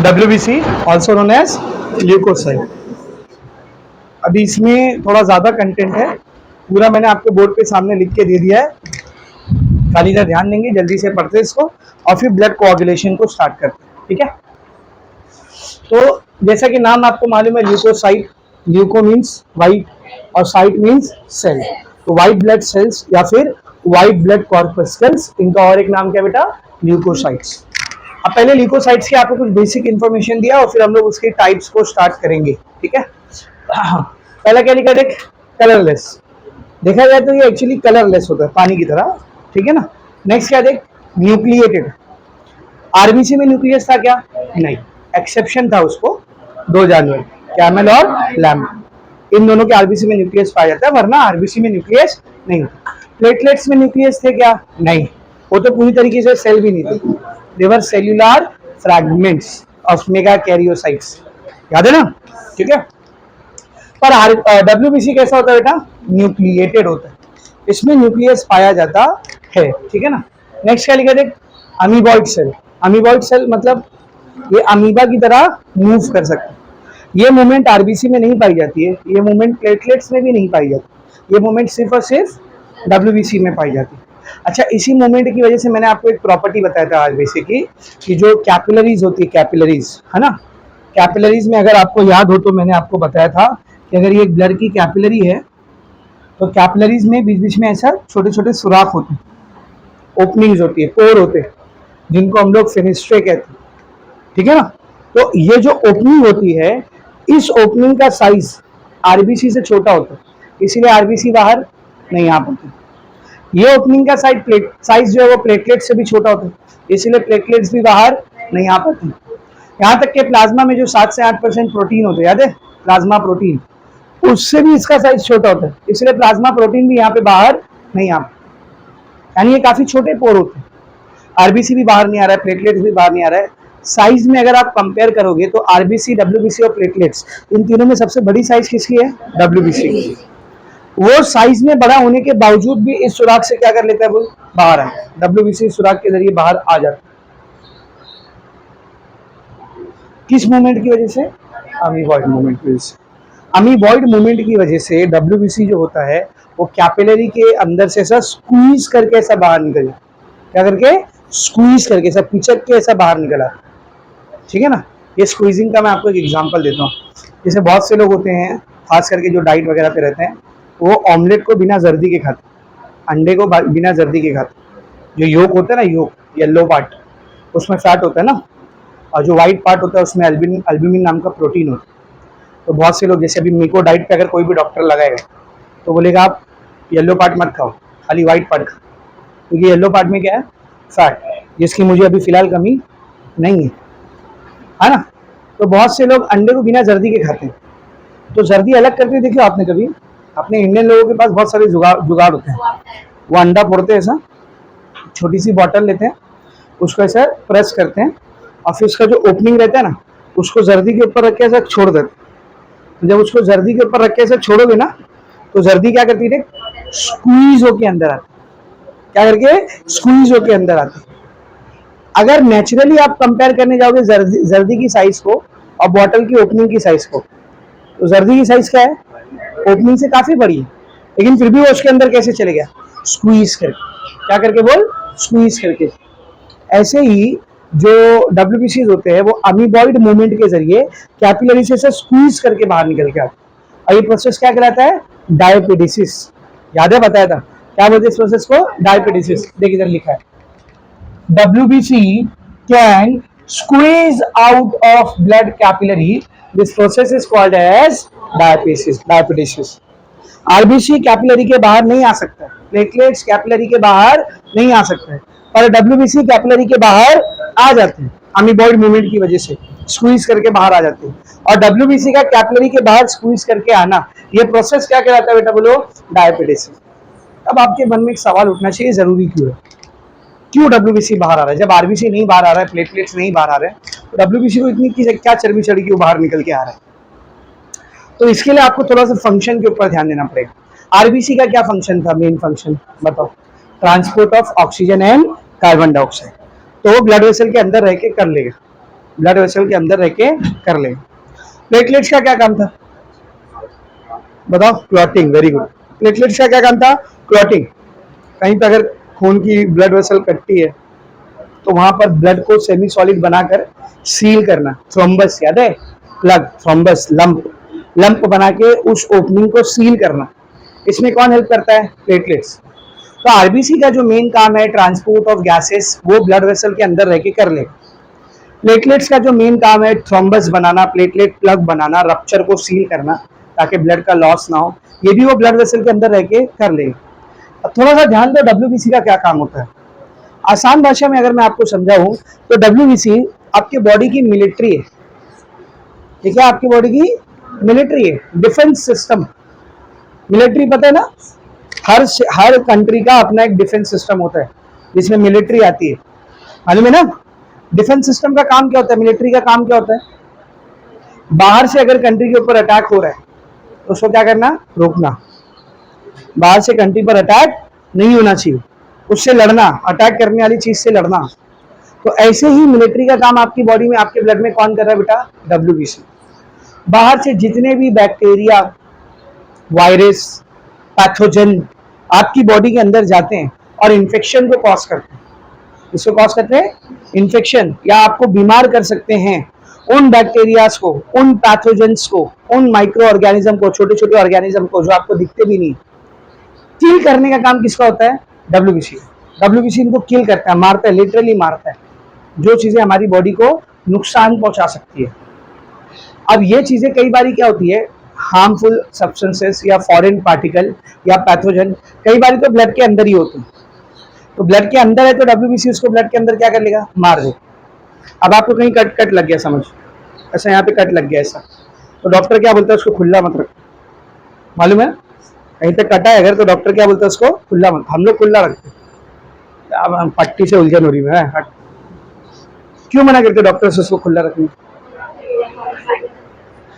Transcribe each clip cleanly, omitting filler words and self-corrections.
WBC also known as leucocyte. अभी इसमें थोड़ा ज़्यादा कंटेंट है, पूरा मैंने आपके बोर्ड पे सामने लिख के दे दिया है, खाली का ध्यान देंगे, जल्दी से पढ़ते इसको और फिर ब्लड कोआगुलेशन को स्टार्ट करते हैं। ठीक है, तो जैसा कि नाम आपको मालूम है ल्यूकोसाइट, ल्यूको मीन्स वाइट और साइट मीन्स सेल, तो वाइट ब्लड सेल्स या फिर वाइट ब्लड कॉर्पस्कल्स, इनका और एक नाम क्या बेटा, ल्यूकोसाइट्स। अब पहले ल्यूकोसाइट्स की आपको कुछ बेसिक इंफॉर्मेशन दिया और फिर हम लोग उसके टाइप्स को स्टार्ट करेंगे। ठीक है, पहला क्या लिखा देख, कलरलेस। देखा जाए तो ये एक्चुअली कलरलेस होता है, पानी की तरह। ठीक है ना। नेक्स्ट क्या देख, न्यूक्लिएटेड। आरबीसी में न्यूक्लियस था क्या, नहीं, एक्सेप्शन था उसको, दो जानवर, कैमल और लैम्ब, इन दोनों के आरबीसी में न्यूक्लियस पाया जाता है, वरना आरबीसी में न्यूक्लियस नहीं होता। प्लेटलेट्स में न्यूक्लियस थे क्या, नहीं, वो तो पूरी तरीके से सेल भी नहीं थे, they were cellular fragments of megakaryocytes, याद है ना। ठीक है, पर डब्ल्यूबीसी कैसा होता है बेटा, न्यूक्लिएटेड होता है, इसमें न्यूक्लियस पाया जाता है। ठीक है ना। नेक्स्ट क्या लिखा देख, अमीबॉइड सेल। अमीबॉइड सेल मतलब ये अमीबा की तरह मूव कर सकते हैं, ये मूवमेंट आरबीसी में नहीं पाई जाती है, ये मूवमेंट प्लेटलेट्स में भी नहीं पाई जाती, ये मूवमेंट सिर्फ और सिर्फ डब्ल्यूबीसी में पाई जाती है। अच्छा, इसी मूवमेंट की वजह से मैंने आपको एक प्रॉपर्टी बताया था आरबीसी की, कि जो कैपिलरीज होती है, कैपिलरीज है ना, कैपिलरीज में अगर आपको याद हो तो मैंने आपको बताया था कि अगर ये ब्लड की कैपिलरी है तो कैपिलरीज में बीच बीच में ऐसा छोटे छोटे सुराख होते हैं, ओपनिंग्स होती है, पोर होते हैं, जिनको हम लोग फेनिस्ट्रे कहते हैं। ठीक है ना। तो ये जो ओपनिंग होती है, इस ओपनिंग का साइज आरबीसी से छोटा होता है, इसीलिए आरबीसी बाहर नहीं आ पाती। ये ओपनिंग का साइज जो है वो प्लेटलेट से भी छोटा होता है, इसीलिए प्लेटलेट्स भी बाहर नहीं आ पाती। यहाँ तक कि प्लाज्मा में जो 7 से 8% प्रोटीन होते हैं, याद है, प्लाज्मा प्रोटीन, उससे भी इसका साइज छोटा होता है, इसलिए प्लाज्मा प्रोटीन भी यहाँ पे बाहर नहीं आ पाती। यानी ये काफी छोटे पोर होते हैं, आरबीसी भी बाहर नहीं आ रहा है, प्लेटलेट्स भी बाहर नहीं आ रहा है। साइज में अगर आप कंपेयर करोगे तो आरबीसी, डब्ल्यूबीसी और प्लेटलेट्स, इन तीनों में सबसे बड़ी साइज किसकी है, डब्ल्यूबीसी की। वो साइज में बड़ा होने के बावजूद भी इस सुराख से क्या कर लेता है, वो बाहर आ, डब्ल्यूबीसी सुराख के जरिए बाहर आ जाता है। किस मूवमेंट की वजह से, अमीबॉइड मूवमेंट की वजह से। अमीबॉइड मूवमेंट की वजह से डब्ल्यूबीसी जो होता है वो कैपिलरी के अंदर से ऐसा स्क्वीज करके ऐसा बाहर निकल जाए, क्या करके, स्क्वीज करके ऐसा पिचक के ऐसा बाहर निकला। ठीक है ना। ये स्क्वीजिंग का मैं आपको एक एग्जांपल देता हूँ। जैसे बहुत से लोग होते हैं, खास करके जो डाइट वगैरह पे रहते हैं, वो ऑमलेट को बिना जर्दी के खाते, अंडे को बिना जर्दी के खाते। जो योक होता है ना, योक, येलो पार्ट, उसमें फैट होता है ना, और जो व्हाइट पार्ट होता है उसमें अल्ब्यूमिन नाम का प्रोटीन होता है। तो बहुत से लोग, जैसे अभी मीको डाइट पे अगर कोई भी डॉक्टर लगाएगा तो बोलेगा आप येलो पार्ट मत खाओ, खाली व्हाइट पार्ट खाओ, क्योंकि येलो पार्ट में क्या है, फैट, जिसकी मुझे अभी फिलहाल कमी नहीं है ना। तो बहुत से लोग अंडे को बिना जर्दी के खाते हैं। तो जर्दी अलग करके देखिए आपने कभी, अपने इंडियन लोगों के पास बहुत सारे जुगाड़ होते हैं, वो अंडा फोड़ते हैं, ऐसा छोटी सी बॉटल लेते हैं, उसको ऐसा प्रेस करते हैं और फिर उसका जो ओपनिंग रहता है ना, उसको जर्दी के ऊपर रख के ऐसा छोड़ देते हैं। जब उसको जर्दी के ऊपर रख के ऐसा छोड़ोगे ना, तो जर्दी क्या करती है, स्क्वीज होके अंदर आती, क्या करके, स्क्वीज होके अंदर आती। अगर नेचुरली आप कंपेयर करने जाओगे जर्दी की साइज को और बॉटल की ओपनिंग की साइज को, तो जर्दी की साइज क्या है, ओपनिंग से काफी बड़ी है, लेकिन फिर भी वो उसके अंदर कैसे चले गया, स्क्वीज करके, क्या करके बोल, स्क्वीज करके। ऐसे ही जो डब्ल्यूबीसी होते हैं वो अमीबॉइड मूवमेंट के जरिए कैपिलरी से स्क्वीज करके बाहर निकल के आते हैं, और ये प्रोसेस क्या कहलाता है, डायपेडिसिस। याद है, बताया था, क्या बोलते हैं इस प्रोसेस को, डायपेडिसिस। देखिए इधर लिखा है, WBC can squeeze out of blood capillary. This process is called as diapedesis. RBC capillary के बाहर नहीं आ सकता, प्लेटलेट्स कैपिलरी के बाहर नहीं आ सकता है, पर WBC कैपिलरी के बाहर आ जाते हैं, अमीबॉइड मूवमेंट की वजह से स्क्वीज करके बाहर आ जाते हैं। और WBC का कैपिलरी के बाहर स्क्वीज करके आना, ये प्रोसेस क्या कहलाता है बेटा, बोलो, डायपेडिसिस। अब आपके मन में एक सवाल उठना चाहिए, जरूरी क्यों है, क्यों डब्ल्यूबीसी बाहर आ रहा है, जब आरबीसी नहीं बाहर आ रहा है, प्लेटलेट्स नहीं बाहर आ रहे हैं, तो डब्ल्यूबीसी को इतनी क्या चर्बी चढ़ी कि वो बाहर निकल के आ रहा है। तो इसके लिए आपको थोड़ा सा फंक्शन के ऊपर ध्यान देना पड़ेगा। आरबीसी का क्या फंक्शन था, मेन फंक्शन बताओ, transport of oxygen and carbon dioxide, तो वो ब्लड वेसल के अंदर रह के कर लेगा। ब्लड वेसल के अंदर रह के कर ले। प्लेटलेट्स का क्या काम था बताओ? Clotting, very good. प्लेटलेट्स का क्या काम था? क्लॉटिंग। कहीं पर अगर खून की ब्लड वेसल कटती है तो वहां पर ब्लड को सेमी सॉलिड बनाकर सील करना। थ्रोम्बस याद है? प्लग, थ्रोम्बस, लंप, लंप बना के उस ओपनिंग को सील करना। इसमें कौन हेल्प करता है? प्लेटलेट्स। तो आरबीसी का जो मेन काम है ट्रांसपोर्ट ऑफ गैसेस, वो ब्लड वेसल के अंदर रह के कर ले। प्लेटलेट्स का जो मेन काम है थ्रोम्बस बनाना, प्लेटलेट प्लग बनाना, रप्चर को सील करना ताकि ब्लड का लॉस ना हो, ये भी वो ब्लड वेसल के अंदर रह के कर लेगा। अब थोड़ा सा ध्यान दो डब्ल्यूबीसी का क्या काम होता है। आसान भाषा में अगर मैं आपको समझाऊं तो डब्ल्यूबीसी आपके बॉडी की मिलिट्री है। ठीक है, आपकी बॉडी की मिलिट्री है, डिफेंस सिस्टम। मिलिट्री पता है ना, हर कंट्री का अपना एक डिफेंस सिस्टम होता है जिसमें मिलिट्री आती है, मालूम है ना? डिफेंस सिस्टम का काम क्या होता है? मिलिट्री का काम क्या होता है? बाहर से अगर कंट्री के ऊपर अटैक हो रहा है तो उसको क्या करना? रोकना। बाहर से कंट्री पर अटैक नहीं होना चाहिए, उससे लड़ना, अटैक करने वाली चीज से लड़ना। तो ऐसे ही मिलिट्री का काम आपकी बॉडी में, आपके ब्लड में कौन कर रहा है बेटा? डब्ल्यूबीसी। बाहर से जितने भी बैक्टीरिया, वायरस, पैथोजन आपकी बॉडी के अंदर जाते हैं और इन्फेक्शन को कॉज करते हैं, इसको कॉज करते हैं इन्फेक्शन, या आपको बीमार कर सकते हैं, उन बैक्टीरियाज को, उन पैथोजेंस को, उन माइक्रो ऑर्गेनिज्म को, छोटे छोटे ऑर्गेनिज्म को जो आपको दिखते भी नहीं, किल करने का काम किसका होता है? डब्ल्यूबीसी। डब्ल्यूबीसी इनको किल करता है, मारता है, लिटरली मारता है, जो चीजें हमारी बॉडी को नुकसान पहुंचा सकती है। अब ये चीजें कई बार क्या होती है, हार्मफुल सब्सटेंसेस या फॉरेन पार्टिकल या पैथोजन कई बार तो ब्लड के अंदर ही होते हैं। तो ब्लड के अंदर है तो डब्ल्यूबीसी उसको ब्लड के अंदर क्या कर लेगा? मार दे। अब आपको कहीं कट लग गया, समझ, ऐसा यहाँ पे कट लग गया ऐसा, तो डॉक्टर क्या बोलता है? उसको खुला मत रखो, मालूम है? कहीं पे कटा है अगर तो डॉक्टर क्या बोलता है? उसको खुला मत। हम लोग खुला रखते हैं। अब पट्टी से उलझन हो रही है, हट। क्यों मना करते डॉक्टर से उसको खुला रखने?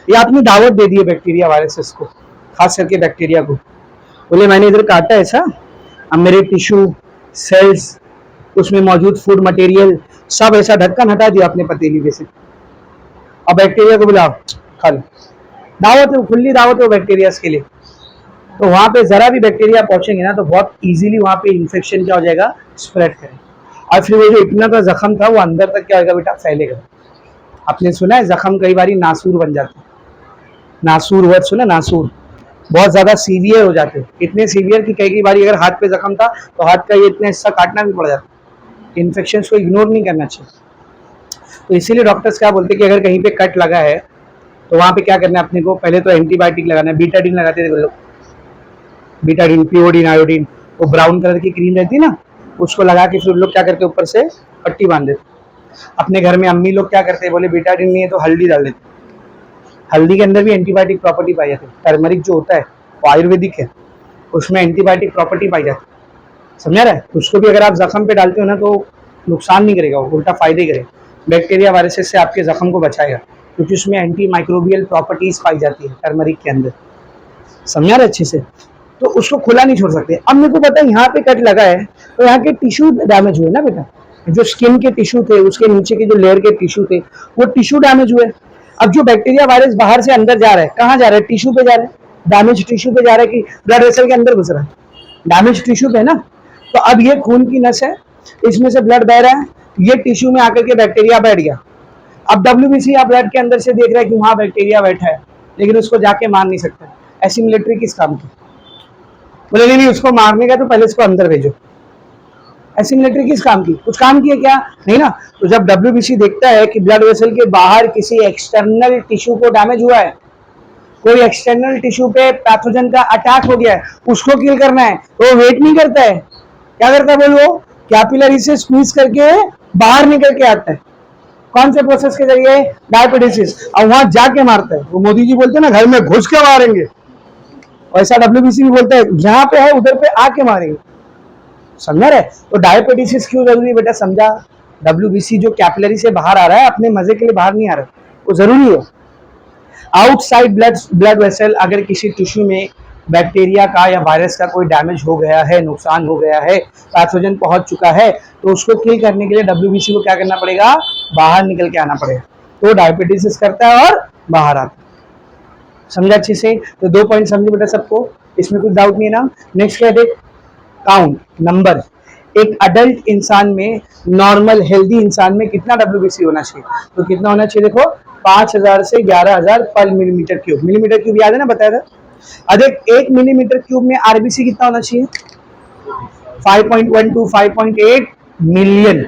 ये आपने दावत दे दी है बैक्टीरिया वायरसेस को, खास करके बैक्टीरिया को। बोले मैंने इधर काटा ऐसा, अब मेरे टिश्यू, सेल्स, उसमें मौजूद फूड मटेरियल सब ऐसा ढक्कन हटा दिया अपने पतीली से। अब बैक्टीरिया को बुलाओ, खा लो। दावत है, खुली दावत है बैक्टीरियाज के लिए। तो वहां पे जरा भी बैक्टीरिया पहुंचेंगे ना तो बहुत इजीली वहां पे इन्फेक्शन क्या हो जाएगा? स्प्रेड करें। और फिर वो जो इतना का जख्म था वो अंदर तक क्या होगा बेटा? फैलेगा। आपने सुना है जख्म कई बार नासूर बन जाते हैं? नासूर वर्ड सुना? नासूर बहुत ज्यादा सीवियर हो जाते हैं, इतने सीवियर कि कई बार अगर हाथ पे जख्म था तो हाथ का ये इतना हिस्सा काटना भी पड़ जाता है। इन्फेक्शन को इग्नोर नहीं करना चाहिए। तो इसीलिए डॉक्टर्स क्या बोलते हैं कि अगर कहीं पे कट लगा है तो वहां पे क्या करना है अपने को? पहले तो एंटीबायोटिक लगाना है। बीटाडीन लगाते थे लोग, बीटाडीन, पीओडीन, आयोडीन, वो ब्राउन कलर की क्रीम रहती है ना, उसको लगा के फिर लोग क्या करते ऊपर से पट्टी बांध देते। अपने घर में अम्मी लोग क्या करते हैं, बोले बीटाडीन नहीं है तो हल्दी डाल देते। हल्दी के अंदर भी एंटीबायोटिक प्रॉपर्टी पाई जाती है। टर्मरिक जो होता है वो आयुर्वेदिक है, उसमें एंटीबायोटिक प्रॉपर्टी पाई जाती है, समझा रहा है? उसको भी अगर आप जख्म पे डालते हो ना तो नुकसान नहीं करेगा, वो उल्टा फायदे करेगा। बैक्टीरिया वायरसेस से आपके जख्म को बचाएगा क्योंकि उसमें एंटी माइक्रोबियल प्रॉपर्टीज पाई जाती है टर्मरिक के अंदर, समझा रहे अच्छे से? तो उसको खुला नहीं छोड़ सकते। अब मेरे को पता है यहाँ पे कट लगा है तो यहाँ के टिश्यू डैमेज हुए ना बेटा, जो स्किन के टिश्यू थे, उसके नीचे के जो लेयर के टिश्यू थे, वो टिश्यू डैमेज हुए। अब जो बैक्टीरिया वायरस बाहर से अंदर जा रहा है, कहाँ जा रहा है? टिश्यू पे जा रहा है, डैमेज टिश्यू पे जा रहा है कि ब्लड वेसल के अंदर घुस रहा है? डैमेज टिश्यू पे ना। तो अब ये खून की नस है, इसमें से ब्लड बह रहा है, ये टिश्यू में आकर के बैक्टीरिया बैठ गया। अब डब्ल्यूबीसी आप ब्लड के अंदर से देख रहा है कि वहां बैक्टीरिया बैठा है, लेकिन उसको जाके मार नहीं सकता। ऐसी मिलिट्री किस काम की? बोले नहीं उसको मारने का तो पहले इसको अंदर भेजो। ऐसी मिलिट्री किस काम की? कुछ काम की है क्या? नहीं ना। तो जब डब्ल्यूबीसी देखता है कि ब्लड वेसल के बाहर किसी एक्सटर्नल टिश्यू को डैमेज हुआ है, कोई एक्सटर्नल टिश्यू पे पैथोजन का अटैक हो गया है, उसको किल करना है, तो वेट नहीं करता है। क्या करता है? बोलो, कैपिलरी से स्क्वीज करके बाहर निकल के आता है। कौन से प्रोसेस के जरिए? डायपेटिसिस। और वहां जाके मारता है। वो मोदी जी बोलते हैं ना, घर में घुस के मारेंगे, वैसा डब्ल्यूबीसी भी बोलता है जहां पे है उधर पे आके मारेंगे, समझा रहे? तो डायपेटिसिस क्यों जरूरी है बेटा? समझा? डब्ल्यूबीसी जो कैपिलरी से बाहर आ रहा है, अपने मजे के लिए बाहर नहीं आ रहा है, वो जरूरी है। आउटसाइड ब्लड वेसल अगर किसी टिश्यू में बैक्टीरिया का या वायरस का कोई डैमेज हो गया है, नुकसान हो गया है, पैथोजन पहुंच चुका है, तो उसको किल करने के लिए डब्ल्यूबीसी को क्या करना पड़ेगा, बाहर निकल के आना पड़ेगा। तो डायबिटीज करता है और बाहर आता है। समझा अच्छे से? तो 2 पॉइंट समझे बेटा सबको, इसमें कुछ डाउट नहीं है ना। नेक्स्ट क्या है, काउंट, नंबर। एक अडल्ट इंसान में, नॉर्मल हेल्दी इंसान में कितना डब्ल्यूबीसी होना चाहिए? तो कितना होना चाहिए देखो, 5000 से 11000 पर मिलीमीटर क्यूब। मिलीमीटर क्यूब याद है ना, बताया था। अधिक 1 मिलीमीटर क्यूब में आरबीसी कितना होना चाहिए? 5.1 to 5.8 मिलियन,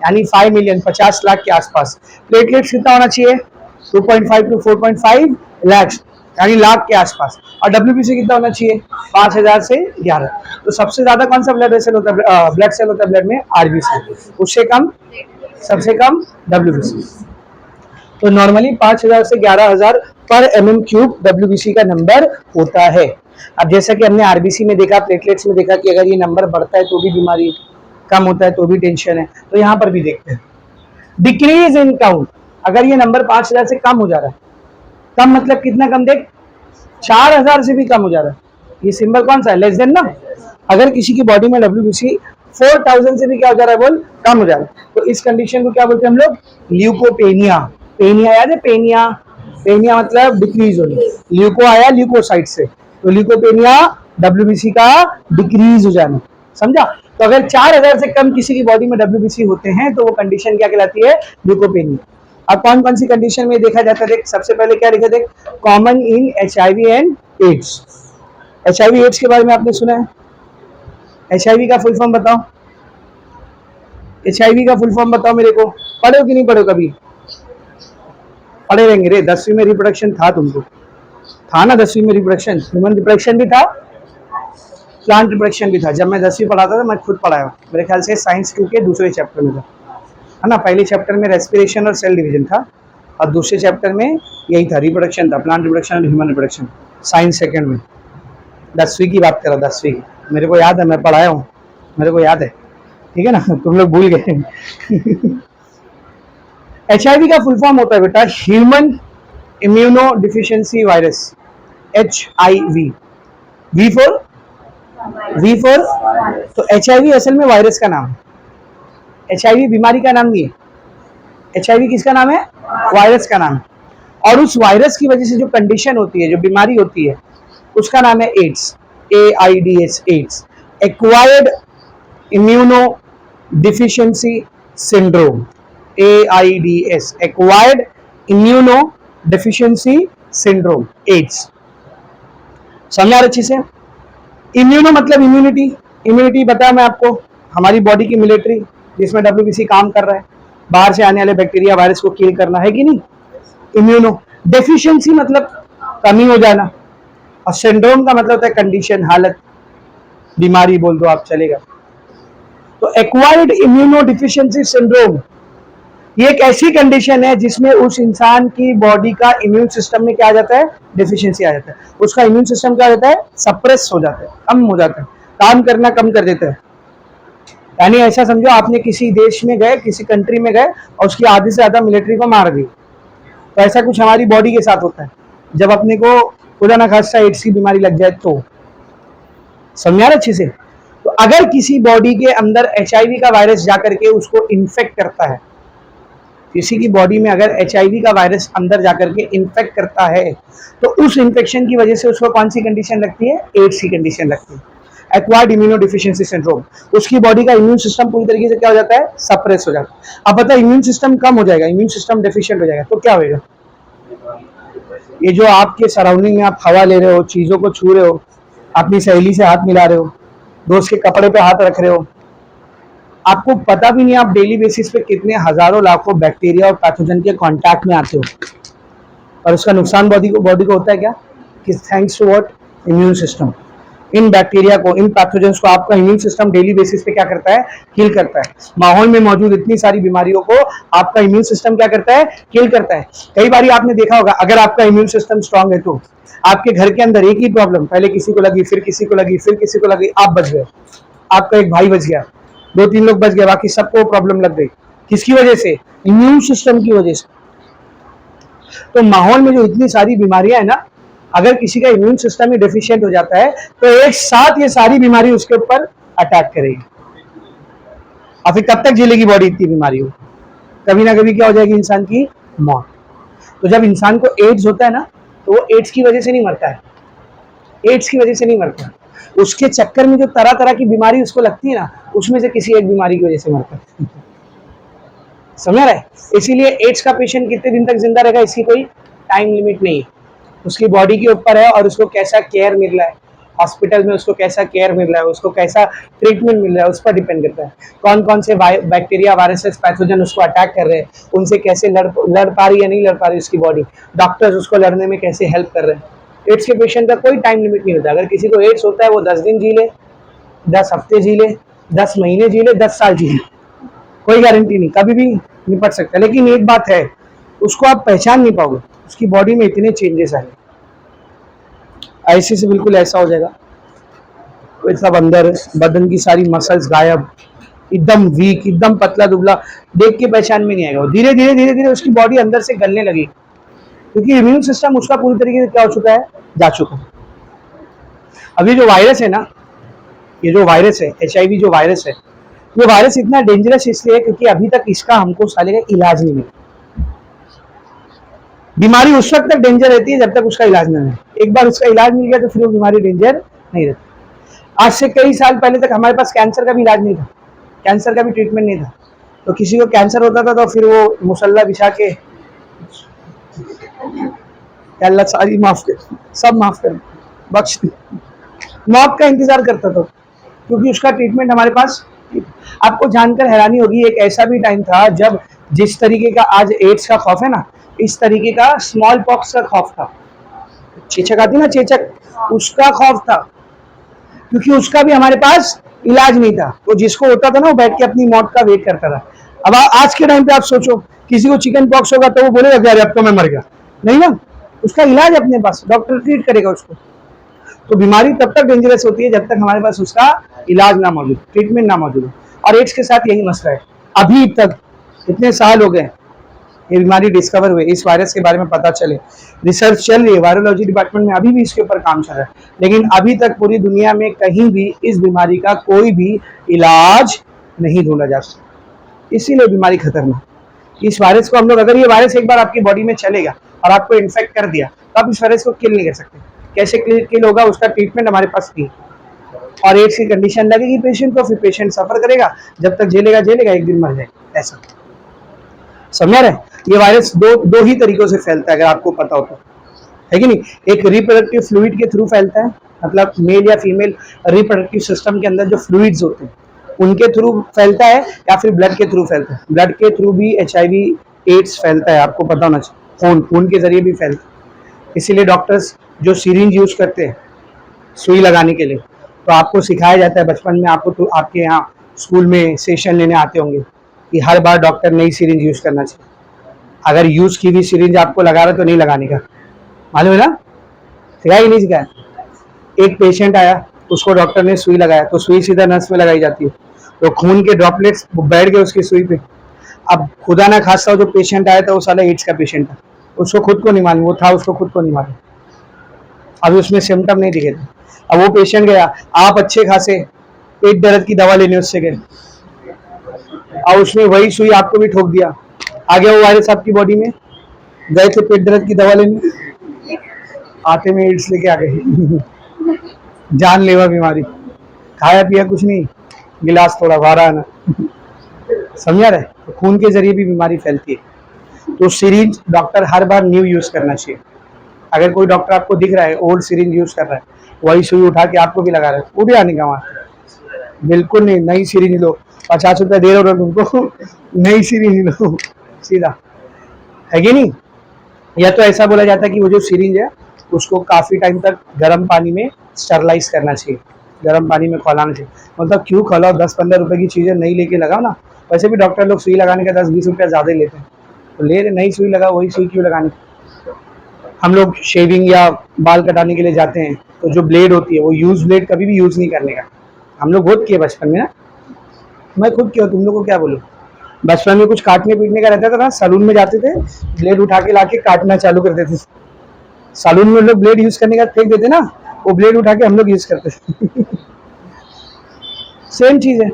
यानी 5 मिलियन, 50 लाख के आसपास। प्लेटलेट्स कितना होना चाहिए? 2.5 to 4.5 लाख, यानी लाख के आसपास। और डब्ल्यूबीसी कितना होना चाहिए? 5000 से 11। तो सबसे ज्यादा कौन सा ब्लड सेल होता है, ब्लड सेल होता है ब्लड में? आरबीसी। उससे कम, सबसे कम डब्ल्यूबीसी। तो नॉर्मली 5000 से 11000 पर एमएम क्यूब डब्ल्यूबीसी का नंबर होता है। अब जैसा कि हमने आरबीसी में देखा, प्लेटलेट्स में देखा कि अगर ये नंबर बढ़ता है तो भी बीमारी, कम होता है तो भी टेंशन है, तो यहाँ पर भी देखते हैं डिक्रीज इन काउंट। अगर ये नंबर 5000 से कम हो जा रहा है, कम मतलब कितना कम, देख 4000 से भी कम हो जा रहा है, ये सिंबल कौन सा है? लेस देन ना। अगर किसी की बॉडी में डब्ल्यूबीसी 4000 से भी क्या हो जा रहा है, बोल, कम हो जा रहा है, तो इस कंडीशन को क्या बोलते हैं हम लोग? ल्यूकोपेनिया। पेनिया याद है? पेनिया, पेनिया मतलब डिक्रीज होनी। ल्यूको आया ल्यूकोसाइट से, तो ल्यूकोपेनिया डब्ल्यूबीसी का डिक्रीज हो जाना। समझा? तो अगर 4000 से कम किसी की बॉडी में डब्ल्यूबीसी होते हैं तो वो कंडीशन क्या कहलाती है? ल्यूकोपेनिया। अब कौन कौन सी कंडीशन में देखा जाता है, देख सबसे पहले क्या लिखा, देख common in HIV and AIDS. HIV AIDS के बारे में आपने सुना है? HIV का फुल फॉर्म बताओ, HIV का फुल फॉर्म बताओ मेरे को, पढ़े हो कि नहीं पढ़े हो? कभी पढ़े रहेंगे रे, 10वीं में रिप्रोडक्शन था, तुमको था ना 10वीं में रिप्रोडक्शन, ह्यूमन रिप्रोडक्शन भी था, प्लांट रिप्रोडक्शन भी था। जब मैं 10वीं पढ़ाता था मैं खुद पढ़ाया, मेरे ख्याल से साइंस 2 के दूसरे चैप्टर में था, है ना। पहले चैप्टर में रेस्पिरेशन और सेल डिवीजन था, और दूसरे चैप्टर में यही था, रिप्रोडक्शन था, प्लांट रिप्रोडक्शन और ह्यूमन रिप्रोडक्शन, साइंस सेकेंड में। 10वीं की बात करो, 10वीं की, मेरे को याद है, मैं पढ़ाया हूँ, मेरे को याद है, ठीक है ना। तुम लोग भूल गए। HIV का फुल फॉर्म होता है बेटा human immunodeficiency virus, HIV। V for, तो HIV असल में वायरस का नाम है, HIV बीमारी का नाम नहीं है। HIV किसका नाम है? वायरस का नाम है। और उस वायरस की वजह से जो कंडीशन होती है, जो बीमारी होती है, उसका नाम है AIDS, AIDS, AIDS, acquired immunodeficiency syndrome, AIDS, acquired immunodeficiency syndrome, AIDS. समझा अच्छे से? इम्यूनो मतलब इम्यूनिटी, इम्यूनिटी बताया मैं आपको, हमारी बॉडी की मिलिट्री जिसमें डब्ल्यूबीसी काम कर रहा है, बाहर से आने वाले बैक्टीरिया वायरस को किल करना है कि नहीं, इम्यूनो। डेफिशिएंसी मतलब कमी हो जाना, और सिंड्रोम का मतलब होता है कंडीशन, हालत, बीमारी बोल दो आप, चलेगा। तो एक्वायर्ड इम्यूनो डिफिशियंसी सिंड्रोम ये एक ऐसी कंडीशन है जिसमें उस इंसान की बॉडी का इम्यून सिस्टम में क्या आ जाता है? डेफिशिएंसी आ जाता है। उसका इम्यून सिस्टम क्या हो जाता है? सप्रेस हो जाता है, कम हो जाता है, काम करना कम कर देता है। यानी ऐसा समझो, आपने किसी देश में गए, किसी कंट्री में गए और उसकी आधी से ज्यादा मिलिट्री को मार दी, तो ऐसा कुछ हमारी बॉडी के साथ होता है जब अपने को खुदा ना खास्ता एड्स की बीमारी लग जाए तो। समझा अच्छे से? तो अगर किसी बॉडी के अंदर HIV का वायरस जाकर के उसको इन्फेक्ट करता है, किसी की बॉडी में अगर HIV का वायरस अंदर जाकर के इन्फेक्ट करता है, तो उस इन्फेक्शन की वजह से उसको कौन सी कंडीशन लगती है? एड्स की कंडीशन लगती है, एक्वायर्ड इम्यूनो डिफिशियंसी सिंड्रोम। उसकी बॉडी का इम्यून सिस्टम पूरी तरीके से क्या हो जाता है? सप्रेस हो जाता है। अब पता है, इम्यून सिस्टम कम हो जाएगा, इम्यून सिस्टम डेफिशिएंट हो जाएगा, तो क्या होगा? ये जो आपके सराउंडिंग में आप हवा ले रहे हो, चीजों को छू रहे हो, अपनी सहेली से हाथ मिला रहे हो, दोस्त के कपड़े पे हाथ रख रहे हो, आपको पता भी नहीं आप डेली बेसिस पे कितने हजारों लाखों बैक्टीरिया और पैथोजन के कांटेक्ट में आते हो, और उसका नुकसान बॉडी को होता है क्या? कि thanks to what? Immune system. इन बैक्टीरिया को, इन पैथोजेंस को आपका इम्यून सिस्टम डेली बेसिस पे क्या करता है? किल करता है। माहौल में मौजूद इतनी सारी बीमारियों को आपका इम्यून सिस्टम क्या करता है? किल करता है। कई बार आपने देखा होगा, अगर आपका इम्यून सिस्टम स्ट्रांग है तो आपके घर के अंदर एक ही प्रॉब्लम, पहले किसी को लगी, फिर किसी को लगी, फिर किसी को लगी, आप बच गए, आपका एक भाई बच गया, 2-3 लोग बच गए, बाकी सबको प्रॉब्लम लग गई। किसकी वजह से? इम्यून सिस्टम की वजह से। तो माहौल में जो इतनी सारी बीमारियां है ना, अगर किसी का इम्यून सिस्टम ही डेफिशिएंट हो जाता है तो एक साथ ये सारी बीमारी उसके ऊपर अटैक करेगी, और फिर कब तक झेलेगी बॉडी इतनी बीमारी हो? कभी ना कभी क्या हो जाएगी इंसान की मौत। तो जब इंसान को एड्स होता है ना, तो वो एड्स की वजह से नहीं मरता है, एड्स की वजह से नहीं मरता, उसके चक्कर में जो तरह तरह की बीमारी उसको लगती है ना, उसमें से किसी एक बीमारी की वजह से मरता है। समझ रहा है? इसीलिए एड्स का पेशेंट कितने दिन तक जिंदा रहेगा इसकी कोई टाइम लिमिट नहीं है, उसकी बॉडी के ऊपर है और उसको कैसा केयर मिल रहा है, हॉस्पिटल में उसको कैसा केयर मिल रहा है, उसको कैसा ट्रीटमेंट मिल रहा है, उस पर डिपेंड करता है। कौन कौन से बैक्टीरिया, वायरसेस, पैथोजन उसको अटैक कर रहे हैं, उनसे कैसे लड़ पा रही है, नहीं लड़ पा रही उसकी बॉडी, डॉक्टर्स उसको लड़ने में कैसे हेल्प कर रहे हैं। एड्स के पेशेंट का कोई टाइम लिमिट नहीं होता। अगर किसी को एड्स होता है वो 10 दिन जी ले, 10 हफ्ते जी ले, 10 महीने जी ले, 10 साल जी ले, कोई गारंटी नहीं, कभी भी निपट सकता है। लेकिन एक बात है, उसको आप पहचान नहीं पाओगे, उसकी बॉडी में इतने चेंजेस आए, ऐसे से बिल्कुल ऐसा हो जाएगा, तो सब अंदर बदन की सारी मसल्स गायब, एकदम वीक, एकदम पतला दुबला, देख के पहचान में नहीं आएगा। धीरे धीरे धीरे धीरे उसकी बॉडी अंदर से गलने लगी, क्योंकि इम्यून सिस्टम उसका पूरी तरीके से क्या हो चुका है, जा चुका है। अभी जो वायरस है ना, ये जो वायरस है HIV जो वायरस है, ये वायरस इतना डेंजरस इसलिए है क्योंकि अभी तक इसका हमको साले का इलाज नहीं मिला। बीमारी उस वक्त तक डेंजर रहती है जब तक उसका इलाज नहीं है, एक बार उसका इलाज मिल गया तो फिर वो बीमारी डेंजर नहीं रहती। आज से कई साल पहले तक हमारे पास कैंसर का भी इलाज नहीं था, कैंसर का भी ट्रीटमेंट नहीं था। तो किसी को कैंसर होता था तो फिर वो मुसल्ला बिछा के, अल्लाह सारी माफ कर, सब माफ कर, बख्श, मौत का इंतजार करता था, क्योंकि उसका ट्रीटमेंट हमारे पास। आपको जानकर हैरानी होगी, एक ऐसा भी टाइम था जब जिस तरीके का आज एड्स का खौफ है ना, इस तरीके का स्मॉल पॉक्स का खौफ था, चेचक आती ना चेचक, उसका खौफ था, क्योंकि उसका भी हमारे पास इलाज नहीं था। तो जिसको होता था ना वो बैठ के अपनी मौत का वेट करता था। अब आज के टाइम पे आप सोचो, किसी को चिकन पॉक्स होगा तो वो बोलेगा कि अरे अब तो मैं मर गया, नहीं ना, उसका इलाज अपने पास, डॉक्टर ट्रीट करेगा उसको। तो बीमारी तब तक डेंजरस होती है जब तक हमारे पास उसका इलाज ना मौजूद, ट्रीटमेंट ना मौजूद हो। और एड्स के साथ यही मसला है, अभी तक इतने साल हो गए ये बीमारी डिस्कवर हुए, इस वायरस के बारे में पता चले, रिसर्च चल रही है, वायरोलॉजी डिपार्टमेंट में अभी भी इसके ऊपर काम चल रहा है, लेकिन अभी तक पूरी दुनिया में कहीं भी इस बीमारी का कोई भी इलाज नहीं ढूंढा जा सकता। इसीलिए बीमारी खतरनाक। इस वायरस को हम लोग, अगर ये वायरस एक बार आपकी बॉडी में चलेगा और आपको इन्फेक्ट कर दिया तो आप इस वायरस को किल नहीं कर सकते। कैसे किल होगा, उसका ट्रीटमेंट हमारे पास नहीं। और एड्स की कंडीशन लगेगी पेशेंट को, फिर पेशेंट सफर करेगा, जब तक झेलेगा झेलेगा, एक दिन मर जाएगा, ऐसा। समझ रहे? ये वायरस दो ही तरीकों से फैलता है, अगर आपको पता हो तो, है कि नहीं। एक रिप्रोडक्टिव फ्लूइड के थ्रू फैलता है, मतलब मेल या फीमेल रिप्रोडक्टिव सिस्टम के अंदर जो फ्लूइड्स होते हैं उनके थ्रू फैलता है, या फिर ब्लड के थ्रू फैलता है। ब्लड के थ्रू भी HIV एड्स फैलता है, आपको पता होना चाहिए, खून के जरिए भी फैलता है। इसीलिए डॉक्टर्स जो सिरिंज यूज करते हैं सुई लगाने के लिए, तो आपको सिखाया जाता है बचपन में, आपको तो आपके यहाँ स्कूल में सेशन लेने आते होंगे कि हर बार डॉक्टर नई सिरिंज यूज करना चाहिए। अगर यूज की हुई सिरिंज आपको लगा रहा तो नहीं लगाने का, मालूम है ना, सिखाया ही नहीं सिखाया। एक पेशेंट आया, उसको डॉक्टर ने सुई लगाया, तो सुई सीधा नस में लगाई जाती है, तो खून के ड्रॉपलेट्स बैठ गए उसकी सुई पे। अब खुदा ना खासा जो पेशेंट आया था वो साला एड्स का पेशेंट था, उसको खुद को नहीं मालूम, वो था उसको खुद को नहीं मालूम, अभी उसमें सिम्टम नहीं दिखे थे। अब वो पेशेंट गया, आप अच्छे खासे पेट दर्द की दवा लेने उससे गए, और उसने वही सुई आपको भी ठोक दिया, आ गया वो वायरस आपकी बॉडी में। गए थे पेट दर्द की दवा लेने, आते में एड्स लेके आ गए जानलेवा बीमारी, खाया पिया कुछ नहीं, गिलास थोड़ा भारा ना, समझा रहे। तो खून के जरिए भी बीमारी फैलती है। तो सिरिंज डॉक्टर हर बार न्यू यूज करना चाहिए। अगर कोई डॉक्टर आपको दिख रहा है ओल्ड सिरिंज यूज कर रहा है, वही सुई उठा के आपको भी लगा रहा है, वो भी आने का वहां, बिल्कुल नहीं। नई सिरिंज लो, 50 रुपया दे रहे हो तुमको, नई सिरिंज लो सीधा, है कि नहीं। या तो ऐसा बोला जाता है कि वो जो सिरिंज है उसको काफी टाइम तक गर्म पानी में स्टरलाइज करना चाहिए, गर्म पानी में खौलाना चाहिए। मतलब क्यों खौलाओ, 10-15 रुपए की चीजें नहीं लेके लगाओ ना। वैसे भी डॉक्टर लोग सुई लगाने का 10-20 रुपया ज्यादा ही लेते हैं, तो ले नई सुई लगाओ, वही सुई क्यों लगानी। हम लोग शेविंग या बाल कटाने के लिए जाते हैं तो जो ब्लेड होती है वो यूज ब्लेड कभी भी यूज नहीं करने का। हम लोग बहुत किए बचपन में ना, मैं खुद किया, तुम लोग को क्या बोलूं। बचपन में कुछ काटने पीटने का रहता था ना, सैलून में जाते थे, ब्लेड उठा के लाके काटना चालू कर देते थे, सैलून में लोग ब्लेड यूज करने का फेंक देते ना, वो ब्लेड उठा के हम लोग यूज करते सेम चीज है।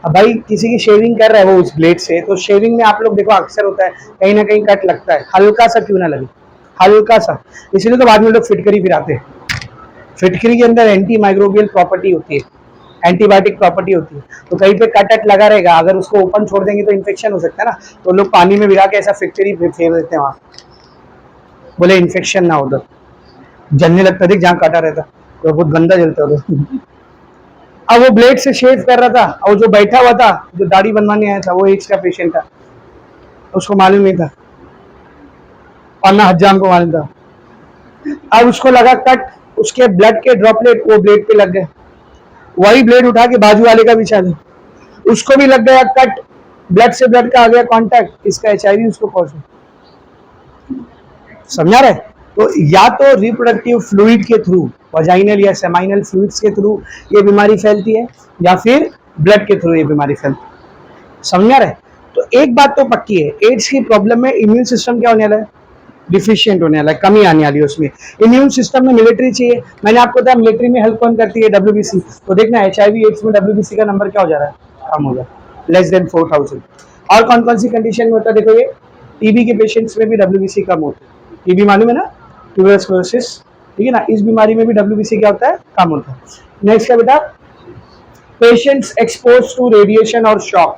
अब भाई किसी की शेविंग कर रहा है वो उस ब्लेड से, तो शेविंग में आप लोग देखो अक्सर होता है कहीं ना कहीं कट लगता है, हल्का सा क्यों ना लगे, हल्का सा। इसलिए तो बाद में लोग फिटकरी फिराते हैं। फिटकरी के अंदर एंटी माइक्रोबियल प्रॉपर्टी होती है, एंटीबायोटिक प्रॉपर्टी होती है, तो कहीं पे कट लगा रहेगा, अगर उसको ओपन छोड़ देंगे तो इन्फेक्शन हो सकता है ना, तो लोग पानी में भिगा के ऐसा फिटकरी फेर देते हैं वहां, बोले इन्फेक्शन ना उधर जलने लगता, देख जहाँ काटा रहता तो बहुत गंदा जलता उधर। अब वो ब्लेड से शेव कर रहा था, और जो बैठा हुआ था जो दाढ़ी बनवाने आया था वो एड्स का पेशेंट था, उसको मालूम नहीं था, और ना हज्जाम को मालूम था। अब उसको लगा कट, उसके ब्लड के ड्रॉपलेट वो ब्लेड पे लग गए, वही ब्लेड उठा के बाजू वाले का बिछा दे, उसको भी लग गया कट, ब्लड से ब्लड का आ गया कांटेक्ट, इसका HIV उसको पहुंचा। समझा रहे? तो या तो रिप्रोडक्टिव फ्लूइड के थ्रू, वजाइनल या सेमाइनल फ्लूइड्स के थ्रू ये बीमारी फैलती है, या फिर ब्लड के थ्रू ये बीमारी फैलती है। समझा रहे? तो एक बात तो पक्की है, एड्स की प्रॉब्लम में इम्यून सिस्टम क्या होने वाला है, डिफिशियंट होने वाला है, कमी आने वाली है उसमें। इम्यून सिस्टम में मिलिट्री चाहिए, मैंने आपको बताया मिलिट्री में हेल्प कौन करती है, WBC। तो देखना HIV एड्स में WBC का नंबर क्या हो जा रहा है, कम हो जाए, लेस देन 4000। और कौन कौन सी कंडीशन में होता है, देखो ये TB के पेशेंट्स में भी WBC कम होता है, TB मालूम है ना, ट्यूबरकुलोसिस, ठीक है ना, इस बीमारी में भी WBC क्या होता है, कम होता है। नेक्स्ट क्या बेटा, पेशेंट्स एक्सपोज टू रेडिएशन और शॉक।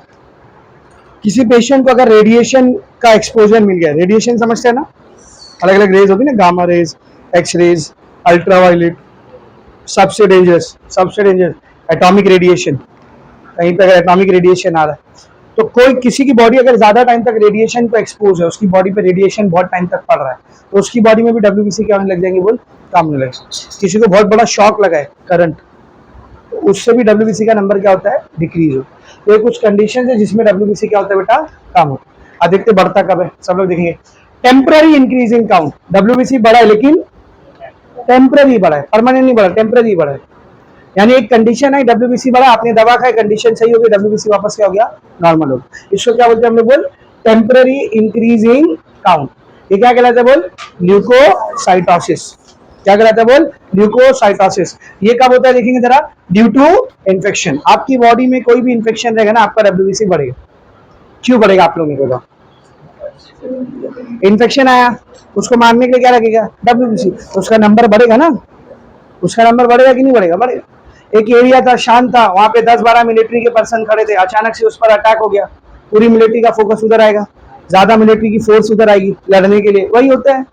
किसी पेशेंट को अगर रेडिएशन का एक्सपोजर मिल गया, रेडिएशन समझते हैं ना, अलग अलग रेज होती है ना, gamma rays, X rays, ultraviolet, सबसे डेंजरस एटॉमिक रेडिएशन। कहीं पे अगर एटॉमिक रेडिएशन आ रहा है तो कोई किसी की बॉडी अगर ज्यादा टाइम तक रेडिएशन को एक्सपोज है, उसकी बॉडी पे रेडिएशन बहुत टाइम तक पड़ रहा है, तो उसकी बॉडी में भी WBC क्या होने लग जाएंगे, बोल काम होने लगेगा। किसी को बहुत बड़ा शॉक लगा है करंट, तो उससे भी WBC का नंबर क्या होता है, डिक्रीज हो। तो ये कुछ कंडीशन है जिसमें WBC क्या होता है बेटा, कम होता है। अब देखते बढ़ता कब है, सब लोग देखेंगे। Temporary increase in count, WBC बढ़ा है लेकिन टेम्पररी बढ़ा है, परमानेंट नहीं बढ़ा, टेम्पररी बढ़ा है। यानी एक कंडीशन है WBC बढ़ा, आपने दवा खाई, कंडीशन सही हो गई, WBC वापस क्या हो गया, नॉर्मल हो गया। इसको क्या बोलते हैं हम लोग, बोल टेम्पररी इंक्रीजिंग काउंट। ये क्या कहलाता है, बोल ल्यूकोसाइटोसिस। क्या कहलाता है, बोल ल्यूकोसाइटोसिस। ये कब होता है देखेंगे जरा, ड्यू टू इन्फेक्शन। आपकी बॉडी में कोई भी इन्फेक्शन रहेगा ना, आपका WBC बढ़ेगा। क्यों बढ़ेगा आप लोगों को, इन्फेक्शन आया, उसको मारने के लिए क्या लगेगा, WBC, उसका नंबर बढ़ेगा ना, उसका नंबर बढ़ेगा कि नहीं बढ़ेगा, बढ़ेगा। एक एरिया था, शांत था, वहां पे 10-12 मिलिट्री के पर्सन खड़े थे, अचानक से उस पर अटैक हो गया, पूरी मिलिट्री का फोकस उधर आएगा, ज्यादा मिलिट्री की फोर्स उधर आएगी लड़ने के लिए। वही होता है,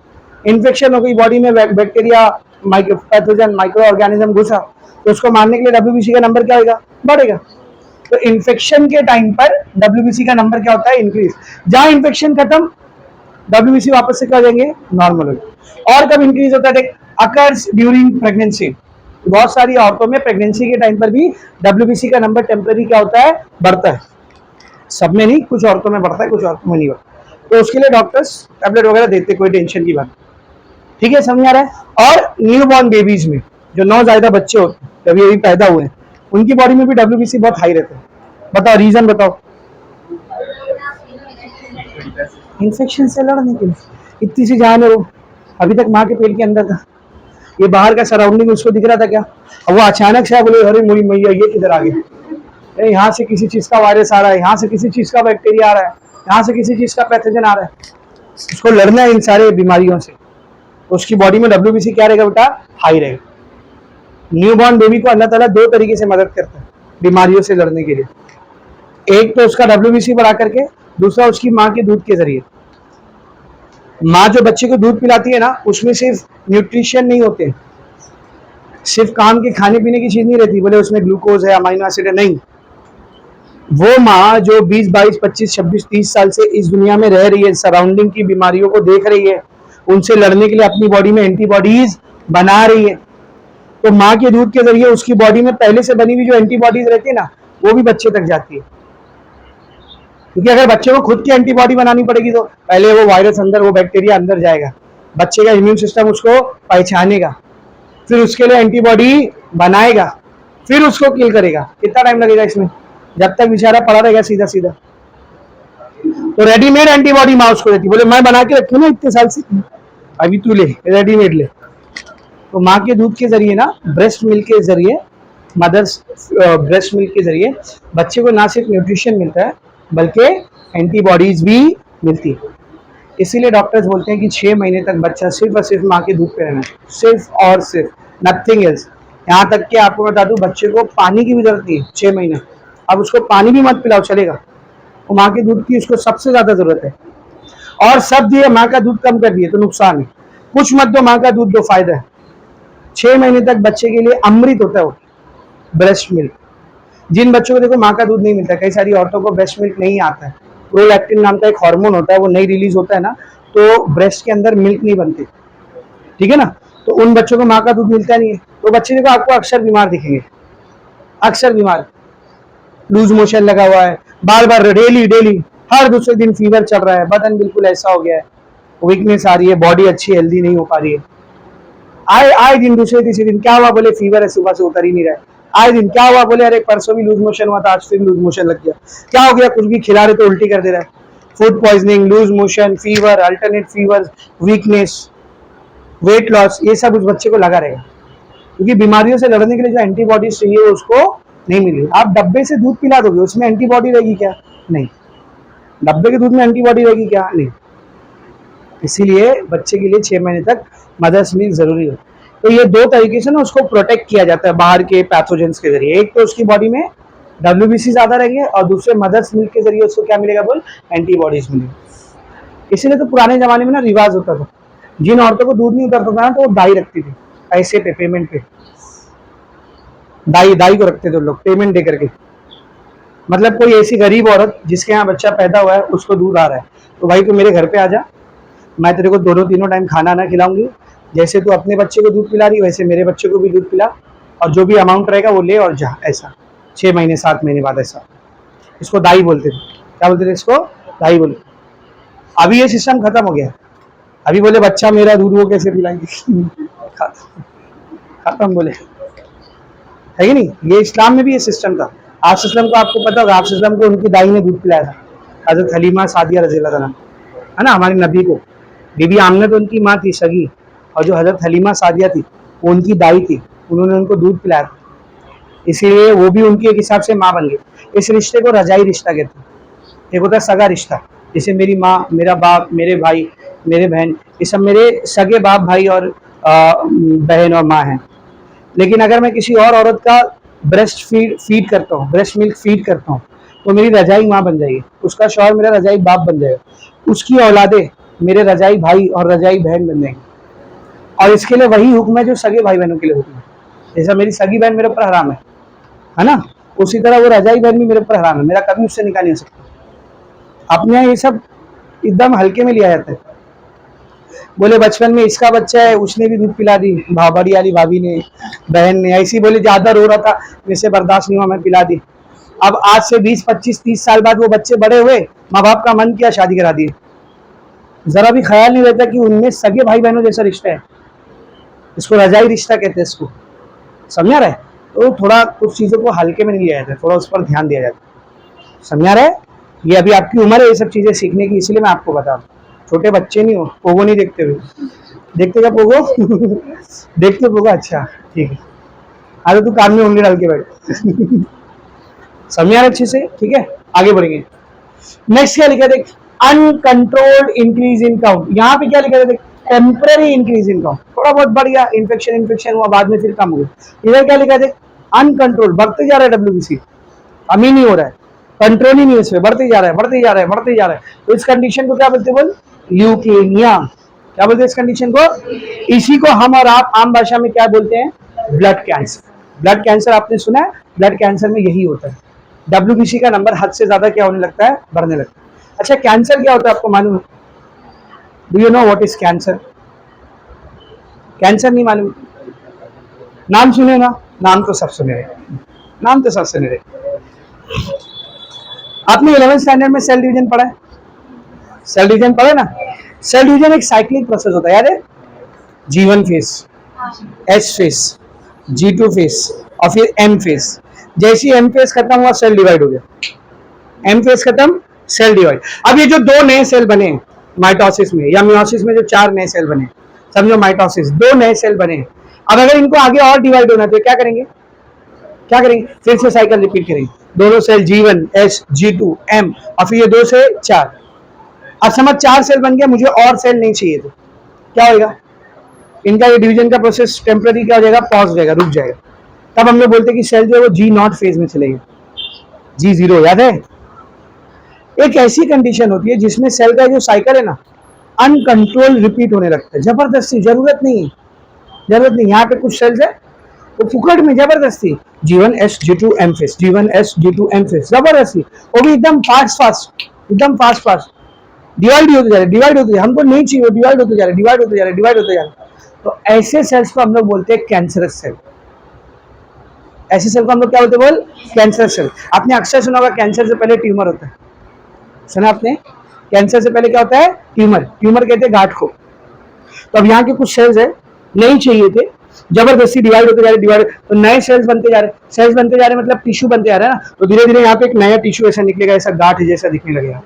इन्फेक्शन हो गई बॉडी में, बैक्टीरिया, पैथोजन, माइक्रो ऑर्गेनिज्म घुसा, तो उसको मारने के लिए WBC का नंबर क्या होगा, बढ़ेगा। तो इन्फेक्शन के टाइम पर WBC का नंबर क्या होता है, इंक्रीज। जहां इन्फेक्शन खत्म, WBC वापस से क्या हो जाएंगे, नॉर्मल हो जाएंगे। और कब इंक्रीज होता है, देख, अकर्स ड्यूरिंग प्रेगनेंसी। बहुत सारी औरतों में प्रेगनेंसी के टाइम पर भी WBC का नंबर टेम्पररी क्या होता है, बढ़ता है। सब में नहीं, कुछ औरतों में बढ़ता है, कुछ औरतों में नहीं बढ़ता, तो उसके लिए डॉक्टर्स टैबलेट वगैरह देते, कोई टेंशन की बात, ठीक है, समझ आ रहा है। और न्यू बॉर्न बेबीज में, जो नौजायदा बच्चे होते हैं, जब ये पैदा हुए हैं, उनकी बॉडी में भी WBC बहुत हाई रहता है। बताओ रीजन बताओ, इन्फेक्शन से लड़ने के लिए। इतनी सी जान है वो, अभी तक माँ के पेट के अंदर था, ये बाहर का सराउंडिंग उसको दिख रहा था क्या, अब वो अचानक से बोले अरे मोरी मैया ये किधर आ गया, यहाँ से किसी चीज का वायरस आ रहा है, यहाँ से किसी चीज का बैक्टीरिया आ रहा है, यहाँ से किसी चीज का पैथोजन आ रहा है, उसको लड़ना है इन सारे बीमारियों से। उसकी बॉडी में WBC क्या रहेगा बेटा, हाई रहेगा। न्यूबॉर्न बेबी को अल्लाह ताला दो तरीके से मदद करता है बीमारियों से लड़ने के लिए। एक तो उसका WBC बढ़ा करके, दूसरा उसकी माँ के दूध के जरिए। माँ जो बच्चे को दूध पिलाती है ना, उसमें सिर्फ न्यूट्रिशन नहीं होते, सिर्फ काम के खाने पीने की चीज नहीं रहती, बोले उसमें ग्लूकोज है, अमाइनो एसिड है, नहीं। वो माँ जो 20, 22, 25, 26, 30 साल से इस दुनिया में रह रही है, सराउंडिंग की बीमारियों को देख रही है, उनसे लड़ने के लिए अपनी बॉडी में एंटीबॉडीज बना रही है, तो माँ के दूध के जरिए उसकी बॉडी में पहले से बनी हुई जो एंटीबॉडीज रहती है ना, वो भी बच्चे तक जाती है। क्योंकि अगर बच्चे को खुद की एंटीबॉडी बनानी पड़ेगी, तो पहले वो वायरस अंदर, वो बैक्टीरिया अंदर जाएगा, बच्चे का इम्यून सिस्टम उसको पहचानेगा, फिर उसके लिए एंटीबॉडी बनाएगा, फिर उसको किल करेगा। कितना टाइम लगेगा इसमें, जब तक बेचारा पड़ा रहेगा सीधा सीधा। तो रेडीमेड एंटीबॉडी माँ उसको देती, बोले मैं बना के रखी ना इतने साल से, अभी तू ले, रेडीमेड ले। तो माँ के दूध के जरिए ना, ब्रेस्ट मिल्क के जरिए, मदर्स ब्रेस्ट मिल्क के जरिए बच्चे को ना सिर्फ न्यूट्रिशन मिलता है बल्कि एंटीबॉडीज भी मिलती है। इसीलिए डॉक्टर्स बोलते हैं कि 6 महीने तक बच्चा सिर्फ और सिर्फ माँ के दूध पे रहना है, सिर्फ और सिर्फ, नथिंग एल्स। यहाँ तक कि आपको बता दूं, बच्चे को पानी की भी जरूरत नहीं है 6 महीने। अब उसको पानी भी मत पिलाओ, चलेगा। वो माँ के दूध की उसको सबसे ज्यादा जरूरत है। और सब दिए माँ का दूध कम कर दिए तो नुकसान है। कुछ मत दो, माँ का दूध दो, फायदा है। 6 महीने तक बच्चे के लिए अमृत होता है वो ब्रेस्ट मिल्क। जिन बच्चों को देखो माँ का दूध नहीं मिलता, कई सारी औरतों को ब्रेस्ट मिल्क नहीं आता है, प्रोलैक्टिन नाम का एक हार्मोन होता है, वो नहीं रिलीज होता है ना, तो ब्रेस्ट के अंदर मिल्क नहीं बनती, ठीक है ना। तो उन बच्चों को माँ का दूध मिलता नहीं है, तो बच्चे देखो आपको अक्सर बीमार दिखेंगे, अक्सर बीमार, लूज मोशन लगा हुआ है, बार बार डेली डेली हर दूसरे दिन फीवर चल रहा है, बदन बिल्कुल ऐसा हो गया है, वीकनेस आ रही है, बॉडी अच्छी हेल्दी नहीं हो पा रही है। आए आए दिन दूसरे तीसरे दिन क्या हुआ, बोले फीवर है, सुबह से उतर ही नहीं रहा है। आए दिन क्या हुआ, बोले अरे परसों भी लूज मोशन हुआ था, आज फिर लूज मोशन लग गया। क्या हो गया, कुछ भी खिला रहे तो उल्टी कर दे रहा है। Food poisoning, loose motion, fever, alternate fever, weakness, weight loss, ये सब उस बच्चे को लगा रहेगा, क्योंकि बीमारियों से लड़ने के लिए जो एंटीबॉडीज चाहिए वो उसको नहीं मिली। आप डब्बे से दूध पिला दोगे, उसमें एंटीबॉडी रहेगी क्या? नहीं। डब्बे के दूध में एंटीबॉडी रहेगी क्या? नहीं। इसीलिए बच्चे के लिए 6 महीने तक मदर्स मिल्क जरूरी है। तो ये दो तरीके से ना उसको प्रोटेक्ट किया जाता है बाहर के पैथोजेंस के जरिए। एक तो उसकी बॉडी में WBC ज्यादा रहेंगे, और दूसरे मदर्स मिल्क के जरिए उसको क्या मिलेगा, बोल, एंटीबॉडीज मिलेगी। इसीलिए तो पुराने जमाने में ना रिवाज होता था, जिन औरतों को दूध नहीं उतरता था ना तो वो दाई रखती थी, पैसे पे, पेमेंट पे, दाई दाई को रखते थे लोग पेमेंट दे करके। मतलब कोई ऐसी गरीब औरत जिसके यहाँ बच्चा पैदा हुआ है, उसको दूध आ रहा है, तो भाई तू मेरे घर पे आ जा, मैं तेरे को दोनों तीनों टाइम खाना ना खिलाऊंगी, जैसे तू अपने बच्चे को दूध पिला रही वैसे मेरे बच्चे को भी दूध पिला, और जो भी अमाउंट रहेगा वो ले और जा। ऐसा 6 महीने 7 महीने बाद ऐसा। इसको दाई बोलते थे। क्या बोलते थे इसको? दाई बोलते। अभी ये सिस्टम खत्म हो गया। अभी बोले बच्चा मेरा दूध वो कैसे पिलाएंगे? खत्म बोले, है कि नहीं। ये इस्लाम में भी ये सिस्टम था। आप को आपको पता होगा, आप को उनकी दाई ने दूध पिलाया था, हजरत हलीमा सादिया रज़ी अल्लाह अन्हा, है ना, हमारे नबी को। बीबी आमना तो उनकी माँ थी सगी, और जो हजरत हलीमा सादिया थी वो उनकी दाई थी, उन्होंने उनको दूध पिलाया था, इसलिए वो भी उनके एक हिसाब से माँ बन गई। इस रिश्ते को रजाई रिश्ता कहते हैं। एक होता है सगा रिश्ता, जैसे मेरी माँ, मेरा बाप, मेरे भाई, मेरे बहन, ये सब मेरे सगे बाप, भाई और बहन और माँ हैं। लेकिन अगर मैं किसी और औरत का ब्रेस्ट फीड करता हूँ, ब्रेस्ट मिल्क फीड करता हूँ, तो मेरी रजाई माँ बन जाएगी, उसका शौहर मेरा रजाई बाप बन जाएगा, उसकी औलादे मेरे रजाई भाई और रजाई बहन बन जाएंगे। और इसके लिए वही हुक्म है जो सगे भाई बहनों के लिए हुक्म है। जैसा मेरी सगी बहन मेरे ऊपर हराम है ना, उसी तरह वो रजाई बहन भी मेरे ऊपर हराम है, मेरा कभी उससे निकाह नहीं हो सकता। अपने यहाँ ये सब एकदम हल्के में लिया जाता है। बोले बचपन में इसका बच्चा है, उसने भी दूध पिला दी, बड़ी वाली भाभी ने, बहन ने, ऐसी बोले ज्यादा रो रहा था, मेरे से बर्दाश्त नहीं हुआ, मैं पिला दी। अब आज से 20, 25, 30 साल बाद वो बच्चे बड़े हुए, माँ बाप का मन किया, शादी करा दी, जरा भी ख्याल नहीं रहता कि उनमें सगे भाई बहनों जैसा रिश्ता है। इसको रजाई रिश्ता कहते हैं, इसको समझा रहे। तो थोड़ा कुछ चीजों को हल्के में नहीं लिया जाता, थोड़ा उस पर ध्यान दिया जाता है, समझा रहे। ये अभी आपकी उम्र है ये सब चीजें सीखने की, इसलिए मैं आपको बता रहा हूँ। छोटे बच्चे नहीं हो, पोगो नहीं देखते हुए, देखते क्या पोगो? देखते पोगो, अच्छा ठीक है। अरे तू कान में उंगली डाल के बैठ। समझा अच्छे से, ठीक है। आगे बढ़ेंगे। नेक्स्ट क्या लिखा देख, अनकंट्रोल्ड इंक्रीज इन काउंट। यहाँ पे क्या लिखा है देख, टेम्पररी इंक्रीज इन काउंट, थोड़ा बहुत बढ़ गया, इन्फेक्शन हुआ, बाद में फिर कम हो गया। इधर क्या लिखा है देख, अनकंट्रोल्ड, बढ़ते जा रहा है WBC, कम ही नहीं हो रहा है, कंट्रोल ही नहीं है इसमें, बढ़ते जा रहा है, बढ़ते जा रहा है, बढ़ते जा रहा है। तो इस कंडीशन को क्या बोलते हैं, बोल, ल्यूकेमिया। क्या बोलते हैं इस कंडीशन को? इसी को हम और आप आम भाषा में क्या बोलते हैं, ब्लड कैंसर। ब्लड कैंसर आपने सुना है, ब्लड कैंसर में यही होता है, WBC का नंबर हद से ज्यादा क्या होने लगता है, बढ़ने लगता है। अच्छा, कैंसर क्या होता है आपको मालूम है? Do you know what is cancer? Cancer नहीं मालूम? नाम सुने ना, नाम तो सब सुने रहे, नाम तो सब सुने रहे। आपने 11th स्टैंडर्ड में सेल डिवीजन पढ़ा है? सेल डिवीजन पढ़ा ना? सेल डिवीजन एक साइक्लिक प्रोसेस होता है, याद है? G1 face, H face, G2 face और फिर M फेस। जैसे M फेस खत्म हुआ, सेल डिवाइड हो गया। M फेस खत्म, सेल डिवाइड। अब ये जो 2 नए सेल बने माइटोसिस में या मियोसिस में, जो 4 नए सेल बने, समझो माइटोसिस, दो नए सेल बने। अब अगर इनको आगे और डिवाइड होना है तो क्या करेंगे, क्या करेंगे, फिर से साइकिल रिपीट करेंगे, दोनों cell G1 S G2 M और फिर ये 2 से 4। अब समझ 4 सेल बन गया, मुझे और सेल नहीं चाहिए, तो क्या होगा, इनका ये डिवीजन का प्रोसेस टेम्पररी क्या हो जाएगा, पॉज हो जाएगा, रुक जाएगा। तब हम लोग बोलते हैं कि सेल जो है वो G0 फेज में चलेगा, G0 याद है। एक ऐसी कंडीशन होती है जिसमें सेल का जो साइकिल है ना अनकंट्रोल रिपीट होने लगता है, जबरदस्ती, जरूरत नहीं है, जरूरत नहीं। यहाँ पे कुछ सेल्स है वो फुकट में जबरदस्ती G1 S G2 M face, G1 S G2 M face, जबरदस्ती, वो भी एकदम फास्ट फास्ट, एकदम फास्ट फास्ट डिवाइड होते जा रहे, डिवाइड होते जा रहे, हमको नहीं चाहिए, डिवाइड होते जा रहे, डिवाइड होते जा रहे, डिवाइड होते जा रहे। तो ऐसे सेल्स को हम लोग बोलते हैं कैंसरस सेल। ऐसे सेल को हम लोग क्या बोलते हैं, बोल, कैंसरस सेल। आपने अक्सर सुना होगा कैंसर से पहले ट्यूमर होता है, सुना आपने, कैंसर से पहले क्या होता है, ट्यूमर, ट्यूमर कहते हैं गांठ को। तो अब यहाँ के कुछ सेल्स है नहीं चाहिए थे, जबरदस्ती डिवाइड होते जा रहे, डिवाइड, तो नए सेल्स बनते जा रहे, सेल्स बनते जा रहे मतलब टिश्यू बनते जा रहे हैं ना, तो धीरे धीरे यहाँ पे एक नया टिश्यू ऐसा निकलेगा, ऐसा गांठ जैसा दिखने लगेगा,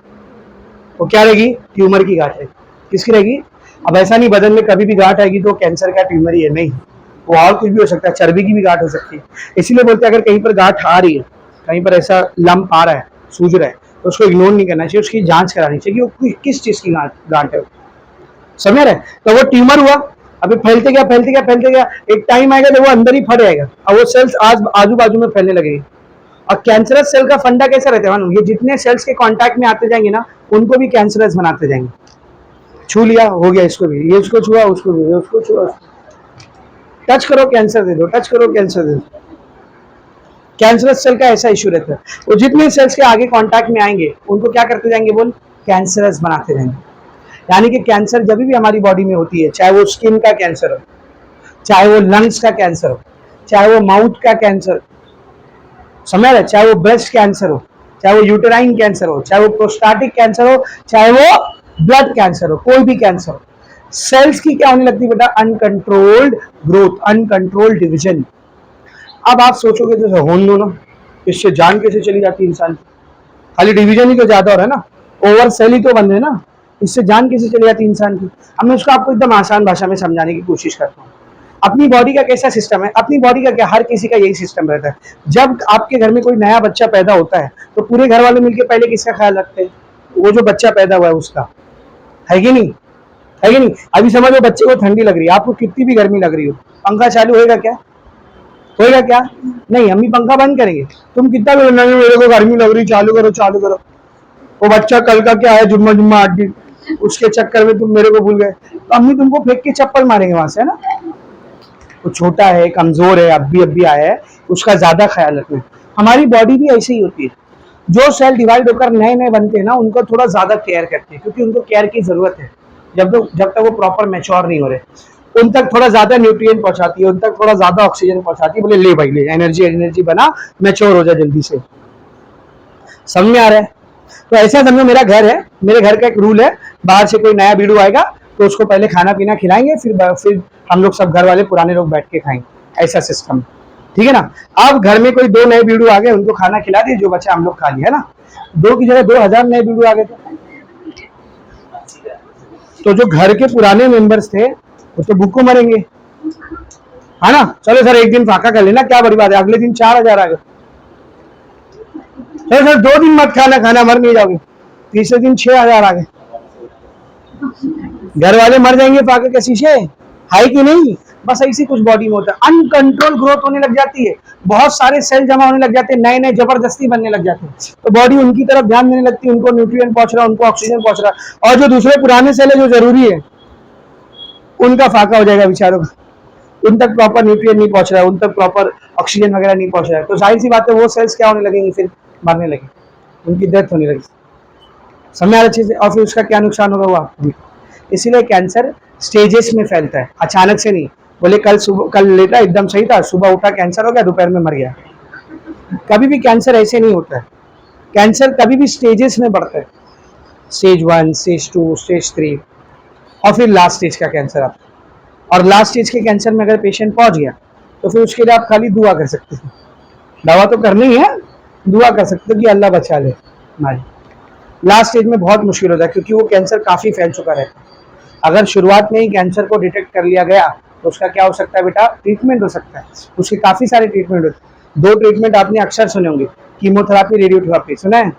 तो क्या रहेगी, ट्यूमर की गांठ है। किसकी रहेगी, अब ऐसा नहीं बदन में कभी भी गांठ आएगी तो कैंसर का ट्यूमर ही है, नहीं, वो और कुछ भी हो सकता है, चर्बी की भी गांठ हो सकती है। इसीलिए बोलते हैं अगर कहीं पर गांठ आ रही है, कहीं पर ऐसा लंप आ रहा है, सूज रहा है, तो उसको इग्नोर नहीं करना चाहिए, उसकी जांच करानी चाहिए कि वो किस चीज की गांठ है, समझ रहे। तो वो ट्यूमर हुआ, अभी फैलते गया फैलते गया फैलते गया, एक टाइम आएगा तो वो अंदर ही फट जाएगा और वो सेल्स आज आजू बाजू में फैलने लगेगी। और कैंसरस सेल का फंडा कैसा रहता है मालूम, ये जितने सेल्स के कांटेक्ट में आते जाएंगे ना उनको भी कैंसरस बनाते जाएंगे। छू लिया हो गया, इसको भी, ये उसको छुआ उसको भी, उसको छुआ, टच करो कैंसर दे दो, टच करो कैंसर दे दो। कैंसरस सेल का ऐसा इश्यू रहता है, वो जितने सेल्स के आगे कांटेक्ट में आएंगे उनको क्या करते जाएंगे, बोल, कैंसरस बनाते जाएंगे। यानी कि कैंसर जब भी हमारी बॉडी में होती है, चाहे वो स्किन का कैंसर हो, चाहे वो लंग्स का कैंसर हो, चाहे वो माउथ का कैंसर, समझ रहे, चाहे वो ब्रेस्ट कैंसर हो, चाहे वो यूटेराइन कैंसर हो, चाहे वो प्रोस्टेटिक कैंसर हो, चाहे वो ब्लड कैंसर हो, कोई भी कैंसर हो, सेल्स की क्या होने लगती है बेटा, अनकंट्रोल्ड ग्रोथ, अनकंट्रोल्ड डिवीजन। अब आप सोचोगे जैसे होने दो ना, इससे जान कैसे चली जाती है इंसान की, खाली डिवीजन ही तो ज्यादा हो रहा है ना, ओवर सेल ही तो बन रहे ना, इससे जान कैसे चली जाती है इंसान की। अब मैं उसको आपको एकदम आसान भाषा में समझाने की कोशिश करता हूँ। अपनी बॉडी का कैसा सिस्टम है, अपनी बॉडी का क्या, हर किसी का यही सिस्टम रहता है। जब आपके घर में कोई नया बच्चा पैदा होता है तो पूरे घर वाले मिलकर पहले किसका ख्याल रखते हैं, वो जो बच्चा पैदा हुआ है उसका, है कि नहीं, है कि नहीं। अभी समझो बच्चे को ठंडी लग रही है, आपको कितनी भी गर्मी लग रही हो, पंखा चालू होएगा क्या, होएगा क्या, नहीं, अम्मी पंखा बंद करेंगे, तुम कितना भी बोलना, मेरे को गर्मी लग रही, चालू करो चालू करो। वो बच्चा कल का क्या है, जुम्मा जुम्मा हड्डी, उसके चक्कर में तुम मेरे को भूल गए, तो अम्मी तुमको फेंक के चप्पल मारेंगे वहां से, है ना। वो छोटा है, कमजोर है, अब भी आया है, उसका ज्यादा ख्याल रखना। हमारी बॉडी भी ऐसी ही होती है, जो सेल डिवाइड होकर नए नए बनते हैं ना उनको थोड़ा ज्यादा केयर करते हैं, क्योंकि उनको केयर की जरूरत है। जब तक वो प्रॉपर मैच्योर नहीं हो रहे, उन तक थोड़ा ज्यादा न्यूट्रिएंट पहुंचाती है, उन तक थोड़ा ज्यादा ऑक्सीजन पहुंचाती है, बोले ले भाई ले, एनर्जी एनर्जी बना, मैच्योर हो जा जल्दी से। समझ में आ रहा है। तो ऐसा समझो मेरा घर है, मेरे घर का एक रूल है, बाहर से कोई नया बीड़ू आएगा तो उसको पहले खाना पीना खिलाएंगे, फिर हम लोग सब घर वाले पुराने लोग बैठ के खाएंगे, ऐसा सिस्टम, ठीक है ना। अब घर में कोई 2 नए बीड़ू आ गए, उनको खाना खिला दिए, जो बचा हम लोग खा लिया, है ना। 2 की जगह 2000 नए बीड़ू आ गए तो जो घर के पुराने मेंबर्स थे वो तो भूखों मरेंगे, है ना। चलो सर एक दिन फाका कर लेना, क्या बड़ी बात है, अगले दिन 4000 आ गए, चलो सर 2 दिन मत खाना मर नहीं जाओगे, तीसरे दिन 6000 आ गए, घर वाले मर जाएंगे फाके के शीशे, है कि नहीं। बस ऐसी कुछ बॉडी में होता है, अनकंट्रोल ग्रोथ होने लग जाती है, बहुत सारे सेल जमा होने लग जाते हैं, नए नए जबरदस्ती बनने लग जाते हैं, तो बॉडी उनकी तरफ ध्यान देने लगती है, उनको न्यूट्रिएंट पहुंच रहा है, उनको ऑक्सीजन पहुंच रहा है, और जो दूसरे पुराने सेल है जो जरूरी है उनका फाका हो जाएगा बेचारों का, उन तक प्रॉपर न्यूट्रिएंट नहीं पहुंच रहा है, उन तक प्रॉपर ऑक्सीजन वगैरह नहीं पहुंच रहा है, तो जाहिर सी बात है वो सेल्स क्या होने लगेंगे, फिर मरने लगे, उनकी डेथ होने लगी, समझ आ रहा चीज। और फिर उसका क्या नुकसान होगा वो आपको। इसीलिए कैंसर स्टेजेस में फैलता है, अचानक से नहीं, बोले कल लेटा एकदम सही था, सुबह उठा कैंसर हो गया, दोपहर में मर गया, कभी भी कैंसर ऐसे नहीं होता है। कैंसर कभी भी स्टेजेस में बढ़ता है, स्टेज 1, स्टेज 2, स्टेज 3 और फिर लास्ट स्टेज का कैंसर आता है। और लास्ट स्टेज के कैंसर में अगर पेशेंट पहुंच गया तो फिर उसके लिए आप खाली दुआ कर सकते हैं, दवा तो करनी है, दुआ कर सकते हो कि अल्लाह बचा ले हमारी। लास्ट स्टेज में बहुत मुश्किल होता है क्योंकि वो कैंसर काफी फैल चुका रहता है, अगर शुरुआत में ही कैंसर को डिटेक्ट कर लिया गया तो उसका क्या हो सकता है बेटा, ट्रीटमेंट हो सकता है। उसके काफी सारे ट्रीटमेंट होते हैं। 2 ट्रीटमेंट आपने अक्सर सुने होंगे, कीमोथेरापी, रेडियोथेरापी, सुना है?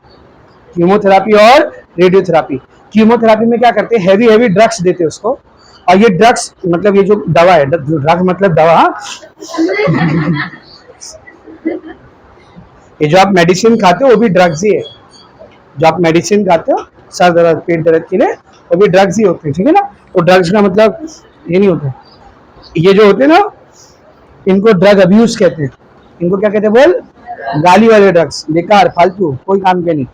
कीमोथेरापी और रेडियोथेरापी। कीमोथेरापी में क्या करते हैं, हैवी हैवी ड्रग्स देते हैं उसको, और ये ड्रग्स मतलब ये जो दवा है, ड्रग मतलब दवा, ये जो आप मेडिसिन खाते हो वो भी ड्रग्स ही है। जो आप मेडिसिन खाते हो सर दर्द, पेट दर्द के लिए, वो भी ड्रग्स ही होते हैं, ठीक है ना। तो ड्रग्स का मतलब ये नहीं होता, ये जो होते हैं ना, इनको ड्रग अब्यूज कहते हैं। इनको क्या कहते हैं बोल, गाली वाले ड्रग्स, बेकार, फालतू, कोई काम के नहीं,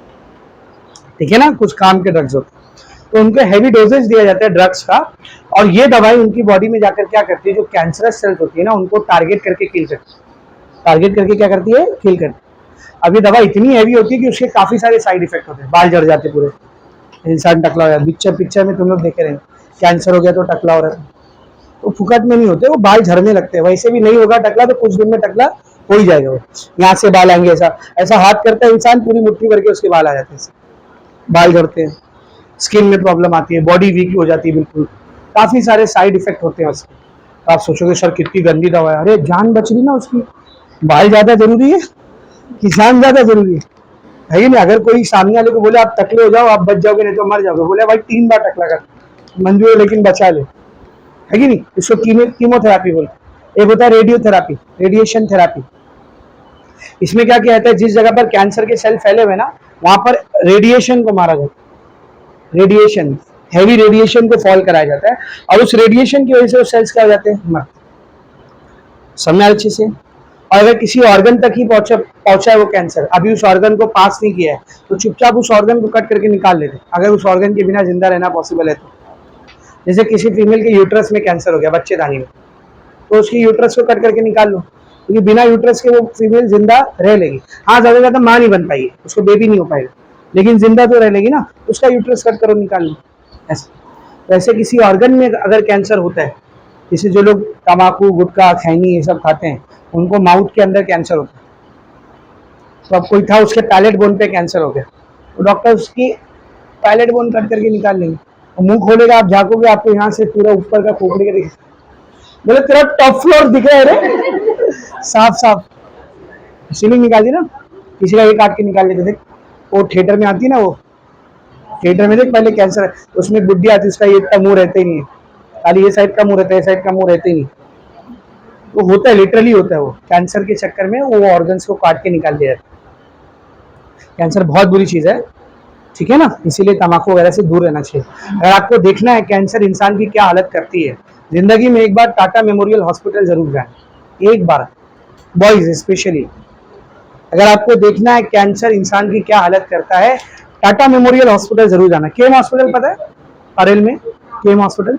ठीक है ना, कुछ काम के ड्रग्स होते हैं। तो उनको हैवी डोजेज दिया जाता है ड्रग्स का, और ये दवाई उनकी बॉडी में जाकर क्या करती है, जो कैंसरस सेल्स होती है ना, उनको टारगेट करके किल करती है। टारगेट करके क्या करती है, किल करती है। अब ये दवा इतनी हैवी होती है कि उसके काफी सारे साइड इफेक्ट होते हैं, बाल झड़ जाते पूरे, इंसान टकला हो जाता। पिक्चर में तुम लोग देखे रहे, कैंसर हो गया तो टकला हो रहा है, तो फुकट में नहीं होते, वो बाल झड़ने लगते हैं। वैसे भी नहीं होगा टकला तो कुछ दिन में टकला हो ही जाएगा। वो यहाँ से बाल आएंगे, ऐसा ऐसा हाथ करता है इंसान, पूरी मुट्ठी भर के उसके बाल आ जाते हैं, बाल झड़ते हैं, स्किन में प्रॉब्लम आती है, बॉडी वीक हो जाती है बिल्कुल, काफी सारे साइड इफेक्ट होते हैं उसके। तो आप सोचोगे सर कितनी गंदी दवा है, अरे जान बच रही ना उसकी। बाल ज्यादा जरूरी है कि जान ज्यादा जरूरी है कि नहीं? अगर कोई सामने वाले को बोले आप टकले हो जाओ, आप बच जाओगे, नहीं तो मर जाओगे, बोले भाई 3 बार टकला कर मंजूर है लेकिन बचा ले, है कि नहीं? इसको कीमोथेरापी बोलते। एक होता है रेडियोथेरापी, रेडिएशन थेरापी। इसमें क्या किया जाता है, जिस जगह पर कैंसर के सेल फैले हुए ना, वहां पर रेडिएशन को मारा जाता है। रेडिएशन, हैवी रेडिएशन को फॉल कराया जाता है, और उस रेडिएशन की वजह से वो सेल्स क्या हो जाते हैं, मर। समझ अच्छे से? और अगर किसी ऑर्गन तक ही पहुंचा है वो कैंसर, अभी उस ऑर्गन को पास नहीं किया है, तो चुपचाप उस ऑर्गन को कट करके निकाल लेते, अगर उस ऑर्गन के बिना जिंदा रहना पॉसिबल है तो। जैसे किसी फीमेल के यूट्रस में कैंसर हो गया, बच्चेदानी में, तो उसकी यूट्रस को कट करके निकाल लो, क्योंकि बिना यूट्रस के वो फीमेल जिंदा रह लेगी। हाँ, ज्यादा ज्यादा माँ नहीं बन पाएगी, उसको बेबी नहीं हो पाएगा, लेकिन जिंदा तो रह लेगी ना, उसका यूट्रस कट करो, निकाल लो। ऐसे किसी ऑर्गन में अगर कैंसर होता है, जैसे जो लोग तम्बाकू, गुटखा, खैनी ये सब खाते हैं, उनको माउथ के अंदर कैंसर होता है। तो अब कोई था, उसके पैलेट बोन पे कैंसर हो गया, तो डॉक्टर उसकी पैलेट बोन कट करके निकाल लेंगे, और मुंह खोलेगा, आप झाँकोगे, आपको यहाँ से पूरा ऊपर का खोपड़ी का दिखे, बोले तेरा टॉप फ्लोर दिख रहा है रे, साफ साफ सीलिंग निकाल दी ना, किसी का ये काट के निकाल लेते। देख वो थिएटर में आती है ना, वो थिएटर में देख, पहले कैंसर है, उसमें बुड्ढी आती है, उसका ये इतना मुंह रहता ही नहीं है, खाली ये साइड का मुंह रहता है, साइड का मुंह रहता ही नहीं। वो होता है, लिटरली होता है, वो कैंसर के चक्कर में वो ऑर्गन्स को काट के निकाल दिया जाता है। कैंसर बहुत बुरी चीज है, ठीक है ना, इसीलिए तम्बाकू वगैरह से दूर रहना चाहिए। अगर आपको देखना है कैंसर इंसान की क्या हालत करती है, जिंदगी में एक बार टाटा मेमोरियल हॉस्पिटल जरूर जाएं, एक बार, बॉयज स्पेशली। अगर आपको देखना है कैंसर इंसान की क्या हालत करता है, टाटा मेमोरियल हॉस्पिटल जरूर जाना। केम हॉस्पिटल पता है, अरेल में केम हॉस्पिटल।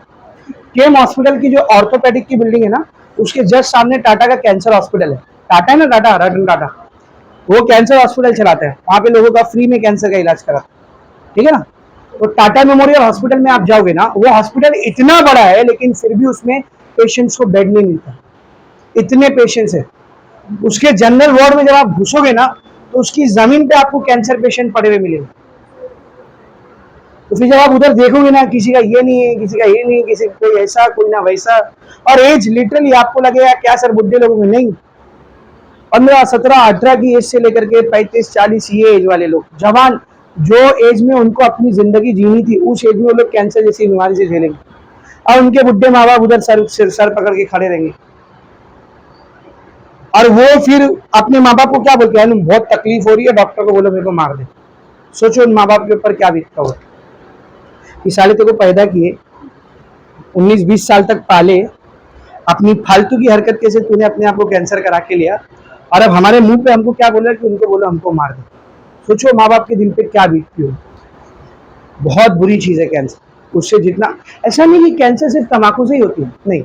केम हॉस्पिटल की जो ऑर्थोपेडिक की बिल्डिंग है ना, उसके जस्ट सामने टाटा का कैंसर हॉस्पिटल है। टाटा है ना, टाटा, रतन टाटा, वो कैंसर हॉस्पिटल चलाता है, वहां पे लोगों का फ्री में कैंसर का इलाज कराता है, ठीक है ना। तो टाटा मेमोरियल हॉस्पिटल में आप जाओगे ना, वो हॉस्पिटल इतना बड़ा है, लेकिन फिर भी उसमें पेशेंट्स को बेड नहीं मिलता, इतने पेशेंट्स है। उसके जनरल वार्ड में जब आप घुसोगे ना, तो उसकी जमीन पे आपको कैंसर पेशेंट पड़े हुए मिलेंगे। तो फिर जब आप उधर देखोगे ना, किसी का ये नहीं है, किसी का ये नहीं, किसी का कोई ऐसा, कोई ना वैसा, और एज लिटरली आपको लगेगा क्या सर बुढ़े लोगों में, नहीं, 15, 17, 18 की एज से लेकर के 35, 40 ये एज वाले लोग, जवान, जो एज में उनको अपनी जिंदगी जीनी थी, उस एज में वो लोग कैंसर जैसी बीमारी से झेलेंगे, और उनके बुढ़े माँ बाप उधर सर पकड़ के खड़े रहेंगे, और वो फिर अपने माँ बाप को क्या बोलते हैं, बहुत तकलीफ हो रही है, डॉक्टर को बोलो मेरे को मार दे। सोचो उन माँ बाप के ऊपर क्या बीतता होगा। कि साले तेरे को पैदा किए, 19-20 साल तक पाले, अपनी फालतू की हरकत कैसे तूने अपने आप को कैंसर करा के लिया, और अब हमारे मुंह पे हमको क्या बोला कि उनको बोलो हमको मार दे। सोचो माँ बाप के दिल पे क्या बीतती हो। बहुत बुरी चीज है कैंसर। उससे जितना, ऐसा नहीं कि कैंसर सिर्फ तम्बाकू से ही होती है, नहीं,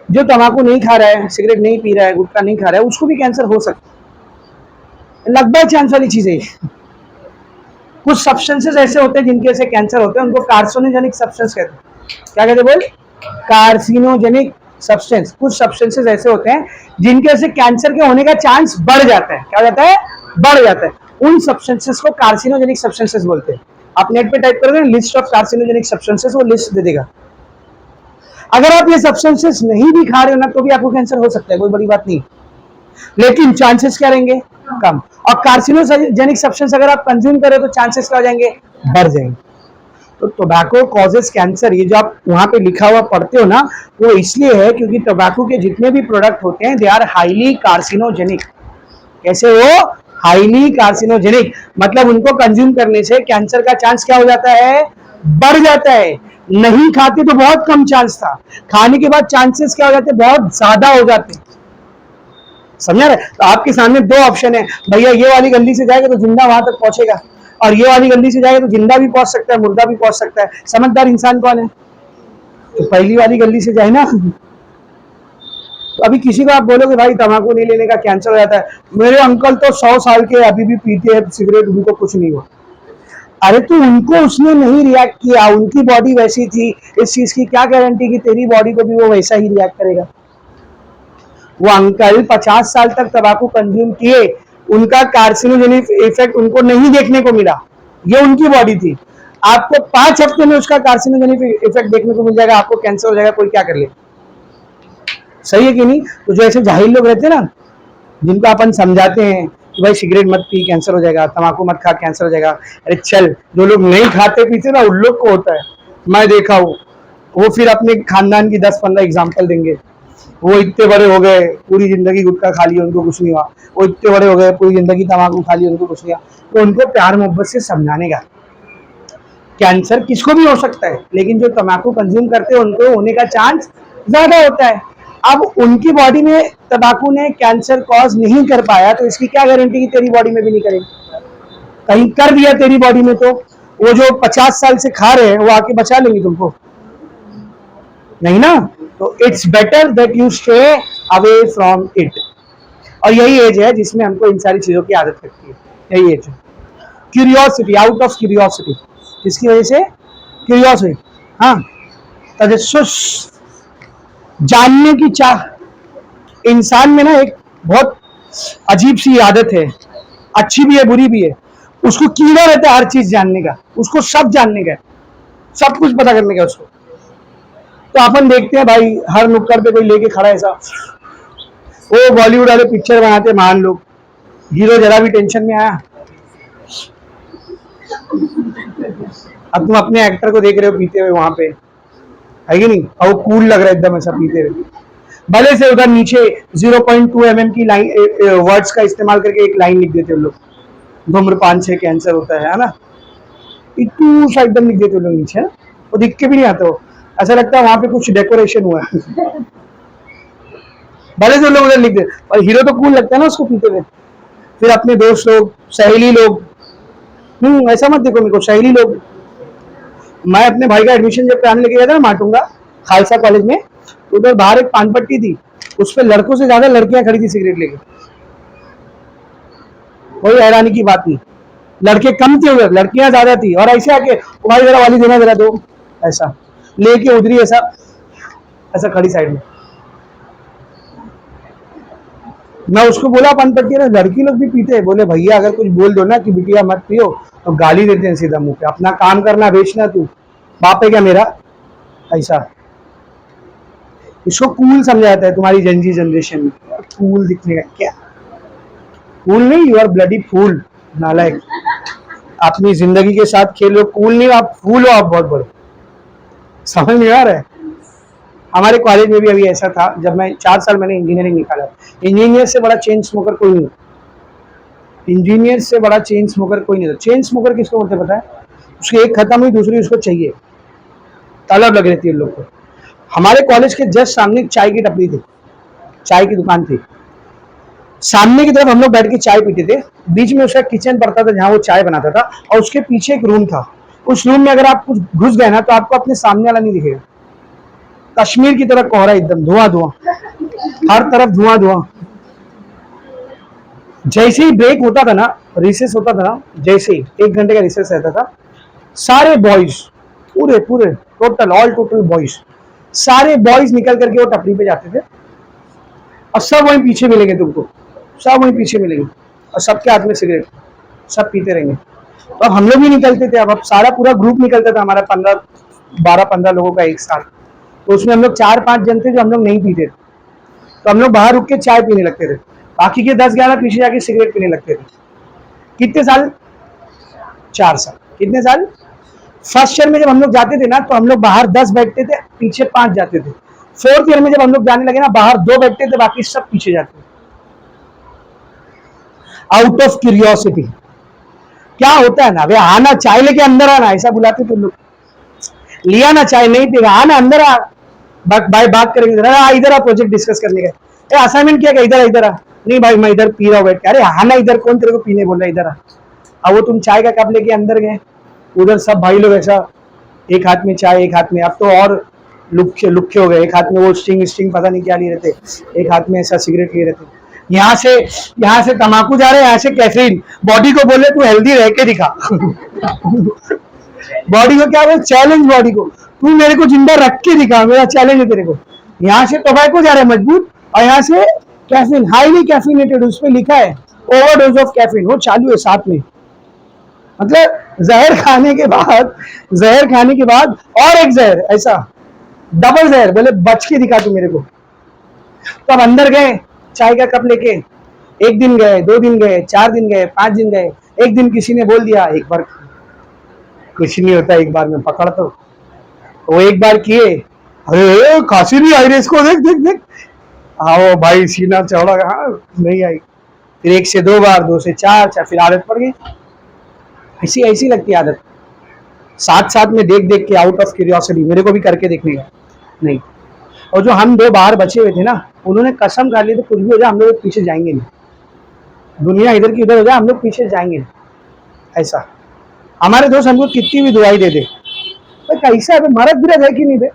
जो तम्बाकू नहीं खा रहा है, सिगरेट नहीं पी रहा है, गुटखा नहीं खा रहा है, उसको भी कैंसर हो सकता है, लगभग चांस वाली चीज है। कुछ सब्सटेंसेस ऐसे होते हैं जिनके से कैंसर होते हैं, उनको कार्सिनोजेनिक सब्सटेंस कहते हैं। क्या कहते हैं बोल, कार्सिनोजेनिक सब्सटेंस। कुछ सब्सटेंसेस ऐसे होते हैं जिनके से कैंसर के होने का चांस बढ़ जाता है। क्या हो जाता है, बढ़ जाता है। उन सब्सटेंसेस को कार्सिनोजेनिक सब्सटेंसेस बोलते हैं। आप नेट पे टाइप करोगे लिस्ट ऑफ कार्सिनोजेनिक सब्सटेंसेस, वो लिस्ट दे देगा। अगर आप ये सब्सटेंसेस नहीं भी खा रहे हो ना तो भी आपको कैंसर हो सकता है, कोई बड़ी बात नहीं, लेकिन चांसेस क्या रहेंगे, कम। और कार्सिनोजेनिक सब्सटेंस अगर आप कंज्यूम करें तो चांसेस क्या हो जाएंगे, बढ़ जाएंगे। तो टोबैको कॉजेस कैंसर, ये जो आप वहां पे लिखा हुआ पढ़ते हो ना, वो इसलिए है क्योंकि टोबैको के जितने भी प्रोडक्ट होते हैं दे आर हाईली कार्सिनोजेनिक। कैसे वो हाईली कार्सिनोजेनिक, मतलब उनको कंज्यूम करने से कैंसर का चांस क्या हो जाता है, बढ़ जाता है। नहीं खाते तो बहुत कम चांस था, खाने के बाद चांसेस क्या हो जाते हैं, बहुत ज्यादा हो जाते हैं। समझा रहे? तो आपके सामने दो ऑप्शन है, भैया ये वाली गली से जाएगा तो जिंदा वहां तक पहुंचेगा, और ये वाली गली से जाएगा तो जिंदा भी पहुंच सकता है, मुर्दा भी पहुंच सकता है। समझदार इंसान कौन है? तो पहली वाली गली से जाए ना। तो अभी किसी को आप बोलोगे भाई तंबाकू नहीं लेने का कैंसर हो जाता है, मेरे अंकल तो 100 साल के अभी भी पीते हैं सिगरेट, उनको कुछ नहीं हुआ। अरे तो उनको उसने नहीं रिएक्ट किया, उनकी बॉडी वैसी थी, इस चीज की क्या गारंटी कि तेरी बॉडी को भी वो वैसा ही रिएक्ट करेगा। वो अंकल 50 साल तक तंबाकू कंज्यूम किए, उनका कार्सिनोजेनिक इफेक्ट उनको नहीं देखने को मिला, ये उनकी बॉडी थी। आपको 5 हफ्ते में उसका कार्सिनोजेनिक इफेक्ट देखने को मिल जाएगा, आपको कैंसर हो जाएगा, कोई क्या कर ले। सही है कि नहीं? तो जो ऐसे जाहिल लोग रहते हैं ना, जिनको अपन समझाते हैं कि भाई सिगरेट मत पी कैंसर हो जाएगा, तंबाकू मत खा कैंसर हो जाएगा, अरे चल, जो लोग नहीं खाते पीते ना उन लोग को होता है, मैं देखा हूँ। वो फिर अपने खानदान की 10-15 एग्जाम्पल देंगे, वो इतने बड़े हो गए पूरी जिंदगी गुटखा खा लिया उनको कुछ नहीं हुआ, वो इतने बड़े हो गए पूरी जिंदगी तंबाकू खा लिया उनको कुछ नहीं हुआ। तो उनको प्यार मोहब्बत से समझाने का, कैंसर किसको भी हो सकता है, लेकिन जो तंबाकू कंज्यूम करते हैं उनको होने का चांस ज्यादा होता है। अब उनकी बॉडी में तंबाकू ने कैंसर कॉज नहीं कर पाया, तो इसकी क्या गारंटी कि तेरी बॉडी में भी नहीं करेगी। कहीं कर दिया तेरी बॉडी में तो वो जो 50 साल से खा रहे हैं वो आके बचा लेंगे तुमको, नहीं ना। तो it's better that you stay away from it. और यही एज है जिसमें हमको इन सारी चीजों की आदत लगती है, यही एज है। क्यूरियोसिटी, आउट ऑफ क्यूरियोसिटी, किसकी वजह से, क्यूरियोसिटी, हाँ, तजस्सुस, जानने की चाह। इंसान में ना एक बहुत अजीब सी आदत है, अच्छी भी है बुरी भी है, उसको कीड़ा रहता है हर चीज जानने का, उसको सब जानने का, सब कुछ पता करने का उसको। तो अपन देखते हैं भाई हर नुक्कड़ पे कोई लेके खड़ा है ऐसा, वो बॉलीवुड वाले पिक्चर बनाते महान लोग, हीरो जरा भी टेंशन में आया, अब तुम अपने एक्टर को देख रहे हो पीते हुए वहां पे, है कि नहीं, और वो कूल लग रहा है एकदम ऐसा पीते हुए, भले से उधर नीचे 0.2 mm की लाइन वर्ड्स का इस्तेमाल करके एक लाइन लिख देते लोग, धूम्रपान से कैंसर होता है ना, इतू सा एकदम लिख देते लोग नीचे, वो दिख के भी नहीं आता, वो ऐसा लगता है वहां पे कुछ डेकोरेशन हुआ है। भले से लोग उधर लिख दे, और हीरो तो कूल लगता है ना उसको पीते हुए। फिर अपने दोस्त लोग, सहेली लोग, ऐसा मत देखो मेरे को, सहेली लोग। मैं अपने भाई का एडमिशन जब कराने लेके गया था ना माटुंगा खालसा कॉलेज में, तो उधर बाहर एक पान पट्टी थी, उस पर लड़कों से ज्यादा लड़कियां खड़ी थी सिगरेट लेके। कोई हैरानी की बात नहीं, लड़के कम थे उधर, लड़कियां ज्यादा थी। और ऐसे आके भाई जरा वाली देना जरा दो, ऐसा लेके उधरी ऐसा ऐसा खड़ी साइड में। मैं उसको बोला पान पट्टी ना, लड़की लोग भी पीते हैं, बोले भैया अगर कुछ बोल दो ना कि बिटिया मत पियो तो गाली देते हैं सीधा मुंह पे, अपना काम करना बेचना, तू बाप है क्या मेरा, ऐसा। इसको कूल समझा जाता है तुम्हारी जनजी जनरेशन में, कूल दिखने का क्या, कूल नहीं, यू आर ब्लडी फूल, नालायक। अपनी जिंदगी के साथ खेलो, कूल नहीं, आप फूल हो, आप बहुत बड़े। समझ नहीं आ रहा है? हमारे कॉलेज में भी अभी ऐसा था, जब मैं 4 साल मैंने इंजीनियरिंग निकाला, इंजीनियर से बड़ा चेन स्मोकर कोई नहीं, इंजीनियर से बड़ा चेन स्मोकर कोई नहीं था। चेन स्मोकर किसको बोलते पता है? उसकी एक खत्म हुई दूसरी उसको चाहिए, तलब लग रहती है लोग को। हमारे कॉलेज के जस्ट सामने चाय की टपरी थी, चाय की दुकान थी, सामने की तरफ हम लोग बैठ के चाय पीते थे, बीच में उसका किचन पड़ता था जहाँ वो चाय बनाता था, और उसके पीछे एक रूम था। उस रूम में अगर आप कुछ घुस गए ना तो आपको अपने सामने वाला नहीं दिखेगा, कश्मीर की तरह कोहरा, एकदम धुआं धुआं, हर तरफ धुआं धुआं। जैसे ही ब्रेक होता था ना, रिसेस होता था ना, जैसे ही 1 घंटे का रिसेस रहता था, सारे बॉयज, पूरे पूरे टोटल ऑल टोटल बॉयज, सारे बॉयज निकल करके वो टपरी पे जाते थे, और सब वहीं पीछे मिलेंगे तुमको, सब वहीं पीछे मिलेंगे, और सबके हाथ में सिगरेट, सब पीते रहेंगे। तो अब हम लोग भी निकलते थे, अब सारा पूरा ग्रुप निकलता था हमारा 12-15 लोगों का एक साथ। तो उसमें हम लोग 4-5 जन थे जो हम लोग नहीं पीते थे, तो हम लोग बाहर रुक के चाय पीने लगते थे, बाकी के 10-11 पीछे जाके सिगरेट पीने लगते थे। कितने साल? 4 साल। कितने साल? फर्स्ट ईयर में जब हम लोग जाते थे ना, तो हम लोग बाहर 10 बैठते थे, पीछे 5 जाते थे। फोर्थ ईयर में जब हम लोग जाने लगे ना, बाहर 2 बैठते थे, बाकी सब पीछे जाते थे। Out of curiosity. क्या होता है ना, वे आना चाय लेके अंदर आना, ऐसा बुलाते तुम लोग। लिया ना चाय, नहीं पिएगा, आना अंदर आ, भाई बात करेंगे, इधर आ, प्रोजेक्ट डिस्कस करने का, असाइनमेंट किया, इधर इधर आ, नहीं भाई मैं इधर पी रहा हूँ बैठ के, अरे आना इधर, कौन तेरे को पीने बोल रहा है, इधर आ। अब वो तुम चाय का कप लेके अंदर गए, उधर सब भाई लोग ऐसा, एक हाथ में चाय, एक हाथ में, अब तो और लुखे लुखे हो गए, एक हाथ में वो स्टिंग पता नहीं क्या लिए रहते, एक हाथ में ऐसा सिगरेट लिए रहते। यहाँ से तम्बाकू जा रहे हैं, यहाँ से कैफीन। बॉडी को बोले तू हेल्दी रह के दिखा। बॉडी को क्या बोले, चैलेंज बॉडी को, तू मेरे को जिंदा रख के दिखा, मेरा चैलेंज है तेरे को। यहाँ से टोबैको जा रहा है मजबूत, और यहाँ से कैफीन, हाईली कैफिनेटेड, उस पर लिखा है ओवरडोज ऑफ कैफीन, वो चालू है साथ में। मतलब जहर खाने के बाद और एक जहर, ऐसा डबल जहर, बोले बच के दिखा तू मेरे को। तो अब अंदर गए चाय का कप लेके, 1 दिन गए, 2 दिन गए, 4 दिन गए, 5 दिन गए। एक दिन किसी ने बोल दिया, एक बार कुछ नहीं होता, एक बार में पकड़, तो वो एक बार किए, अरे खांसी नहीं आई रे इसको, देख देख देख, आओ भाई सीना चौड़ा, हाँ नहीं आई। फिर 1 से 2 बार, 2 से 4, फिर आदत पड़ गई। ऐसी लगती है आदत, साथ में देख के, आउट ऑफ क्यूरियोसिटी, मेरे को भी करके देखने का नहीं। और जो हम 2 बाहर बचे हुए थे ना, उन्होंने कसम खा ली थी, कुछ भी हो जाए हम लोग पीछे जाएंगे नहीं, दुनिया इधर की उधर हो जाए हम लोग पीछे जाएंगे नहीं। ऐसा हमारे दोस्त हमको कितनी भी दुआई दे दे, कैसा है मरद बिरद है कि नहीं बे,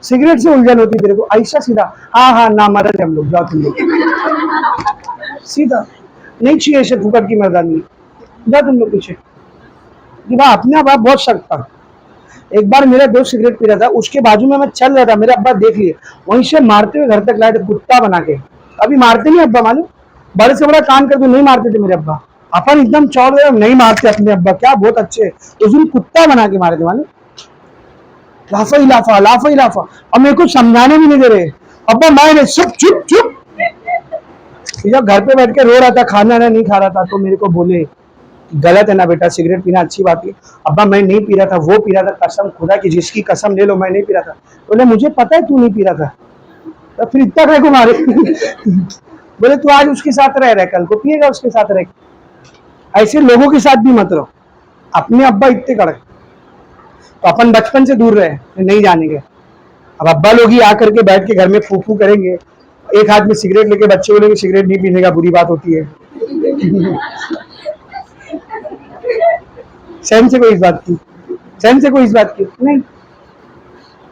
सिगरेट से उलझन होती तेरे को, ऐसा सीधा, हाँ ना मरद हम लोग, जाओ तुम लोग सीधा, नहीं चाहिए ऐसे फुकट की मर्दानी, जाओ तुम लोग पीछे। अपने आप बहुत सकता। एक बार मेरा दोस्त सिगरेट पी रहा था, उसके बाजू में मैं चल रहा था, मेरे अब्बा देख लिए, वहीं से मारते हुए घर तक लाए थे, कुत्ता बना के। अभी मारते नहीं अब्बा, मालूम, बड़े से बड़ा कान करके नहीं मारते थे मेरे अब्बा, अपन एकदम चौड़ गए, नहीं मारते अपने अब्बा, क्या बहुत अच्छे, उस दिन कुत्ता बना के मारे थे, मालूम, लाफा ही लाफा। और मेरे को समझाने भी नहीं दे रहे, अब्बा मैं चुप चुप। जब घर पे बैठ के रो रहा था, खाना नहीं खा रहा था, तो मेरे को बोले गलत है ना बेटा, सिगरेट पीना अच्छी बात है। अब्बा मैं नहीं पी रहा था, वो पी रहा था, कसम खुदा की, जिसकी कसम ले लो, मैं नहीं पी रहा था। बोले मुझे पता है तू नहीं पी रहा था, तो फिर इतना क्या को मारे। बोले तू आज उसके साथ रह कल को पिएगा उसके साथ रह। ऐसे लोगों के साथ भी मत रहो, अपने अब्बा इतने कड़क, तो अपन बचपन से दूर रहे, नहीं जानेंगे। अब अब्बा लोग ही आकर के बैठ के घर में फूफू करेंगे, एक हाथ में सिगरेट लेके बच्चे बोलेंगे सिगरेट नहीं पीने का बुरी बात होती है। सहन से कोई इस बात की नहीं,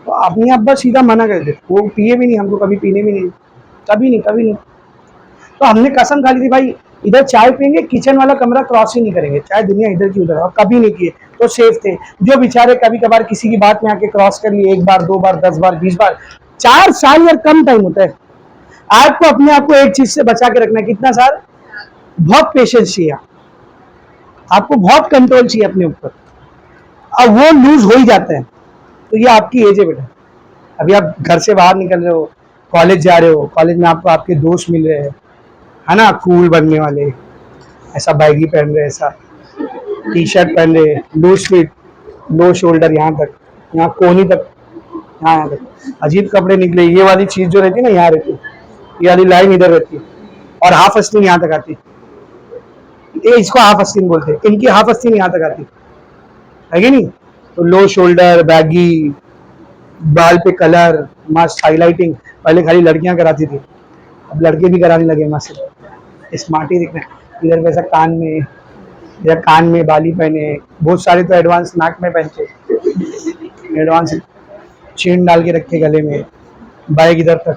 तो अपने अब्बा सीधा मना कर दे, वो पिए भी नहीं, हमको कभी पीने भी नहीं, कभी नहीं। तो हमने कसम खा ली थी भाई, इधर चाय पियेंगे, किचन वाला कमरा क्रॉस ही नहीं करेंगे, चाहे दुनिया इधर की उधर, और कभी नहीं किए। तो सेफ थे, जो बेचारे कभी कभार किसी की बात में आके क्रॉस कर लिए, 1 बार 2 बार 10 बार 20 बार, 4 साल यार कम टाइम होता है। आपको अपने आप को एक चीज से बचा के रखना है, कितना साल? बहुत पेशेंस चाहिए, आपको बहुत कंट्रोल चाहिए अपने ऊपर, अब वो लूज हो ही जाता है। तो ये आपकी एज है बेटा, अभी आप घर से बाहर निकल रहे हो, कॉलेज जा रहे हो, कॉलेज में आपको आपके दोस्त मिल रहे हैं, है ना, कूल बनने वाले, ऐसा बैगी पहन रहे, ऐसा टी शर्ट पहन रहे, लूज फिट, लो शोल्डर यहाँ तक, यहाँ कोहनी तक, यहाँ तक, अजीब कपड़े निकले, ये वाली चीज जो रहती है ना यहाँ रहती है, ये वाली लाइन इधर रहती है, और हाफ आस्तीन यहाँ तक आती है, इसको हाफ आस्तीन बोलते हैं, इनकी हाफ आस्तीन यहाँ तक आती है कि नहीं। तो लो शोल्डर, बैगी, बाल पे कलर, मस्त हाईलाइटिंग, पहले खाली लड़कियां कराती थी, अब लड़के भी कराने लगे, मस्त स्मार्टी दिखना। इधर वैसा कान में बाली पहने, बहुत सारे तो एडवांस नाक में पहनते, एडवांस चेन डाल के रखे गले में, बैग इधर तक,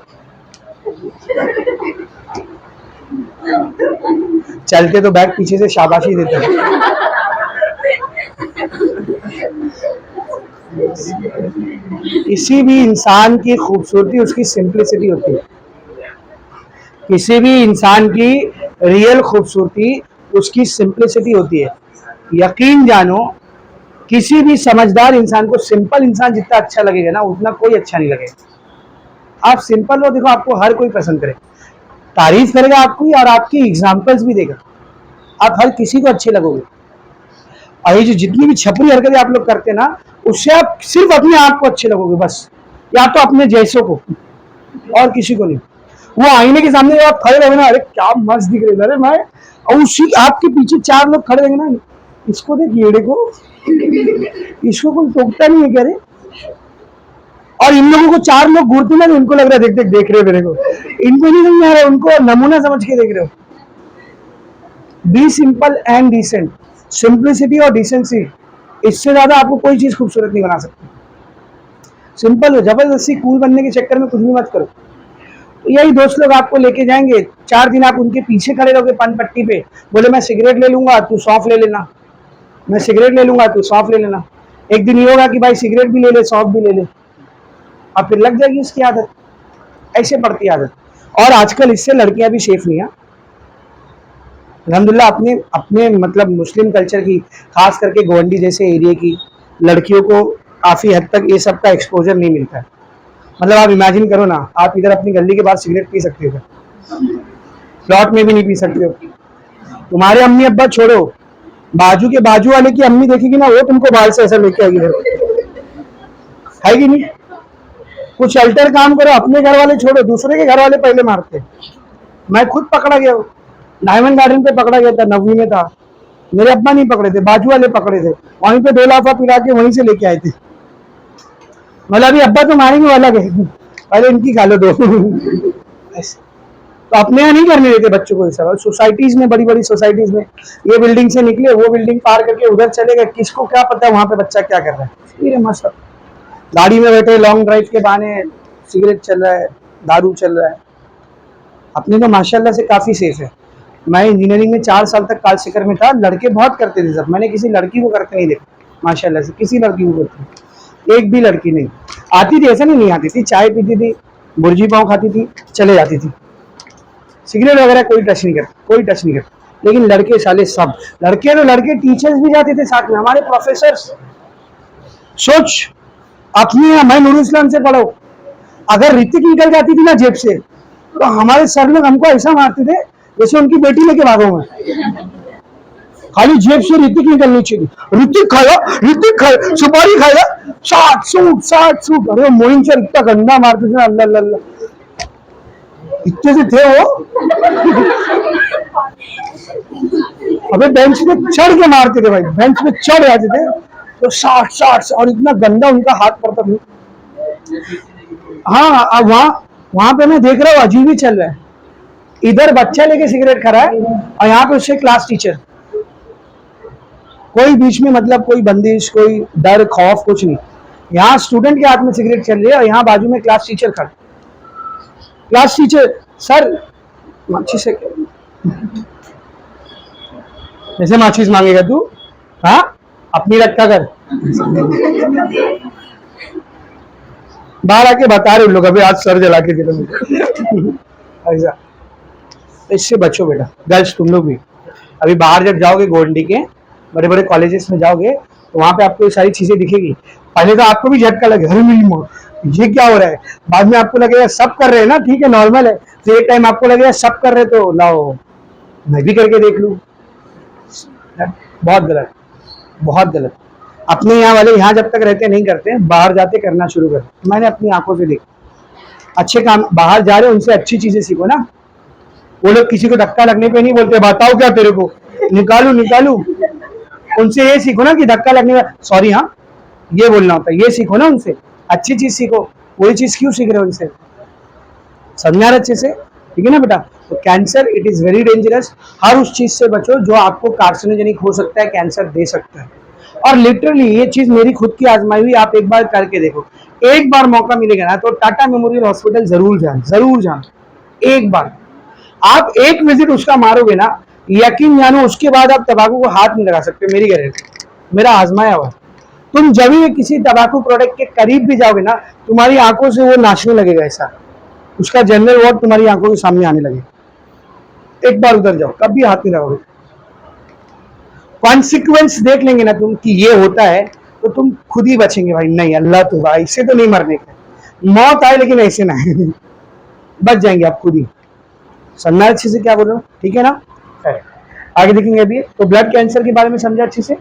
चलते तो बैग पीछे से शाबाशी देते हैं। किसी भी इंसान की खूबसूरती उसकी सिंप्लिसिटी होती है, किसी भी इंसान की रियल खूबसूरती उसकी सिंप्लिसिटी होती है। यकीन जानो, किसी भी समझदार इंसान को सिंपल इंसान जितना अच्छा लगेगा ना, उतना कोई अच्छा नहीं लगेगा। आप सिंपल हो, देखो आपको हर कोई पसंद करे, तारीफ करेगा आपकी और आपकी एग्जाम्पल्स भी देगा, आप हर किसी को अच्छे लगोगे। और ये जो जितनी भी छपरी हरकतें आप लोग करते हैं ना, उससे आप सिर्फ अपने आप को अच्छे लगोगे बस, या तो अपने जैसों को, और किसी को नहीं। वो आईने के सामने आप खड़े रहोगे ना, अरे क्या मस्त दिख रहे हैं, अरे मैं, और उसी आपके पीछे 4 लोग खड़े रहेंगे ना, इसको देख येड़े को, इसको कोई टोकता नहीं है क्या रे। और इन लोगों को 4 लोग घूरते ना, उनको लग रहा है देख रहे हो मेरे को, इनको नहीं समझ आ रहा है, उनको नमूना समझ के देख रहे हो। Be simple and decent. Simplicity और डिसेंसी, इससे ज्यादा आपको कोई चीज खूबसूरत नहीं बना सकती। सिंपल हो, जबरदस्ती कूल बनने के चक्कर में कुछ भी मत करो। तो यही दोस्त लोग आपको लेके जाएंगे, 4 दिन आप उनके पीछे खड़े रहोगे पान पट्टी पे, बोले मैं सिगरेट ले लूंगा तू सौंफ ले लेना, मैं सिगरेट ले लूंगा तू सौंफ ले लेना। एक दिन ये होगा कि भाई सिगरेट भी ले ले सौंफ भी ले ले, अब फिर लग जाएगी उसकी आदत, ऐसे पड़ती आदत। और आजकल इससे लड़कियां भी सेफ नहीं है अल्हम्दुलिल्लाह। अपने अपने मतलब मुस्लिम कल्चर की, खास करके गोवंडी जैसे एरिया की लड़कियों को काफ़ी हद तक ये सब का एक्सपोजर नहीं मिलता है। मतलब आप इमेजिन करो ना, आप इधर अपनी गली के बाहर सिगरेट पी सकते हो, प्लॉट में भी नहीं पी सकते हो। तुम्हारे अम्मी अब्बा छोड़ो, बाजू वाले की अम्मी देखेगी ना, वो तुमको बाल से ऐसा लेके आएगी, है कि नहीं। कुछ अल्टर काम करो, अपने घर वाले छोड़ो, दूसरे के घर वाले पहले मारते। मैं खुद पकड़ा गया हूँ, डायमंड गार्डन पे पकड़ा गया था, 9वीं में था। मेरे अब्बा नहीं पकड़े थे, बाजू वाले पकड़े थे, वहीं पे 2 लाफा पिला के वहीं से लेके आए थे। मतलब अभी अब्बा तो मारेंगे वाला गए, पहले इनकी खा लो 2। तो अपने यहाँ नहीं करने देते बच्चों को ऐसा। सोसाइटीज में, बड़ी बड़ी सोसाइटीज में, ये बिल्डिंग से निकले, वो बिल्डिंग पार करके उधर चले गए, किसको क्या पता वहां पे बच्चा क्या कर रहा है। ये मस्त गाड़ी में बैठे लॉन्ग ड्राइव के बहाने सिगरेट चल रहा है, दारू चल रहा है। अपने तो माशाल्लाह से काफी सेफ है। मैं इंजीनियरिंग में 4 साल तक काल शिकर में था, लड़के बहुत करते थे सब, मैंने किसी लड़की को करते नहीं देखा माशाल्लाह से, किसी लड़की को करते, एक भी लड़की नहीं आती थी, ऐसा नहीं आती थी, चाय पीती थी, बुर्जी पाव खाती थी, चले जाती थी। सिगरेट वगैरह कोई टच नहीं करता, कोई टच नहीं करता। लेकिन लड़के साले सब, लड़के तो लड़के टीचर्स भी जाते थे साथ में, हमारे प्रोफेसर्स। सोच, अपने मैं नूरुल इस्लाम से पढ़ो, अगर ऋतिक निकल जाती थी ना जेब से, तो हमारे सर लोग हमको ऐसा मारते थे जैसे उनकी बेटी लेके भागो मैं। खाली जेब से ऋतिक निकलनी चाहिए, ऋतिक खाया, सुपारी खाया, 60 सूट। अरे मोइन सर इतना गंदा मारते थे, अल्लाह अल्लाह, इतने से थे वो। अबे बेंच पे चढ़ के मारते थे भाई, बेंच पे चढ़ जाते थे तो 60 और इतना गंदा उनका हाथ पड़ता था। हाँ, अब वहां पे मैं देख रहा हूँ अजीब ही चल रहा है। इधर बच्चा लेके सिगरेट खा रहा है और यहाँ पे उससे क्लास टीचर, कोई बीच में मतलब कोई बंदिश, कोई डर खौफ कुछ नहीं। यहाँ स्टूडेंट के हाथ में सिगरेट चल रही है और यहाँ बाजू में क्लास टीचर खड़ा। क्लास टीचर, सर माचिस से जैसे माचिस मांगेगा तू, हाँ अपनी रखा कर। बाहर आके बता रहे लोग, अभी आज सर जला के दिलो ऐसा। इससे बचो बेटा, गर्ल्स तुम लोग भी। अभी बाहर जब जाओगे गोवंडी के बड़े बड़े कॉलेजेस में जाओगे, तो वहां पे आपको ये सारी चीजें दिखेगी। पहले तो आपको भी झटका लगे, अरे मेरी माँ ये क्या हो रहा है। बाद में आपको लगेगा सब कर रहे हैं ना, ठीक है नॉर्मल है। तो एक टाइम आपको लगेगा सब कर रहे, तो लाओ मैं भी करके देख लूं। बहुत गलत, बहुत गलत। अपने यहाँ वाले यहाँ जब तक रहते नहीं करते, बाहर जाते करना शुरू कर। मैंने अपनी आंखों से देखा, अच्छे काम बाहर जा रहे हो, उनसे अच्छी चीजें सीखो ना। वो लोग किसी को धक्का लगने पे नहीं बोलते, बताओ क्या तेरे को, निकालू। उनसे ये सीखो ना कि धक्का लगने का सॉरी हाँ ये बोलना होता है, ये सीखो ना उनसे, अच्छी चीज सीखो। वही चीज क्यों सीख रहे हो उनसे, समझा रहे अच्छे से, ठीक है ना बेटा। तो cancer it is very dangerous. हर उस चीज से बचो जो आपको कार्सिनोजेनिक हो सकता है, कैंसर दे सकता है। और लिटरली ये चीज मेरी खुद की आजमाई हुई, आप एक बार करके देखो। एक बार मौका मिलेगा ना तो टाटा मेमोरियल हॉस्पिटल जरूर जाना, एक बार आप एक विजिट उसका मारोगे ना, यकीन जानो उसके बाद आप तंबाकू को हाथ नहीं लगा सकते, मेरी गारंटी, मेरा आजमाया हुआ। तुम जब भी किसी तंबाकू प्रोडक्ट के करीब भी जाओगे ना, तुम्हारी आंखों से वो नाचने लगेगा, ऐसा उसका जनरल वर्ड तुम्हारी आंखों के सामने आने लगेगा। एक बार उधर जाओ, कभी हाथ नहीं लगाओगे। कॉन्सिक्वेंस देख लेंगे ना तुम कि ये होता है, तो तुम खुद ही बचेंगे भाई, नहीं अल्लाह तो भाई इससे तो नहीं मरने का, मौत आए लेकिन ऐसे ना है। बच जाएंगे आप खुद ही। समझना अच्छे से क्या बोल रहा हूँ, ठीक है ना। आगे देखेंगे अभी। तो ब्लड कैंसर के बारे में समझा अच्छे से।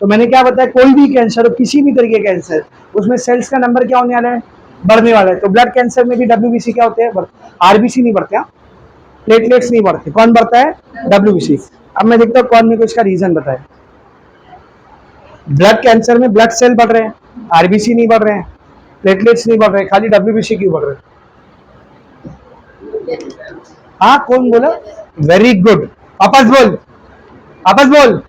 तो मैंने क्या बताया, कोई भी कैंसर हो, किसी भी तरीके का कैंसर, उसमें सेल्स का नंबर क्या होने वाला है, बढ़ने वाला है। तो ब्लड कैंसर में भी डब्ल्यूबीसी क्या होते हैं, आरबीसी नहीं बढ़ते, प्लेटलेट्स नहीं बढ़ते, कौन बढ़ता है, डब्ल्यूबीसी। अब मैं देखता हूँ कौन मेरे को इसका रीजन बताए। ब्लड कैंसर में ब्लड सेल बढ़ रहे हैं, आरबीसी नहीं बढ़ रहे हैं, प्लेटलेट्स नहीं बढ़ रहे हैं, खाली डब्ल्यूबीसी क्यों बढ़ रहे हैं। हाँ कौन बोला, वेरी गुड, आपस बोल, आपस बोल।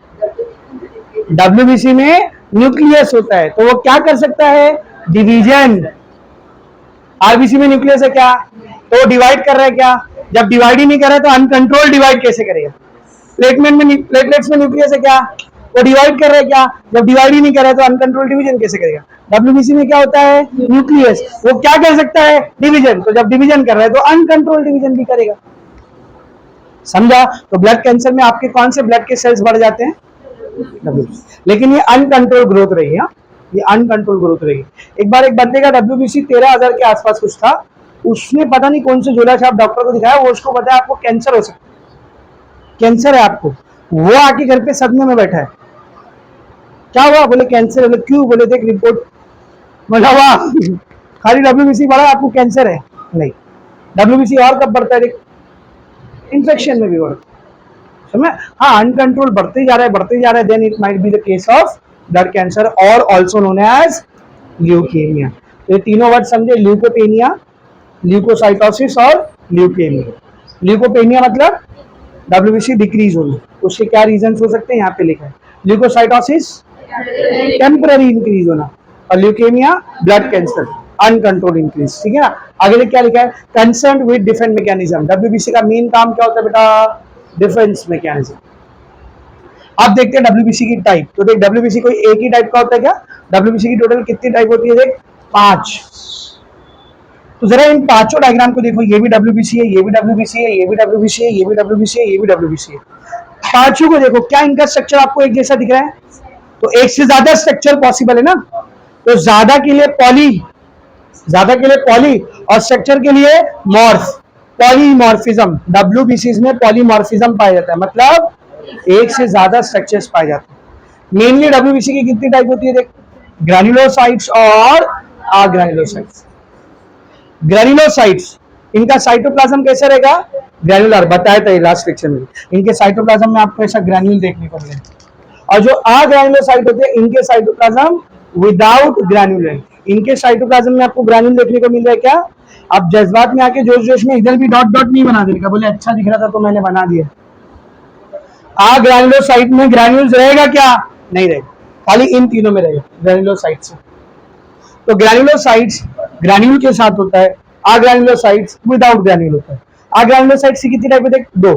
डब्ल्यूबीसी में न्यूक्लियस होता है, तो वो क्या कर सकता है, डिवीजन। आरबीसी में न्यूक्लियस है क्या, तो वो डिवाइड कर रहा है क्या, जब डिवाइड ही नहीं कर रहा है तो अनकंट्रोल डिवाइड कैसे करेगा। प्लेटलेट्स में न्यूक्लियस है क्या, वो डिवाइड कर रहा है क्या, जब डिवाइड ही नहीं कर रहा है तो अनकंट्रोल डिवीजन कैसे करेगा। डब्ल्यूबीसी में क्या होता है, न्यूक्लियस, वो क्या कर सकता है, डिवीजन, तो जब डिवीजन कर रहा है तो अनकंट्रोल डिवीजन भी करेगा। समझा। तो ब्लड कैंसर में आपके कौन से ब्लड के सेल्स बढ़ जाते हैं, लेकिन ये अनकंट्रोल ग्रोथ रही है, ये अनकंट्रोल ग्रोथ रही। एक बार एक बंदे का डब्ल्यूबीसी 13,000 के आसपास कुछ था, उसने पता नहीं कौन से झोला छाप डॉक्टर को दिखाया, वो उसको बताया आपको कैंसर हो सकता है, कैंसर है आपको। वो आके घर पे सदमे में बैठा है, क्या हुआ, बोले कैंसर है, बोले क्यों, बोले देख रिपोर्ट, बोला वाह खाली डब्ल्यूबीसी बढ़ा आपको कैंसर है, नहीं डब्ल्यूबीसी और कब बढ़ता है, देख इन्फेक्शन में भी बढ़ता है। समझ, हाँ अनकंट्रोल बढ़ते जा रहा है, बढ़ते जा रहा है, then it might be the case of blood cancer और ऑल्सो नोन एज ल्यूकेमिया। ये तीनों वर्ड समझे, ल्यूकोपेनिया, ल्यूकोसाइटोसिस और ल्यूकेमिया। ल्यूकोपेनिया मतलब डब्ल्यूबीसी डिक्रीज होना, उसके क्या रीजन हो सकते हैं यहाँ पे लिखा है। ल्यूकोसाइटोसिस टेम्पररी इंक्रीज होना, और leukaemia blood cancer uncontrol increase, ठीक है ना। आगे क्या लिखा है, concern with defence mechanism. WBC का मेन काम क्या होता है बेटा, डिफेंस मैकेनिज्म। अब देखते हैं डब्ल्यूबीसी की टाइप। तो देख डब्ल्यूबीसी कोई एक ही टाइप का होता है क्या, डब्ल्यूबीसी की टोटल कितनी टाइप होती है, देख 5। तो जरा इन पांचों डायग्राम को देखो, ये भी डब्ल्यूबीसी है, ये भी डब्ल्यूबीसी है, ये भी डब्ल्यूबीसी है, ये भी डब्ल्यूबीसी है, ये भी डब्ल्यूबीसी है। पांचों को देखो, क्या इनका स्ट्रक्चर आपको एक जैसा दिख रहा है, तो एक से ज्यादा स्ट्रक्चर पॉसिबल है ना। तो ज्यादा के लिए पॉली, ज्यादा के लिए पॉली, और स्ट्रक्चर के लिए मॉर्फ, पॉलीमॉर्फिज्म। डब्ल्यूबीसी में पॉलीमॉर्फिज्म पाया जाता है, मतलब एक से ज्यादा स्ट्रक्चर्स पाए जाते हैं। मेनली डब्ल्यूबीसी की कितनी टाइप होती है, देख ग्रैन्युलोसाइट्स और अग्रैन्युलोसाइट्स। ग्रैन्युलोसाइट्स, इनका साइटोप्लाज्म कैसा रहेगा, ग्रैन्युलर, बताया था लास्ट लेक्चर में। इनके साइटोप्लाज्म में आपको ऐसा ग्रैन्युल देखने को मिलेगा, और जो अग्रैन्युलोसाइट होते हैं इनके साइटोप्लाज्म विदाउट ग्रैन्युल। इनके साइटोप्लाज्म में आपको ग्रैन्युल देखने को मिल रहा है क्या। अब जज्बात में आके जोश जोश में इधर भी डॉट डॉट नहीं बना देगा, बोले अच्छा दिख रहा था तो मैंने बना दिया। अग्रैन्युलोसाइट में ग्रैन्युल्स रहेगा क्या, नहीं रहेगा, खाली इन तीनों में रहेगा ग्रैन्युलोसाइट से। तो ग्रैन्युलोसाइट्स ग्रैन्युल के साथ होता है, अग्रैन्युलोसाइट्स विदाउट ग्रैन्युल होता है। अग्रैन्युलोसाइट्स की कितनी टाइप है, देख 2,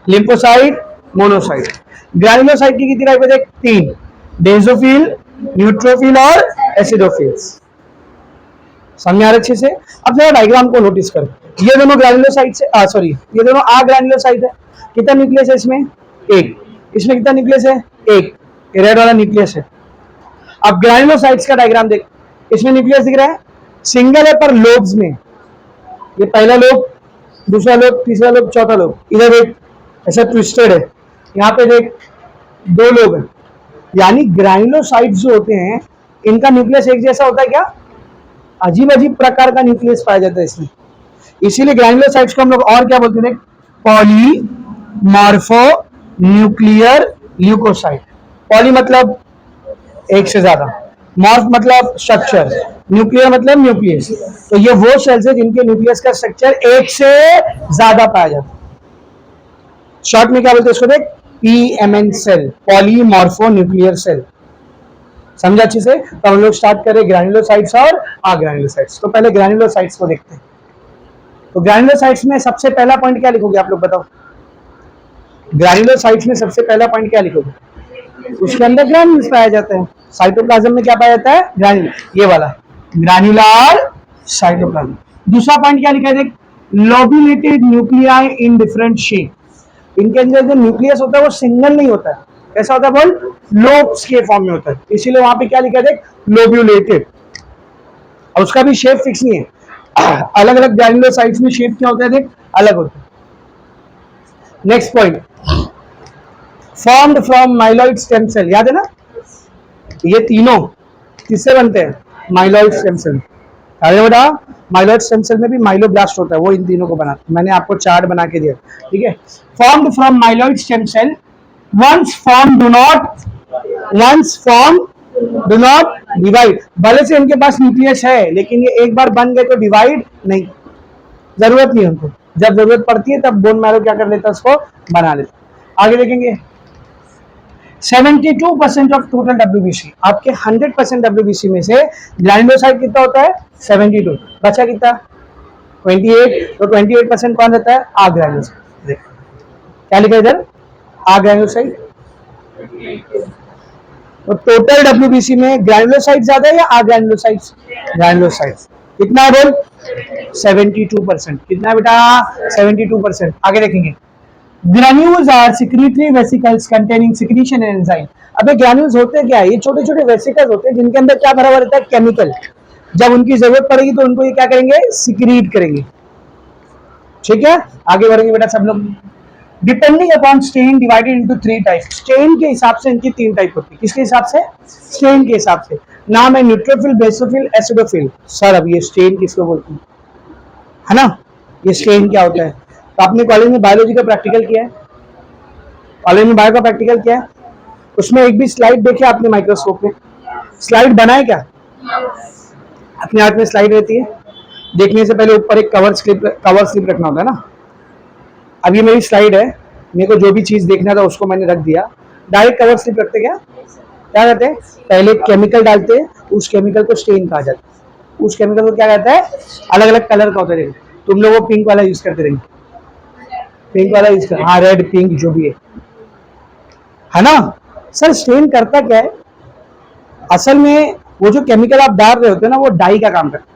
लिम्फोसाइट, मोनोसाइट। ग्रैन्युलोसाइट की कितनी टाइप है, देख 3, बेसोफिल, न्यूट्रोफिल और एसिडोफिल्स। समझ आ रहा अच्छे से। अब जरा डायग्राम को नोटिस करो, ये दोनों ग्रैन्युलोसाइट से सॉरी ये दोनों अग्रैन्युलोसाइट है। कितना न्यूक्लियस है इसमें, 1। इसमें कितना न्यूक्लियस है, 1, रेड वाला न्यूक्लियस है। अब ग्रैन्युलोसाइट्स का डायग्राम देख, इसमें न्यूक्लियस दिख रहा है, सिंगल है पर लोब्स में, ये पहला लोब, दूसरा लोब, तीसरा लोब, चौथा लोब, इधर एक ऐसा ट्विस्टेड है, यहाँ पे देख 2 लोब है। यानी ग्रैन्युलोसाइट्स जो होते हैं इनका न्यूक्लियस एक जैसा होता है क्या, अजीब अजीब प्रकार का न्यूक्लियस पाया जाता है इसमें। इसीलिए ग्रैन्युलोसाइट्स को हम लोग और क्या बोलते हैं, पॉलीमॉर्फो न्यूक्लियर ल्यूकोसाइट। पॉली मतलब एक से ज्यादा, मॉर्फ मतलब स्ट्रक्चर, न्यूक्लियर मतलब न्यूक्लियस। तो ये वो सेल्स है जिनके न्यूक्लियस का स्ट्रक्चर एक से ज्यादा पाया जाता है। शॉर्ट में क्या बोलते हैं इसको, देख PMN cell, polymorphonuclear cell. समझा अच्छे से। तो हम लोग स्टार्ट करें ग्रैन्युलोसाइट्स और अग्रैन्युलोसाइट्स। तो पहले ग्रैन्युलोसाइट्स को देखते हैं। तो ग्रैन्युलोसाइट्स में सबसे पहला पॉइंट क्या लिखोगे आप लोग बताओ, ग्रैन्युलोसाइट्स में सबसे पहला पॉइंट क्या लिखोगे, उसके अंदर ग्रैन्युल्स पाया जाता है। साइटोप्लाज्म में क्या पाया जाता है, ग्रैन्युल, ये वाला ग्रैन्युलर साइटोप्लाज्म। दूसरा पॉइंट क्या लिखा है, देख लोब्यूलेटेड न्यूक्लियाई इन डिफरेंट शेप। इनके अंदर जो न्यूक्लियस होता है वो सिंगल नहीं होता है, कैसा होता है बोल, लोब्स के फॉर्म में होता है, इसीलिए वहां पे क्या लिखा है देख, लोब्यूलेटेड। और उसका भी शेप फिक्स नहीं है, अलग अलग ग्रैन्युलोसाइट्स में शेप क्या होता है देख, अलग होता है। Next point, formed from myeloid stem cell, याद है ना, ये तीनों किससे बनते हैं, माइलॉइड स्टेम सेल। अरे बेटा माइलॉइड स्टेम सेल में भी माइलोब्लास्ट होता है, वो इन तीनों को बनाता है, मैंने आपको चार्ट बना के दिया, ठीक है। Formed from myeloid stem cell, once form do not divide. भले से इनके पास न्यूक्लियस है, लेकिन ये एक बार बन गए तो डिवाइड नहीं, जरूरत नहीं उनको, जब जरूरत पड़ती है तब बोन मैरो क्या कर लेता है, उसको बना लेता। आगे देखेंगे, 72% ऑफ टोटल डब्ल्यूबीसी, आपके 100% डब्ल्यूबीसी में से ग्रैन्युलोसाइट कितना होता है, 72, बचा कितना 28, तो 28% कौन रहता है, आ ग्रैन्युलोसाइट। क्या लिखा इधर, आ ग्रैन्युलोसाइट। तो टोटल डब्ल्यूबीसी में ग्रैन्युलोसाइट ज्यादा है या आ ग्रैन्युलोसाइट, ग्रैन्युलोसाइट कितना है बोल, 72%, कितना है बेटा, 72%। आगे देखेंगे, granules are secretory vesicles containing secretion enzyme. अबे ग्रैन्यूल्स होते क्या है, ये छोटे छोटे वेसिकल्स होते हैं जिनके अंदर क्या भरा हुआ रहता है, केमिकल। जब उनकी जरूरत पड़ेगी तो उनको ये क्या करेंगे, सिक्रीट करेंगे, ठीक है। आगे बढ़ेंगे बेटा सब लोग। Depending upon stain divided into 3 type, stain के हिसाब से इनकी 3 टाइप होती है, किसके हिसाब से, स्टेन के हिसाब से। नाम है न्यूट्रोफिल, बेसोफिल, एसिडोफिल। सर अब ये स्टेन किसको बोलते हैं, है ना, ये स्टेन क्या होता है। तो आपने कॉलेज में बायोलॉजी का प्रैक्टिकल किया है, कॉलेज में बायो का प्रैक्टिकल किया है, उसमें एक भी स्लाइड देखे आपने माइक्रोस्कोप में, स्लाइड बनाए क्या, अपने हाथ में स्लाइड रहती है, देखने से पहले ऊपर एक कवर स्लिप रखना होता है ना। अब ये मेरी स्लाइड है, मेरे को जो भी चीज देखना था उसको मैंने रख दिया, डायरेक्ट कवर स्लिप रखते क्या करते हैं, पहले केमिकल डालते हैं, उस केमिकल को स्टेन कहा जाता है, उस केमिकल को क्या कहता है, अलग अलग कलर का होता है, तुम लोग वो पिंक वाला यूज करते रहेंगे, पिंक वाला यूज कर, हाँ रेड पिंक जो भी है ना। सर स्टेन करता क्या है, असल में वो जो केमिकल आप डाल रहे होते हैं ना, वो डाई का काम करता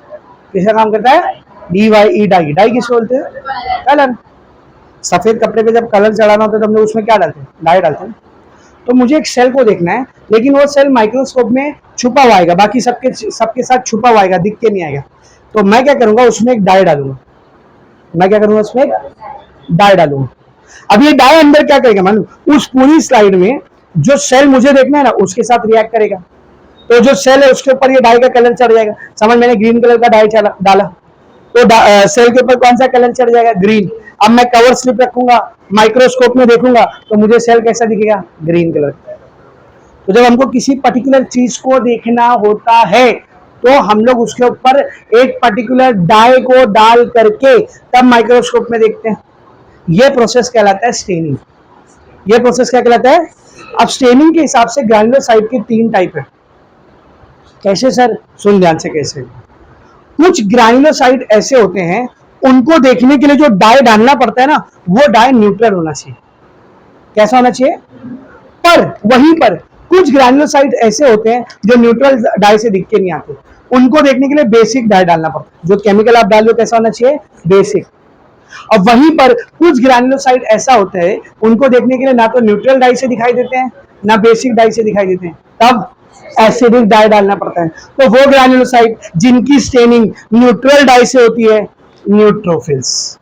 है। किसका काम करता है, DYE, डाई। डाई किसको बोलते हैं, कलर। सफेद कपड़े पे जब कलर चढ़ाना होता है तो हम लोग उसमें क्या डालते हैं, डाई डालते हैं। तो मुझे एक सेल को देखना है, लेकिन वो सेल माइक्रोस्कोप में छुपा हुआ आएगा, बाकी सबके साथ छुपा हुआ आएगा, दिख के नहीं आएगा। तो मैं क्या करूंगा, उसमें एक डाई डालूंगा, मैं क्या करूंगा, उसमें एक डाई डालूंगा। अब ये डाई अंदर क्या करेगा, मान उस पूरी स्लाइड में जो सेल मुझे देखना है ना उसके साथ रिएक्ट करेगा, तो जो सेल है उसके ऊपर ये डाई का कलर चढ़ जाएगा। समझ, मैंने ग्रीन कलर का डाई डाला, तो सेल के ऊपर कौन सा कलर चढ़ जाएगा, ग्रीन। अब मैं कवर स्लिप रखूंगा, माइक्रोस्कोप में देखूंगा तो मुझे सेल कैसा दिखेगा, ग्रीन कलर। तो जब हमको किसी पर्टिकुलर चीज को देखना होता है तो हम लोग उसके ऊपर एक पर्टिकुलर डाई को डाल करके तब माइक्रोस्कोप में देखते हैं। यह प्रोसेस कहलाता है स्टेनिंग। यह प्रोसेस क्या कहलाता है। अब स्टेनिंग के हिसाब से ग्रैन्युलोसाइट के 3 टाइप है। कैसे सर, सुन ध्यान से कैसे। कुछ ग्रैन्युलोसाइट ऐसे होते हैं, उनको देखने के लिए जो डाई डालना पड़ता है ना, वो डाई न्यूट्रल होना चाहिए। कैसा होना चाहिए, पर वहीं पर कुछ ग्रैन्युलोसाइट ऐसे होते हैं जो न्यूट्रल डाई से दिख के नहीं आते, उनको देखने के लिए बेसिक डाई डालना पड़ता है। जो केमिकल आप डाल रहे हो कैसा होना चाहिए, बेसिक। और वहीं पर कुछ ग्रैन्युलोसाइट ऐसा होता है, उनको देखने के लिए ना तो न्यूट्रल डाई से दिखाई देते हैं ना बेसिक डाई से दिखाई देते हैं, तब एसिडिक डाई डालना पड़ता है। तो वो ग्रैन्युलोसाइट जिनकी स्टेनिंग न्यूट्रल डाई से होती है, न्यूट्रोफिल्स।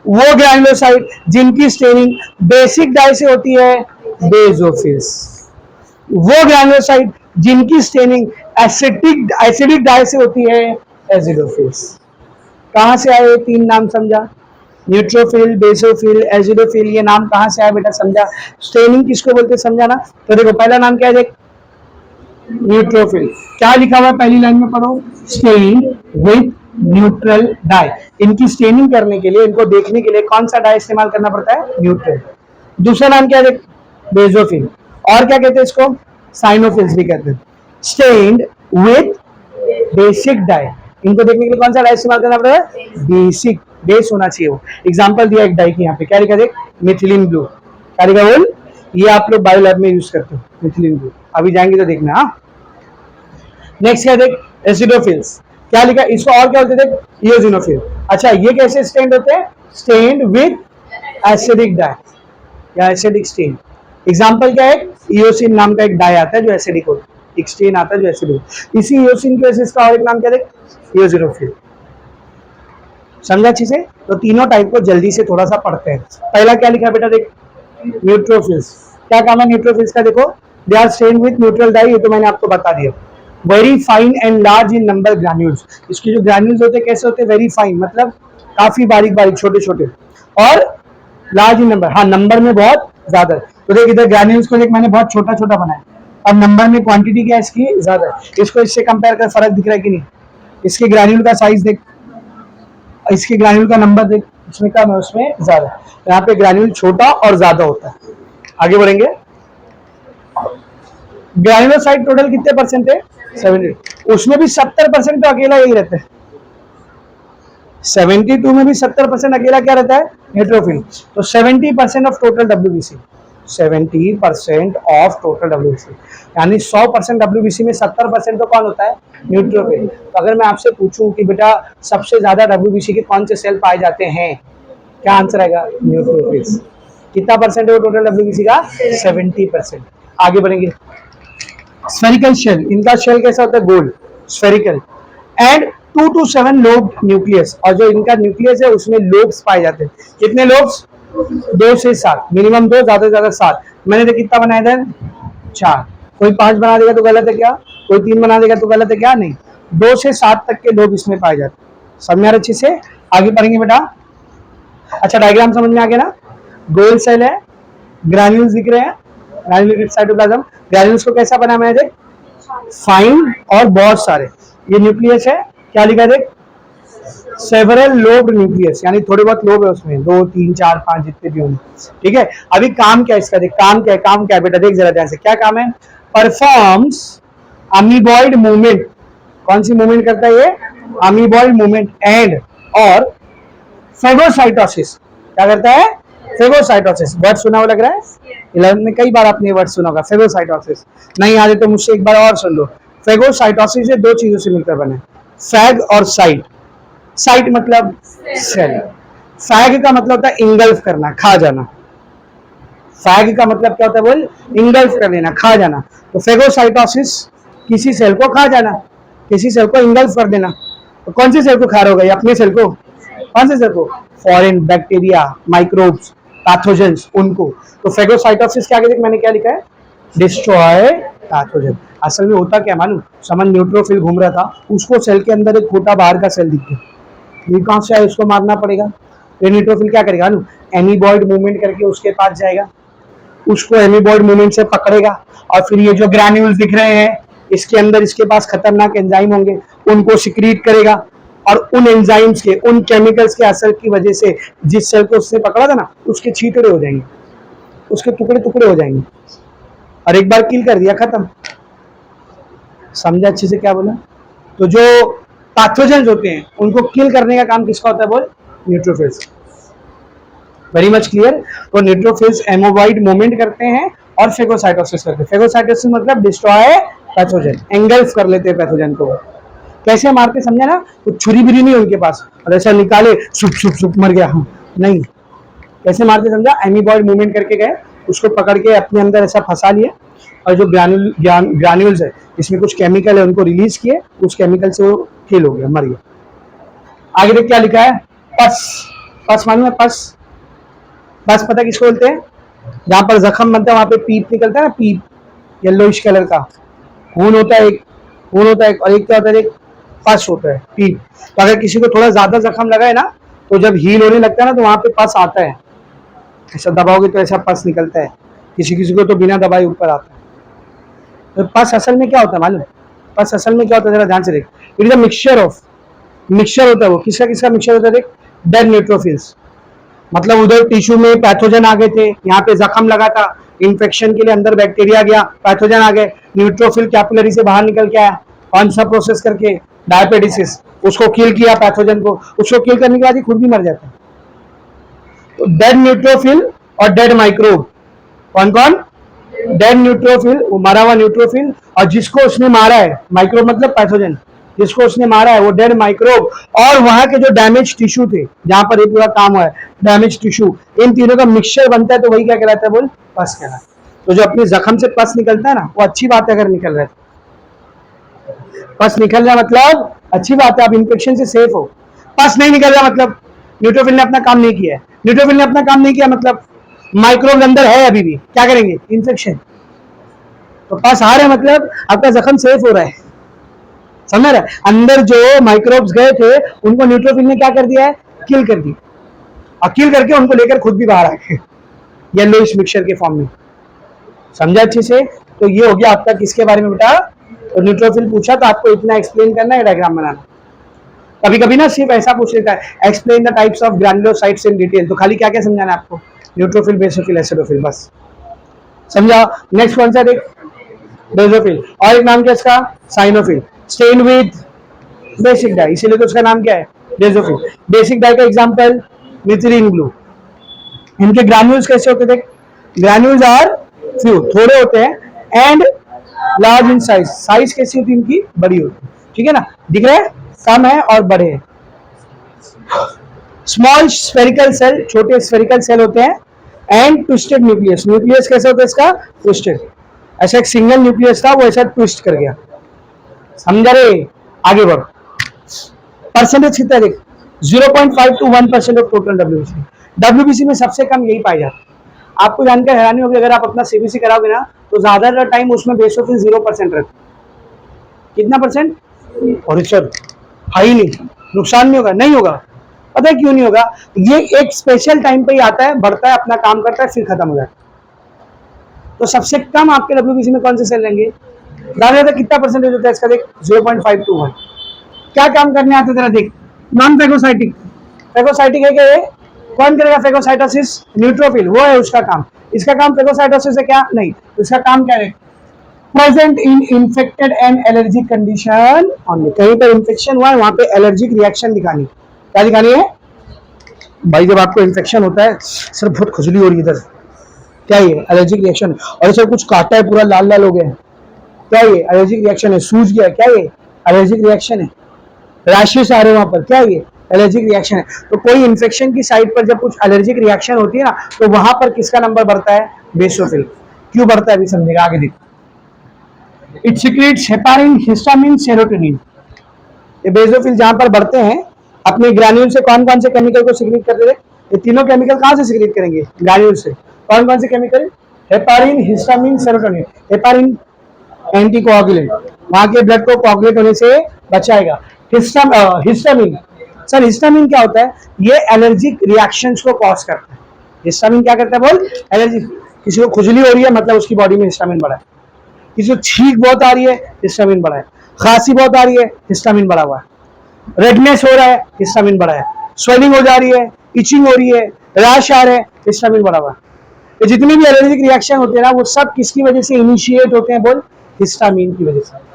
वो ग्रैन्युलोसाइट जिनकी स्टेनिंग बेसिक डाई से होती है, बेसोफिल्स। वो ग्रैन्युलोसाइट जिनकी स्टेनिंग एसिडिक डाई से होती है, एसिडोफिल्स। कहां से आए 3 नाम समझा, न्यूट्रोफिल, बेसोफिल, एसिडोफिल। ये नाम कहां से आया बेटा, समझा। स्टेनिंग किसको बोलते समझा ना। तो देखो पहला नाम क्या है, देख न्यूट्रोफिल। क्या लिखा हुआ है पहली लाइन में पढ़ो, स्टेन विथ न्यूट्रल डाई। इनकी स्टेनिंग करने के लिए, इनको देखने के लिए कौन सा डाई इस्तेमाल करना पड़ता है, न्यूट्रल। दूसरा नाम क्या है, बेसोफिल। और क्या कहते हैं इसको, साइनोफिल्स भी कहते हैं। स्टेन्ड विथ बेसिक डाई, इनको देखने के लिए कौन सा डाई इस्तेमाल करना पड़ता है, बेसिक, बेस होना चाहिए वो। एग्जांपल दिया एक डाई की, यहाँ पे क्या लिखा, देख मिथिलीन ब्लू। क्या लिखा बोल, ये आप लोग बायो लैब में यूज करते हो, मिथिलीन ब्लू। अभी जाएंगे तो देखना। हाँ, नेक्स्ट क्या देख, एसिडोफिल्स। क्या लिखा, इसको और क्या बोलते हैं, इओजिनोफिल। अच्छा, ये कैसे स्टेन्ड होते हैं, स्टेन्ड विथ एसिडिक डाई या एसिडिक स्टेन। एग्जाम्पल क्या है, ईओसिन नाम का एक डाई आता है जो एसिडिक होता है, एक स्टेन आता है जो एसिडिक, इसी ईओसिन की वजह से इसका और एक नाम क्या है, ईओसिनोफिल। समझा अच्छे से? तो तीनों टाइप को जल्दी से थोड़ा सा पढ़ते हैं। पहला क्या लिखा बेटा, देख न्यूट्रोफिल्स। क्या काम है न्यूट्रोफिल्स का, देखो they are stained with neutral dye, ये तो मैंने आपको बता दिया। Very fine and large in number granules, इसके जो ग्रैन्यूल्स होते हैं कैसे होते हैं, वेरी फाइन मतलब काफी बारीक बारीक छोटे छोटे, और लार्ज इन नंबर, हाँ नंबर में बहुत ज्यादा। तो देख इधर ग्रैन्यूल्स को देख मैंने बहुत छोटा छोटा बनाया, अब नंबर में क्वांटिटी क्या है इसकी ज्यादा है। इसको इससे कंपेयर कर फर्क दिख रहा है कि नहीं, इसके ग्रैन्यूल का साइज देख, इसके ग्रैन्यूल का नंबर देख, इसमें कम है उसमें ज्यादा है। तो यहाँ पे ग्रैन्यूल छोटा और ज्यादा होता है। आगे बढ़ेंगे, ग्रैन्युलोसाइट टोटल कितने परसेंट है, 70, उसमें भी 70% तो अकेला यही रहता है। 72 में भी 70% अकेला क्या रहता है, न्यूट्रोफिल। तो 70% of total WBC, 70% of total WBC, यानी 100% डब्ल्यूबीसी में 70% तो कौन होता है, न्यूट्रोफिल। तो अगर मैं आपसे पूछूं कि बेटा सबसे ज्यादा डब्ल्यूबीसी के कौन से सेल पाए जाते हैं, क्या आंसर आएगा, न्यूट्रोफिल्स। कितना परसेंट है वो टोटल डब्ल्यूबीसी का, 70%। आगे बढ़ेंगे, स्फेरिकल शेल, इनका शेल कैसा होता है, गोल spherical, and 2 to 7 lobe nucleus, और जो इनका न्यूक्लियस है उसमें लोब्स पाए जाते हैं। कितने लोब्स, 2 से 7, मिनिमम 2, ज्यादा से ज्यादा 7। मैंने तो कितना बनाया था, 4। कोई 5 बना देगा तो गलत है क्या, कोई 3 बना देगा तो गलत है क्या, नहीं, 2 से 7 तक के लोब इसमें पाए जाते हैं। समझ में आ रहा अच्छे से? आगे पढ़ेंगे बेटा। अच्छा डायग्राम समझ में आ गया ना, गोल सेल है, ग्रैन्यूल्स दिख रहे हैं, ग्रैन्युलेटेड साइटोप्लाज्म, ग्रैन्यूल्स को कैसा बना है देख, फाइन और बहुत सारे। ये न्यूक्लियस है, क्या लिखा देख, सेवरल लोब्ड न्यूक्लियस, यानी थोड़े बहुत लोब है उसमें, 2 3 4 5 जितने भी होंगे। ठीक है, अभी काम क्या है इसका देख, काम क्या है, काम क्या है बेटा देख जरा ध्यान से, क्या काम है, परफॉर्म्स अमीबॉइड मूवमेंट। कौन सी मूवमेंट करता है ये, अमीबॉइड मूवमेंट, एंड और फेगोसाइटोसिस। क्या करता है, फेगोसाइटोसिस। वर्ड सुना हुआ लग रहा है, 11th में कई बार आपने ये वर्ड सुना होगा, फेगोसाइटोसिस। नहीं आ रहे तो मुझसे एक बार और सुन लो। फेगोसाइटोसिस ये 2 चीजों से मिलकर बने, फैग और साइट। साइट मतलब सेल, फैग का मतलब होता है इंगल्फ करना, खा जाना। फैग का मतलब क्या होता है बोल, इंगल्फ कर लेना, खा जाना। तो फेगोसाइटोसिस किसी सेल को खा जाना, किसी सेल को इंगल्फ कर देना। तो कौन सी सेल को खा रहे हो गई, अपने सेल को, कौन से सेल को, फॉरेन बैक्टीरिया, माइक्रोब्स, पैथोजेंस, उनको। तो फेगोसाइटोसिस के आगे देख मैंने क्या लिखा है, डिस्ट्रॉय पैथोजन। असल में होता क्या मालूम, समझ न्यूट्रोफिल घूम रहा था, उसको सेल के अंदर एक छोटा बाहर का सेल दिख गया, ये कहां से आया, उसको मारना पड़ेगा। तो न्यूट्रोफिल क्या करेगा ना, एमीबॉइड मूवमेंट करके उसके पास जाएगा, उसको एमीबॉइड मूवमेंट से पकड़ेगा, और फिर ये जो ग्रैन्यूल्स दिख रहे हैं इसके अंदर इसके पास खतरनाक एंजाइम होंगे, उनको सिक्रीट करेगा, और उन एंजाइम्स के, उन केमिकल्स के असर की वजह से जिस सेल को उसने पकड़ा था ना, उसके छींटड़े हो जाएंगे, उसके टुकड़े टुकड़े हो जाएंगे, और एक बार किल कर दिया, खत्म। समझा अच्छे से क्या बोला? तो जो पैथोजेंस होते हैं उनको किल करने का काम किसका होता है बोल, न्यूट्रोफिल्स। Very much clear. तो न्यूट्रोफिल्स एमोबॉइड मूवमेंट करते हैं और फेगोसाइटोसिस करते हैं। फेगोसाइटोसिस मतलब डिस्ट्रॉय पैथोजन, एंगल्फ कर लेते हैं पैथोजन को। कैसे मारते समझा ना, तो छुरी भी नहीं उनके पास और ऐसा निकाले सुप सुप सुप मर गया, हम नहीं, कैसे मारते समझा, एमीबॉइड मूवमेंट करके गए, उसको पकड़ के अपने अंदर ऐसा फंसा लिए, और जो ग्रैन्यूल्स है इसमें कुछ केमिकल है उनको रिलीज किए, उस केमिकल से वो किल हो गया, मर गया। आगे देख क्या लिखा है, पस। पस मालूम है, पस, पस पता किसको बोलते हैं, जहां पर जख्म बनता है वहां पे पीप निकलता है ना, पीप, येलोइश कलर का खून होता है, एक खून होता है, और एक क्या होता है, एक पस होता है, पीप। तो अगर किसी को थोड़ा ज्यादा जख्म लगा है ना, तो जब हील होने लगता है ना, तो वहां पे पस आता है, ऐसा दबाओगे तो ऐसा पस निकलता है, किसी किसी को तो बिना दबाए ऊपर आता है। तो पस असल में क्या होता है मालूम, पस असल में क्या होता है, जरा ध्यान से देख, it is a mixture of, mixture होता है वो, किसका किसका मिक्सचर होता है देख, डेड न्यूट्रोफिल्स, मतलब उधर टिश्यू में पैथोजन आ गए थे, यहाँ पे जख्म लगा था, इन्फेक्शन के लिए अंदर बैक्टीरिया गया, पैथोजन आ गए, न्यूट्रोफिल कैपिलरी से बाहर निकल के आया, कौन सा प्रोसेस करके, डायपेटिसिस, उसको किल किया पैथोजन को, उसको किल करने के बाद ही खुद भी मर जाता है। तो डेड न्यूट्रोफिल और डेड माइक्रोब, कौन कौन, डेड न्यूट्रोफिल, वो मरा हुआ न्यूट्रोफिल, और जिसको उसने मारा है, माइक्रोब मतलब पैथोजन, जिसको उसने मारा है वो डेड माइक्रोब, और वहां के जो डैमेज टिश्यू थे जहां पर ये पूरा काम हुआ है, डैमेज टिश्यू, इन तीनों का मिक्सचर बनता है, तो वही क्या कहलाता है बोल, पस कहलाता है। तो जो अपने जख्म से पस निकलता है ना, वो अच्छी बात है अगर निकल रहा है। पस निकल रहा मतलब अच्छी बात है, आप इन्फेक्शन से सेफ हो। पस नहीं निकल रहा मतलब न्यूट्रोफिल ने अपना काम नहीं किया है। न्यूट्रोफिल ने अपना काम नहीं किया मतलब माइक्रोब अंदर है अभी भी, क्या करेंगे? इन्फेक्शन। तो पस आ रहा है मतलब आपका जख्म सेफ हो रहा है, समझ रहा है? अंदर जो माइक्रोब्स गए थे उनको न्यूट्रोफिल ने क्या कर दिया है? किल कर दी, और किल करके उनको लेकर खुद भी बाहर आ गए येलोइश मिक्सचर के फॉर्म में। समझा अच्छे से? तो ये हो गया आपका किसके बारे में बेटा? तो न्यूट्रोफिल पूछा तो आपको इतना एक्सप्लेन करना है, डायग्राम बनाना। कभी कभी ना सिर्फ ऐसा पूछ लेता है, explain the types of granulocytes in detail, तो खाली क्या क्या समझाना है आपको? न्यूट्रोफिल, बेसोफिल, एसिडोफिल, बस समझा। नेक्स्ट कौन सा देख? बेसोफिल। और एक नाम क्या इसका? साइनोफिल। स्टेन विद बेसिक डाई, इसीलिए तो उसका नाम क्या है? बेसोफिल। बेसिक डाई का एग्जांपल मिथिलीन ब्लू। इनके ग्रैन्यूल्स कैसे होते थे? ग्रैन्यूल्स आर फ्यू, थोड़े होते हैं, and large in size, size कैसी होती है इनकी? बड़ी होती है, ठीक है ना? दिख रहा है? कम है और बड़े हैं। स्मॉल स्फेरिकल सेल, छोटे स्फेरिकल सेल होते हैं, एंड ट्विस्टेड न्यूक्लियस। न्यूक्लियस कैसे होता है इसका? ट्विस्टेड। ऐसा एक सिंगल न्यूक्लियस था, वो ऐसा ट्विस्ट कर गया। समझा रे? आगे बढ़। परसेंटेज कितना है देख? 0.5 to 1% of total WBC. WBC में सबसे कम यही पाया जाता है। आपको जानकर हैरानी होगी, अगर आप अपना सीबीसी कराओगे ना तो ज्यादातर टाइम उसमें बेसोफिल 0% रहता है। कितना परसेंट? और सर हाई नहीं, नुकसान नहीं होगा? नहीं होगा। पता है क्यों नहीं होगा? ये एक स्पेशल टाइम पे ही आता है, बढ़ता है, अपना काम करता है, फिर खत्म हो जाता है। तो सबसे कम आपके डब्ल्यूबीसी में कौन से सेल रहेंगे? ज्यादा कितना परसेंटेज होता है इसका देख? 0.5 to 1। क्या काम करने आते तेरा देख? Non phagocytic. फेगोसाइटिक है क्या ये? कौन करेगा फेगोसाइटोसिस? न्यूट्रोफिल, वो है उसका काम। इसका काम फेगोसाइटोसिस है क्या? नहीं। इसका काम क्या है? Present in infected and allergic condition only. कहीं पर इन्फेक्शन हुआ है वहां पे एलर्जिक रिएक्शन दिखानी। क्या दिखानी है भाई? जब आपको इन्फेक्शन होता है, सर बहुत खुजली हो रही है इधर, क्या ये? Allergic reaction. और सर कुछ काटा है, पूरा लाल लाल हो गया है, क्या ये? एलर्जिक रिएक्शन है। सूज गया, क्या ये? एलर्जिक रिएक्शन है। रैशेस आ रहे हैं वहां पर, क्या ये? एलर्जिक रिएक्शन है। तो कोई इन्फेक्शन की साइड पर जब कुछ एलर्जिक रिएक्शन होती है ना, तो वहां पर किसका नंबर बढ़ता है? बेसोफिल। क्यों बढ़ता है अभी समझेगा, आगे देखो। It secretes heparin, histamine, serotonin. ये बेसोफिल जहां पर बढ़ते हैं, अपने ग्रैन्यूल से कौन कौन से केमिकल को सिक्रेट करते हैं? ये तीनों केमिकल कहां से सिक्रेट करेंगे? ग्रैन्यूल से। कौन कौन से chemical? Heparin, histamine, serotonin. Heparin anticoagulant, वहां के ब्लड को कोआगुलेट होने से बचाएगा। हिस्टामिन, सर हिस्टामिन क्या होता है? ये एलर्जिक रिएक्शंस को कॉज करता है। हिस्टामिन क्या करता है बोल? एलर्जी। किसी को खुजली हो रही है मतलब उसकी बॉडी में हिस्टामिन बढ़ा है। किसी को छींक बहुत आ रही है, हिस्टामिन बढ़ा है। खांसी बहुत आ रही है, हिस्टामिन बढ़ा हुआ है। रेडनेस हो रहा है, हिस्टामिन बढ़ा है। स्वेलिंग हो जा रही है, इचिंग हो रही है, रैश आ रहे हैं, हिस्टामिन बढ़ा हुआ है। ये जितने भी एलर्जिक रिएक्शन होते हैं ना, वो सब किसकी वजह से इनिशिएट होते हैं बोल? हिस्टामिन की वजह से।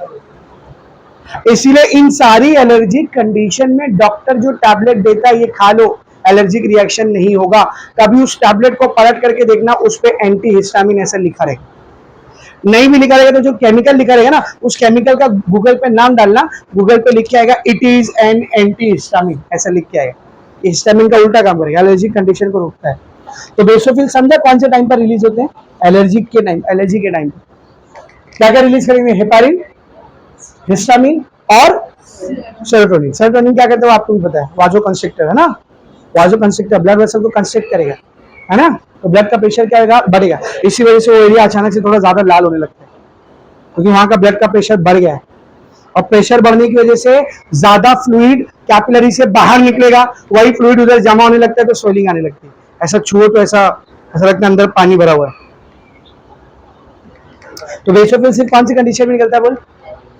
इसीलिए इन सारी एलर्जिक कंडीशन में डॉक्टर जो टैबलेट देता है, ये खा लो, एलर्जिक रिएक्शन नहीं होगा। कभी उस टैबलेट को पलट करके देखना, उस पे एंटी हिस्टामिन ऐसा लिखा रहेगा। नहीं भी लिखा रहेगा तो जो केमिकल लिखा रहेगा ना, उस केमिकल का गूगल पे नाम डालना, गूगल पे लिख के आएगा it is an anti histamine, ऐसा लिख के आएगा। हिस्टामिन का उल्टा काम करेगा, एलर्जिक कंडीशन को रोकता है। तो बेसोफिल समझा कौन से टाइम पर रिलीज होते हैं? एलर्जिक के टाइम। एलर्जी के टाइम क्या क्या रिलीज करेंगे? हेपारिन, हिस्टामिन और सेरोटोनिन। सेरोटोनिन क्या करता है आपको भी पता है, वाजो कंस्ट्रिक्टर है ना। वाजो कंस्ट्रिक्टर ब्लड वेसल को कंस्ट्रिक्ट करेगा, है ना। तो ब्लड का प्रेशर क्या होगा? बढ़ेगा। इसी वजह से वो एरिया अचानक से थोड़ा ज्यादा लाल होने लगता है, क्योंकि वहां का ब्लड का प्रेशर बढ़ गया है। और प्रेशर बढ़ने की वजह से ज्यादा फ्लूइड कैपिलरी से बाहर निकलेगा, वही फ्लूइड उधर जमा होने लगता है, तो स्वेलिंग आने लगती है। ऐसा छुओ तो ऐसा लगता है अंदर पानी भरा हुआ है। तो बेसोफिल सिर्फ कौन सी कंडीशन में निकलता है बोल?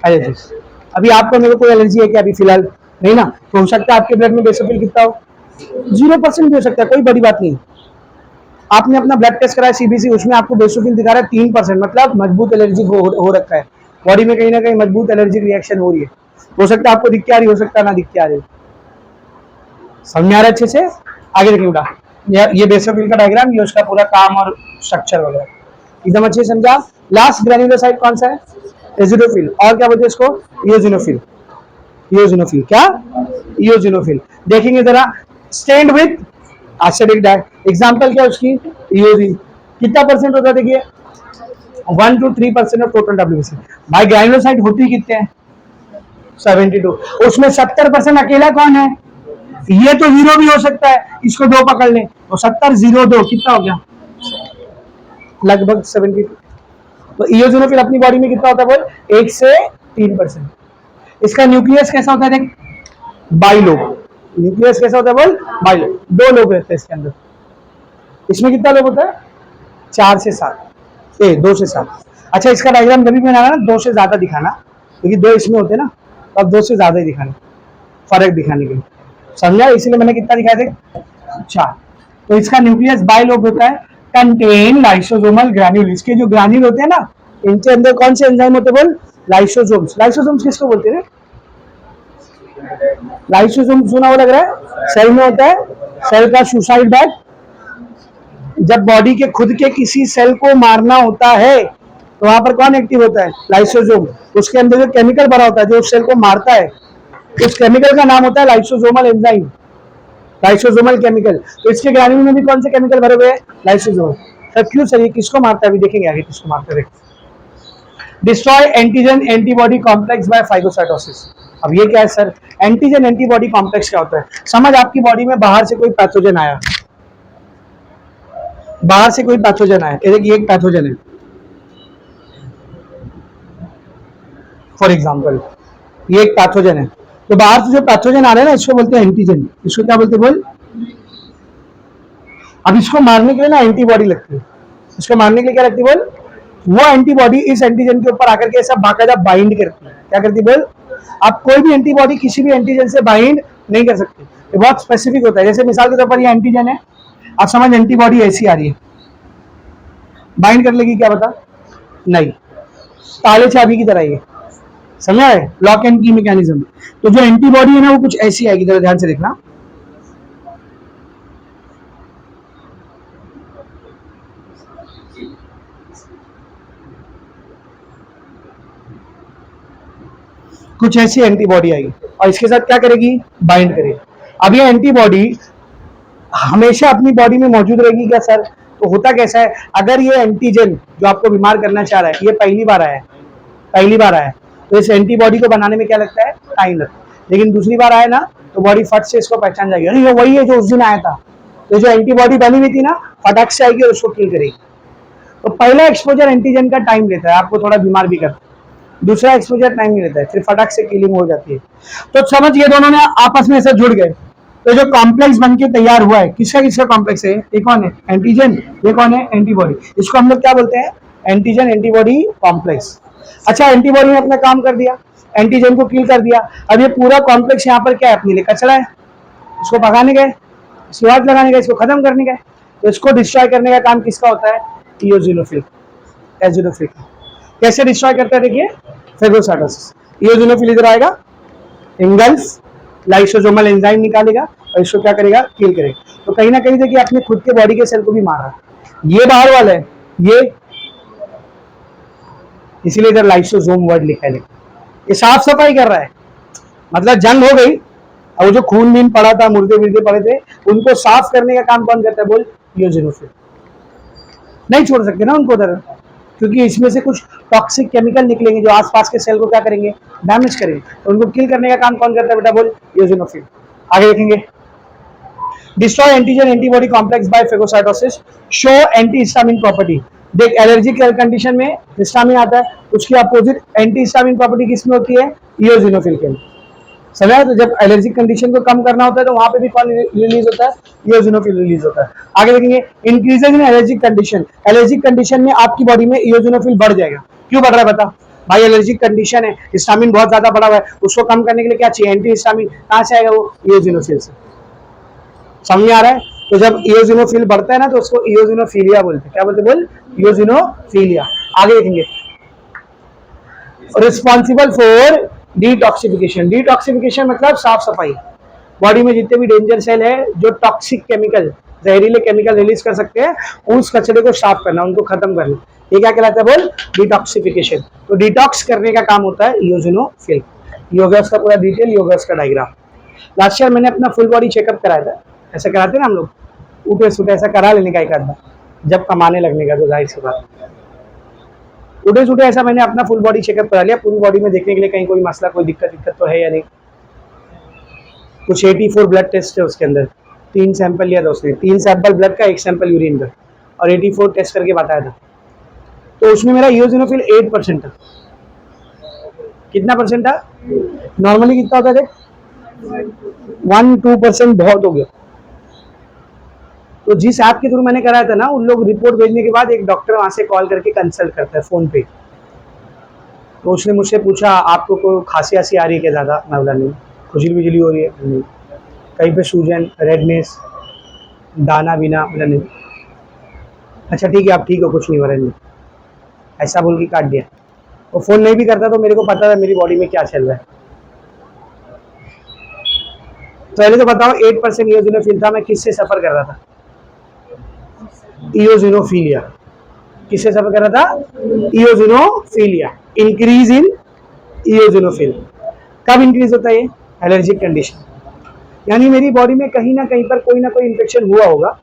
एलर्जी। अभी आपको मेरे को कोई एलर्जी है क्या अभी फिलहाल? नहीं ना। तो हो सकता है आपके ब्लड में बेसोफिल कितना हो? 0% भी हो सकता है, कोई बड़ी बात नहीं। आपने अपना ब्लड टेस्ट कराया सीबीसी, उसमें आपको बेसोफिल दिखा रहा है 3%, मतलब मजबूत एलर्जी हो रखा है, बॉडी में कहीं ना कहीं मजबूत एलर्जिक रिएक्शन हो रही है। हो सकता है आपको दिख के आ रही, हो सकता है ना दिख के आ रही। समझ में आ रहा है अच्छे से? आगे देखिए बेटा, ये बेसोफिल का डायग्राम, ये उसका पूरा काम और स्ट्रक्चर वगैरह एकदम अच्छे से समझा। लास्ट ग्रैन्युलोसाइट कौन सा है? एसिडोफिल। और क्या बोलते हैं इसको? इयोजिनोफिल। इयोजिनोफिल क्या? इयोजिनोफिल। देखेंगे जरा, stained with acidic dye. Example क्या उसकी? इयोजिन। कितना परसेंट होता है देखिए? 1 to 3% ऑफ टोटल डब्ल्यूबीसी। भाई ग्राइनोसाइट होती कितने हैं? 72। उसमें 70% अकेला कौन है? ये तो जीरो भी हो सकता है, इसको दो पकड़ ले तो 70 0 2 कितना हो गया? लगभग 72। तो इयोजिनोफिल अपनी बॉडी में कितना होता है बोल? 1 से 3%। इसका न्यूक्लियस कैसा होता है? देख, बाइलोब। न्यूक्लियस कैसा होता है बोल? बाइलोब। 2 लोब रहते हैं इसके अंदर। इसमें कितना लोब होता है? 4 से 7, 2 से 7। अच्छा, इसका डायग्राम कभी भी बनाना ना 2 से ज्यादा दिखाना, क्योंकि 2 इसमें होते हैं ना, तो अब 2 से ज्यादा ही दिखाना, फर्क दिखाने के लिए, समझा? इसलिए मैंने कितना दिखाया थे? 4। तो इसका न्यूक्लियस बाइलोब होता है, कंटेन लाइसोसोमल ग्रैन्यूल। इसके जो ग्रैन्यूल होते हैं ना, इनके अंदर कौन से एंजाइम होते हैं बोल? लाइसोसोम्स। लाइसोसोम्स किसको बोलते हैं? लाइसोसोम सुना हुआ लग रहा है? सेल में होता है, सेल का सुसाइड बैग। जब बॉडी के खुद के किसी सेल को मारना होता है तो वहां पर कौन एक्टिव होता है? लाइसोसोम। उसके अंदर जो केमिकल भरा होता है जो उस सेल को मारता है, उस केमिकल का नाम होता है लाइसोसोमल एंजाइम, लाइसोसोमल केमिकल। तो इसके ग्रैन्यूल में भी कौन से केमिकल भरे हुए हैं? लाइसोसोम। सर क्यों सर, ये किसको मारता है? अभी देखेंगे आगे किसको मारता है। Destroy antigen antibody complex by phagocytosis. अब ये क्या है सर? एंटीजन एंटीबॉडी कॉम्प्लेक्स क्या होता है? समझ, आपकी बॉडी में बाहर से कोई पैथोजन आया, बाहर से कोई पैथोजन आया, ये एक पैथोजन है फॉर एग्जांपल, ये एक पैथोजन है। तो बाहर से जो पैथोजन आ रहा है ना, इसको बोलते हैं एंटीजन। इसको क्या बोलते हैं बोल? अब इसको मारने के लिए ना एंटीबॉडी लगती है। इसको मारने के लिए क्या लगती है बोल? वो एंटीबॉडी इस एंटीजन के ऊपर आकर के ऐसा बाकायदा बाइंड करती है। क्या करती है बोल? आप कोई भी एंटीबॉडी किसी भी एंटीजन से बाइंड नहीं कर सकते, ये बहुत स्पेसिफिक होता है। जैसे मिसाल के तौर पर ये एंटीजन है, आप समझ एंटीबॉडी ऐसी आ रही है, बाइंड कर लेगी क्या बता? नहीं, ताले चाबी की तरह ये, समझा है? लॉक एंड की मैकेनिज्म। तो जो एंटीबॉडी है ना वो कुछ ऐसी आएगी, जरा ध्यान से देखना। कुछ ऐसी एंटीबॉडी आएगी और इसके साथ क्या करेगी? बाइंड करेगी। अब ये एंटीबॉडी हमेशा अपनी बॉडी में मौजूद रहेगी क्या सर? तो होता कैसा है, अगर ये एंटीजन जो आपको बीमार करना चाह रहा है ये पहली बार आया है, पहली बार आया है, तो इस एंटीबॉडी को बनाने में क्या लगता है? टाइम लगता है। लेकिन दूसरी बार आया ना तो बॉडी फट से इसको पहचान जाएगी, अरे ये वही है जो उस दिन आया था। तो जो एंटीबॉडी बनी हुई थी ना, फटाक से आएगी और उसको किल करेगी। तो पहला एक्सपोजर एंटीजन का टाइम लेता है, आपको थोड़ा बीमार भी करता है। दूसरा एक्सपोजर टाइम नहीं लेता है, फिर फटाक से किलिंग हो जाती है। तो समझ, ये दोनों ने आपस में ऐसे जुड़ गए, तो जो कॉम्प्लेक्स बनके तैयार हुआ है, किसका किसका कॉम्प्लेक्स है? ये कौन है? एंटीजन। ये कौन है? एंटीबॉडी। इसको हम लोग क्या बोलते हैं? Antigen antibody complex. अच्छा, एंटीबॉडी ने अपना काम कर दिया, एंटीजन को किल कर दिया। अब ये पूरा कॉम्प्लेक्स यहाँ पर क्या है? अपने लिए कचरा है, इसको भगाने गए, स्वाद लगाने गए, इसको खत्म करने गए। तो इसको डिस्ट्रॉय करने का काम किसका होता है? इयोजिनोफिल, एजिनोफिल। कैसे डिस्ट्रॉय करता है देखिए, फेगोसाइटोसिस। इयोजिनोफिल इधर आएगा, इंगल्फ लाइसोसोमल एंजाइम निकालेगा और इसको क्या करेगा? किल करेगा। तो कहीं ना कहीं देखिए अपने खुद के बॉडी के सेल को भी मार रहा है। ये बाहर वाला है, ये इसीलिए इधर लाइसोसोम वर्ड लिखा है। ये साफ सफाई कर रहा है, मतलब जंग हो गई और जो खून बीन पड़ा था, मुर्दे बिर्दे पड़े थे, उनको साफ करने का काम कौन करता है बोल? इयोजिनोफिल। नहीं छोड़ सकते ना उनको उधर, क्योंकि इसमें से कुछ टॉक्सिक केमिकल निकलेंगे जो आसपास के सेल को क्या करेंगे? डैमेज करेंगे। तो उनको किल करने का काम कौन करता है बेटा बोल? इयोजिनोफिल। आगे देखेंगे, destroy antigen antibody complex by phagocytosis, show antihistamine property. देख, एलर्जिक कंडीशन में हिस्टामिन आता है, उसकी अपोजिट एंटी हिस्टामिन प्रॉपर्टी किसमें होती है? इयोजिनोफिल के। समझा? तो जब एलर्जिक कंडीशन को कम करना होता है तो वहां पे भी कौन रिलीज होता है? इयोजिनोफिल रिलीज होता है। आगे देखेंगे, इंक्रीजेज इन एलर्जिक कंडीशन। एलर्जिक कंडीशन में आपकी बॉडी में इयोजिनोफिल बढ़ जाएगा। क्यों बढ़ रहा है बता? भाई एलर्जिक कंडीशन है, हिस्टामिन बहुत ज्यादा बढ़ा हुआ है, उसको कम करने के लिए क्या चाहिए? Anti histamine. कहां से आएगा वो? इयोजिनोफिल से। समझ आ रहा है? तो जब इयोजिनोफिल बढ़ता है ना तो उसको इयोजिनोफिलिया बोलते हैं। क्या बोलते बोल? इयोजिनोफिलिया। आगे देखेंगे, रिस्पॉन्सिबल फॉर डिटॉक्सिफिकेशन। डिटॉक्सिफिकेशन मतलब साफ सफाई। बॉडी में जितने भी डेंजर सेल है जो टॉक्सिक केमिकल, जहरीले केमिकल रिलीज कर सकते हैं, उस कचरे को साफ करना, उनको खत्म करना, ये क्या कहलाता है बोल? डिटॉक्सिफिकेशन। तो डिटॉक्स करने का काम होता है इयोजिनोफिल। योगस का पूरा डिटेल, योगस का डायग्राम। लास्ट ईयर मैंने अपना फुल बॉडी चेकअप कराया था, ऐसा कराते ना हम लोग, उठे सुटे ऐसा करा लेने का एक आधा, जब कमाने लगने का तो जाहिर सी बात। उठे सुठे ऐसा मैंने अपना फुल बॉडी चेकअप करा लिया, पूरी बॉडी में देखने के लिए कहीं कोई मसला, कोई दिक्कत तो है या नहीं। कुछ 84 ब्लड टेस्ट है उसके अंदर, 3 सैंपल लिया था उसने, 3 सैंपल ब्लड का, 1 सैंपल यूरिन का, और 84 टेस्ट करके बताया था। तो उसमें मेरा इओसिनोफिल 8% था। कितना परसेंट था? नॉर्मली कितना होता है? 1-2% बहुत हो गया। तो जिस ऐप के थ्रू मैंने कराया था ना, उन लोग रिपोर्ट भेजने के बाद एक डॉक्टर वहां से कॉल करके कंसल्ट करता है फोन पे। तो उसने मुझसे पूछा आपको कोई खांसी आसी आ रही है क्या ज़्यादा? मैं बोला नहीं। खुजली बिजली हो रही है? नहीं। कहीं पे सूजन, रेडनेस, दाना बिना? बोला नहीं। अच्छा ठीक है, आप ठीक हो, कुछ नहीं हो रहा है। ऐसा बोल के काट दिया। वो फ़ोन नहीं भी करता तो मेरे को पता था मेरी बॉडी में क्या चल रहा है। तो पहले तो बताओ 8% इओसिनोफिल था, मैं किससे सफ़र कर रहा था? इओसिनोफिलिया। किससे सफ़र कर रहा था? इओसिनोफिलिया। Increase in eosinophil. कब इंक्रीज होता है ये? एलर्जिक कंडीशन, यानी मेरी बॉडी में कहीं ना कहीं पर कोई ना कोई इन्फेक्शन हुआ होगा।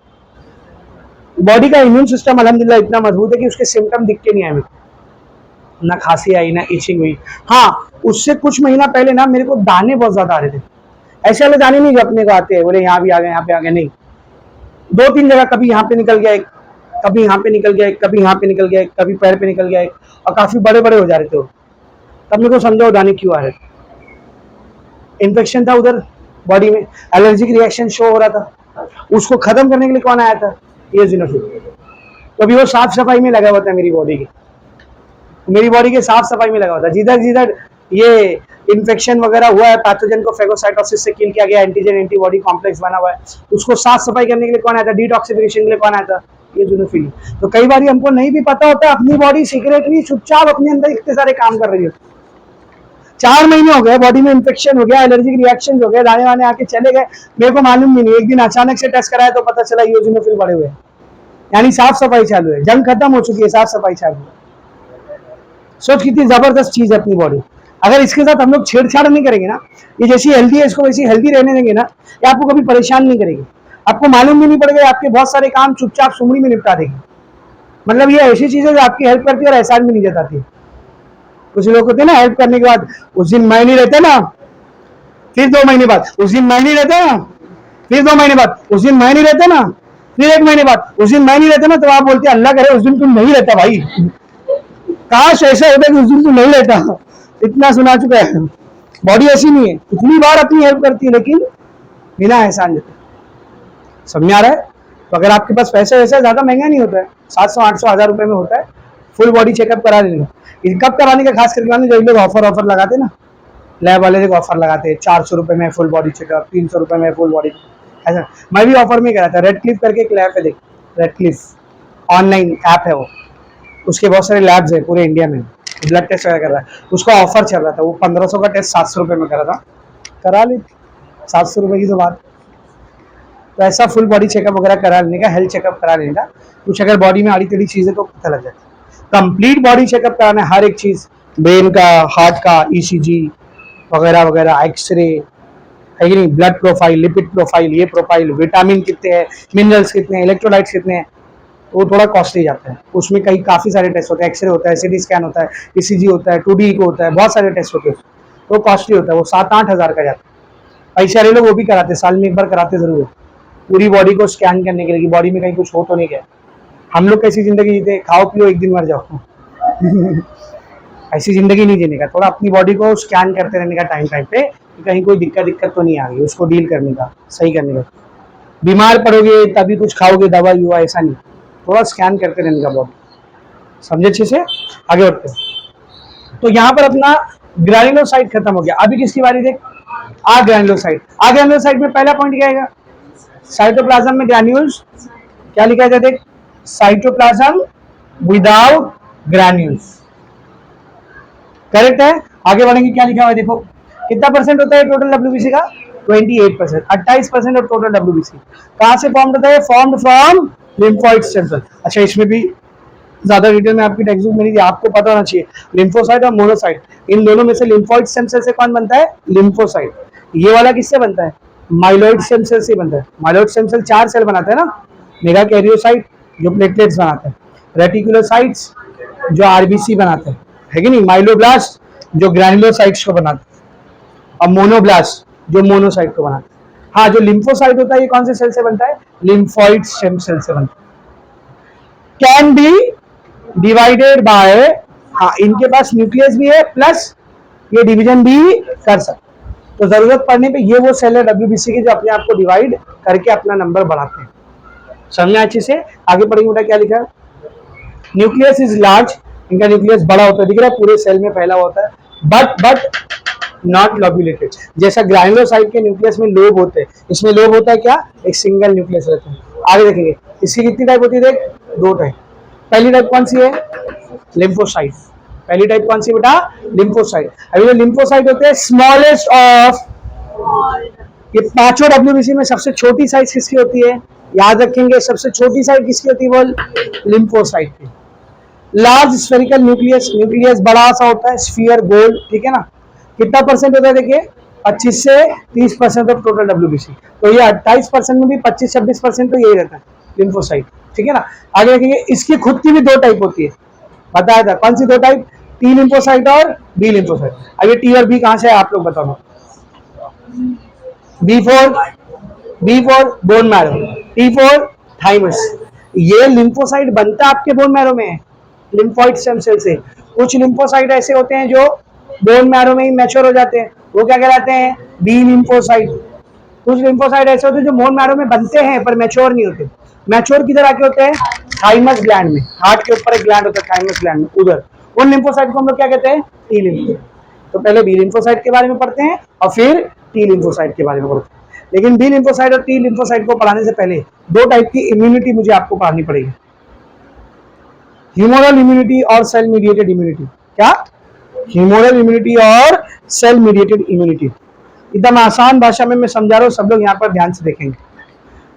बॉडी का इम्यून सिस्टम अल्हम्दुलिल्लाह इतना मजबूत है कि उसके सिम्टम दिख के नहीं आए, ना खांसी आई, ना इचिंग हुई। हाँ, उससे कुछ महीना पहले ना मेरे को दाने बहुत ज्यादा आ रहे थे। ऐसे वाले दाने नहीं जो अपने को आते हैं, बोले यहाँ भी आ गए, यहाँ पे आ गए, नहीं। 2-3 जगह, कभी यहाँ पे निकल गया एक, कभी यहाँ पे निकल गया एक, कभी यहाँ पे निकल गया एक, कभी पैर पे निकल गया एक, और काफी बड़े बड़े हो जा रहे थे वो। तब मेरे को समझो दाने क्यों आ रहे थे। इन्फेक्शन था उधर बॉडी में, एलर्जिक रिएक्शन शो हो रहा था। उसको खत्म करने के लिए कौन आया था? इओसिनोफिल। तो अभी वो साफ सफाई में लगा हुआ था मेरी बॉडी की, मेरी बॉडी के साफ सफाई में लगा हुआ था। जिधर जिधर ये इन्फेक्शन वगैरह हुआ है, पैथोजन को फेगोसाइटोसिस से किल किया गया, एंटीजन एंटीबॉडी कॉम्प्लेक्स बना हुआ है, उसको साफ सफाई करने के लिए कौन आया था? डिटॉक्सिफिकेशन के लिए कौन आया था? इओसिनोफिल। तो कई बार हमको नहीं भी पता होता, अपनी बॉडी सीक्रेटली चुपचाप अपने अंदर इतने सारे काम कर रही है। 4 महीने हो गए, बॉडी में इन्फेक्शन हो गया, एलर्जिक रिएक्शन हो गए, दाने वाने आके चले गए, मेरे को मालूम भी नहीं। एक दिन अचानक से टेस्ट कराया तो पता चला इओसिनोफिल बढ़े हुए, यानी साफ सफाई चालू है, जंग खत्म हो चुकी है, साफ सफाई चालू है। सोच कितनी जबरदस्त चीज है अपनी बॉडी। अगर इसके साथ हम लोग छेड़छाड़ नहीं करेंगे ना, ये जैसी हेल्दी है इसको वैसी हेल्दी रहने देंगे ना, ये आपको कभी परेशान नहीं करेगी, आपको मालूम भी नहीं पड़ेगा, आपके बहुत सारे काम चुपचाप सुमड़ी में निपटा देगी। मतलब ये ऐसी चीज है जो आपकी हेल्प करती है और एहसान भी नहीं जताती। कुछ लोग होते हैं ना, हेल्प करने के बाद उस दिन मैं नहीं रहते ना, फिर 2 महीने बाद उस दिन मैं नहीं रहता ना, फिर 2 महीने बाद उस दिन मैं नहीं रहता ना, फिर 1 महीने बाद उस दिन मैं नहीं रहता ना, तो आप बोलते हैं अल्लाह करे उस दिन तुम नहीं रहता भाई, काश ऐसा होता कि उस दिन तुम नहीं रहता। इतना सुना चुका है। बॉडी ऐसी नहीं है, इतनी बार अपनी हेल्प करती है लेकिन बिना एहसान जताए। समझ में आ रहा है? तो अगर आपके पास पैसा वैसा ज्यादा महंगा नहीं होता है, 700-800 1000 रुपए में होता है, फुल बॉडी चेकअप करा लेना। कब कराने का खास करके माने, जो लोग ऑफर लगाते ना, लैब वाले लोग ऑफर लगाते हैं, 400 रुपए में फुल बॉडी चेकअप, 300 रुपए में फुल बॉडी। ऐसा मैं भी ऑफर में करा था। रेड क्लिफ करके एक लैब है, देख, रेड क्लिफ ऑनलाइन ऐप है वो, उसके बहुत सारे लैब्स है पूरे इंडिया में, ब्लड टेस्ट वगैरह कर रहा है, उसका ऑफर चल रहा था। वो 1500 का टेस्ट 700 रुपए में करा था, करा ली 700 रुपए की तो बात। तो ऐसा फुल बॉडी चेकअप वगैरह करा लेने का, हेल्थ चेकअप करा लेने का। कुछ अगर बॉडी में आड़ी टेढ़ी चीज़ तो पता लग जाता है। कंप्लीट बॉडी चेकअप कराना है, हर एक चीज़, ब्रेन का, हार्ट का, ईसीजी वगैरह वगैरह, एक्सरे है कि नहीं, ब्लड प्रोफाइल, लिपिड प्रोफाइल, ये प्रोफाइल, विटामिन कितने हैं, मिनरल्स कितने हैं, इलेक्ट्रोलाइट्स कितने हैं, वो थोड़ा कॉस्टली जाता है। उसमें कई काफ़ी सारे टेस्ट होते हैं, एक्सरे होता है, सीटी स्कैन होता है, ईसीजी होता है, 2D को होता है, बहुत सारे टेस्ट होते हैं, तो कॉस्टली होता है, वो 7-8 हज़ार का जाता है। पैसे वाले लोग वो भी कराते हैं, साल में एक बार कराते जरूर है, पूरी बॉडी को स्कैन करने के लिए कि बॉडी में कहीं कुछ हो तो नहीं गया। हम लोग कैसी जिंदगी जीते, खाओ पियो एक दिन मर जाओ ऐसी जिंदगी नहीं जीने का, थोड़ा अपनी बॉडी को स्कैन करते रहने का टाइम टाइम पे, कि कहीं कोई दिक्कत तो नहीं आ गई, उसको डील करने का, सही करने का। बीमार पड़ोगे तभी कुछ खाओगे, दवा हुआ, ऐसा नहीं, थोड़ा स्कैन करते रहने का बॉडी। समझे अच्छे से? आगे बढ़ते हैं। तो यहाँ पर अपना ग्रैन्युलोसाइट खत्म हो गया। अभी किसकी बारी देख, ग्रैन्युलोसाइट। ग्रैन्युलोसाइट में पहला पॉइंट क्या आएगा? साइटोप्लाज्म में ग्रैन्यूल्स, क्या लिखा है देख, साइटोप्लाज्म विदाउट ग्रैन्यूल्स, करेक्ट है। आगे बढ़ेंगे, क्या लिखा हुआ है देखो, कितना परसेंट होता है टोटल डब्ल्यूबीसी का? 28%, 28% ऑफ टोटल डब्ल्यूबीसी कहां से फॉर्म होता है? Formed from lymphoid stem cell. अच्छा, इसमें भी ज्यादा डिटेल में आपकी टेक्स्ट बुक में नहीं दी, आपको पता होना चाहिए, लिम्फोसाइट और मोनोसाइट, इन दोनों में से लिम्फोइड स्टेम सेल से कौन बनता है? लिम्फोसाइट। ये वाला किससे बनता है? माइलॉइड स्टेम सेल से बनता है। माइलॉइड स्टेम सेल 4 सेल बनाते हैं ना, मेगा कैरियोसाइट जो प्लेटलेट्स बनाते हैं, रेटिकुलोसाइट्स जो आरबीसी बनाते हैं, है कि नहीं, माइलोब्लास्ट जो ग्रैनुलोसाइट्स को बनाते हैं, और मोनोब्लास्ट जो मोनोसाइट को बनाते हैं। हाँ, जो लिम्फोसाइट होता है ये कौन से सेल से बनता है? लिम्फॉइड स्टेम सेल से बनता है। कैन बी डिवाइडेड बाय, हाँ इनके पास न्यूक्लियस भी है प्लस ये डिवीजन भी कर सकते, तो जरूरत पड़ने पे ये वो सेल है डब्ल्यूबीसी के जो अपने आप को डिवाइड करके अपना नंबर बढ़ाते हैं। समझना अच्छे से, आगे पढ़ेंगे बेटा। क्या लिखा है? न्यूक्लियस इज लार्ज, इनका न्यूक्लियस बड़ा होता है, दिख रहा है पूरे सेल में फैला होता है, बट नॉट लोब्यूलेटेड। जैसा ग्रैनुलोसाइट के न्यूक्लियस में लोब होते हैं, इसमें लोब होता है क्या? एक सिंगल न्यूक्लियस रहता है। आगे देखेंगे इसकी कितनी टाइप होती है? देख, दो टाइप। पहली टाइप कौन सी है? लिम्फोसाइट। पहली टाइप कौन सी बेटा? लिम्फोसाइट। अभी जो लिम्फोसाइट होते हैं स्मॉलेस्ट ऑफ, ये पांचों डब्ल्यूबीसी में सबसे छोटी साइज किसकी होती है? याद रखेंगे, सबसे छोटी साइज किसकी होती है? बोल, लिम्फोसाइट की। लार्ज स्फेरिकल न्यूक्लियस, न्यूक्लियस बड़ा सा होता है, स्फीयर गोल, ठीक है ना। कितना परसेंट होता है? देखिए 25 से 30% ऑफ टोटल डब्ल्यूबीसी, तो ये 28% में भी 25-26% तो यही रहता है लिम्फोसाइट, ठीक है ना। आगे देखेंगे इसकी खुद की भी दो टाइप होती है, बताया था। कौन सी दो टाइप? टी लिम्फोसाइट और बी लिम्फोसाइट। अब ये टी और बी कहां से है आप लोग बताओ? B for bone marrow, T for thymus. ये लिम्फोसाइट बनता आपके बोन मैरो में, लिम्फॉइड स्टेम सेल से। कुछ लिम्फोसाइट ऐसे होते हैं जो बोन मैरो में ही मैच्योर हो जाते हैं, वो क्या कहलाते हैं? B lymphocyte. कुछ लिम्फोसाइट ऐसे होते हैं जो बोन मैरो में बनते हैं पर मैच्योर नहीं होते। मैच्योर किधर आके होते हैं? थाइमस ग्लैंड में, हार्ट के ऊपर एक ग्लैंड होता है थाइमस ग्लैंड में, उधर। उन लिम्फोसाइट को हम लोग क्या कहते हैं? T lymphocyte. तो पहले बी लिम्फोसाइट के बारे में पढ़ते हैं और फिर टी लिम्फोसाइट के बारे में पढ़ते हैं। लेकिन बी लिम्फोसाइट और टी लिम्फोसाइट को पढ़ाने से पहले दो टाइप की इम्यूनिटी मुझे आपको पढ़ानी पड़ेगी, ह्यूमोरल इम्यूनिटी और सेल मीडिएटेड इम्यूनिटी। क्या? ह्यूमोरल इम्यूनिटी और सेल मीडिएटेड इम्यूनिटी। एकदम आसान भाषा में मैं समझा रहा हूँ, सब लोग यहाँ पर ध्यान से देखेंगे।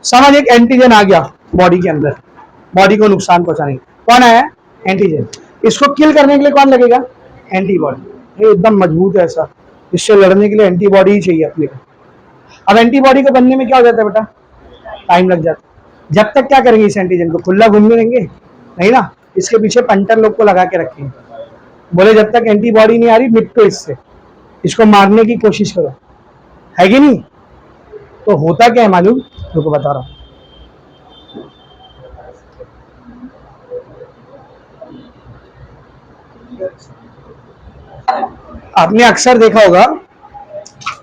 समझ, एक एंटीजन आ गया बॉडी के अंदर, बॉडी को नुकसान पहुंचाने, कौन आया? एंटीजन। इसको किल करने के लिए कौन लगेगा? एंटीबॉडी। ये एकदम मजबूत है ऐसा, इससे लड़ने के लिए एंटीबॉडी ही चाहिए अपने को। अब एंटीबॉडी को बनने में क्या हो जाता है बेटा? टाइम लग जाता है। जब तक क्या करेंगे? इस एंटीजन को खुला घूमने देंगे नहीं ना, इसके पीछे पंटर लोग को लगा के रखेंगे, बोले जब तक एंटीबॉडी नहीं आ रही निपटो इससे, इसको मारने की कोशिश करो, है कि नहीं। तो होता क्या है मालूम? तुमको बता रहा हूं। आपने अक्सर देखा होगा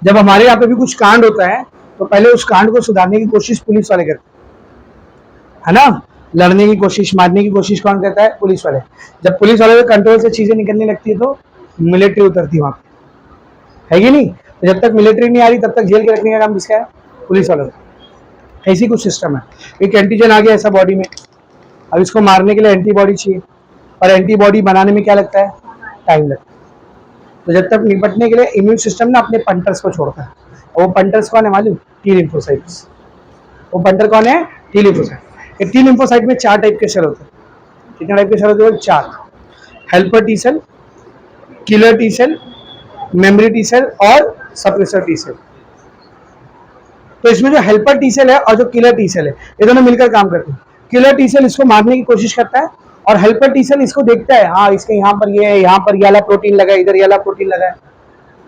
जब हमारे यहाँ पे भी कुछ कांड होता है तो पहले उस कांड को सुधारने की कोशिश पुलिस वाले करते है ना, लड़ने की कोशिश, मारने की कोशिश कौन करता है? पुलिस वाले। जब पुलिस वाले के कंट्रोल से चीजें निकलने लगती है तो मिलिट्री उतरती है वहां पे, है कि नहीं। तो जब तक मिलिट्री नहीं आ रही तब तक जेल के रखने का काम किसका है? पुलिस वालों का। ऐसी कुछ सिस्टम है। एक एंटीजन आ गया ऐसा बॉडी में, अब इसको मारने के लिए एंटीबॉडी चाहिए, और एंटीबॉडी बनाने में क्या लगता है? टाइम लगता है। तो जब तक निपटने के लिए इम्यून सिस्टम ना अपने पंटर्स को छोड़ता है, और वो पंटर्स कौन है मालूम? T lymphocytes. वो पंटर कौन है? T lymphocyte. टी लिम्फोसाइट में 4 टाइप के सेल होते हैं। कितने टाइप के सेल होते हैं? 4। Helper T cell, killer T cell, memory T cell और सप्रेसर टी सेल। तो इसमें जो हेल्पर टी सेल है और जो किलर टी सेल है ये दोनों मिलकर काम करते हैं। किलर टी सेल इसको मारने की कोशिश करता है और हेल्पर टी सेल इसको देखता है, हाँ इसके यहाँ पर ये है, यहाँ पर ये वाला प्रोटीन लगा है, इधर ये वाला प्रोटीन लगा है,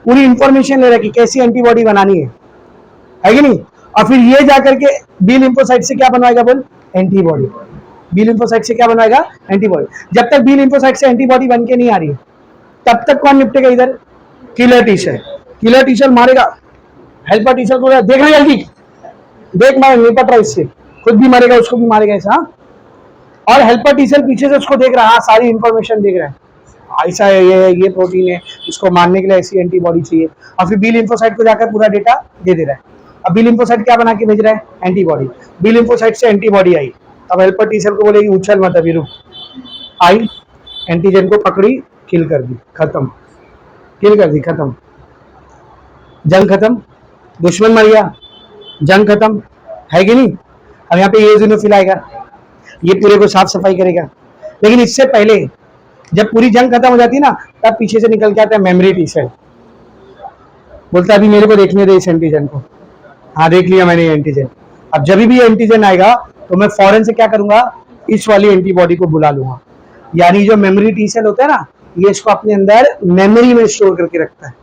पूरी इंफॉर्मेशन ले रहा है कि कैसी एंटीबॉडी बनानी है कि नहीं। और फिर ये जाकर के बी लिम्फोसाइट से क्या बनवाएगा? बोल, एंटीबॉडी। बी लिम्फोसाइट से क्या बनवाएगा? एंटीबॉडी। जब तक बी लिम्फोसाइट से एंटीबॉडी बन के नहीं आ रही है तब तक कौन निपटेगा? इधर killer T cell. Killer T cell मारेगा हेल्पर टी सेल को, देख रहे जल्दी देख, मैं निपट रहा इससे, खुद भी मरेगा उसको भी मारेगा ऐसा। और हेल्पर टी सेल पीछे से उसको देख रहा है, हाँ सारी इंफॉर्मेशन देख रहा है, ऐसा है, ये प्रोटीन है, इसको मारने के लिए ऐसी एंटीबॉडी चाहिए। और फिर बी लिम्फोसाइट को जाकर पूरा डेटा दे दे रहा है। अब बी लिम्फोसाइट क्या बना के भेज रहा है? एंटीबॉडी। बी लिम्फोसाइट से एंटीबॉडी आई, अब हेल्पर टी सेल को बोलेगी उछल मत अभी रुक, आई एंटीजन को पकड़ी, किल कर दी, खत्म, किल कर दी, खत्म, जंग खत्म, दुश्मन मर गया, जंग खत्म, है कि नहीं। अब यहाँ पे ये यूजिनोफिल आएगा, ये पूरे को साफ सफाई करेगा। लेकिन इससे पहले जब पूरी जंग खत्म हो जाती है ना तब पीछे से निकल के आता है मेमोरी टी सेल, बोलता है अभी मेरे को देखने दे इस एंटीजन को, हाँ देख लिया मैंने एंटीजन। अब जब भी एंटीजन आएगा तो मैं फौरन से क्या करूंगा? इस वाली एंटीबॉडी को बुला लूंगा, यानी जो मेमोरी टी सेल होता है ना, ये इसको अपने अंदर मेमोरी में स्टोर करके रखता है।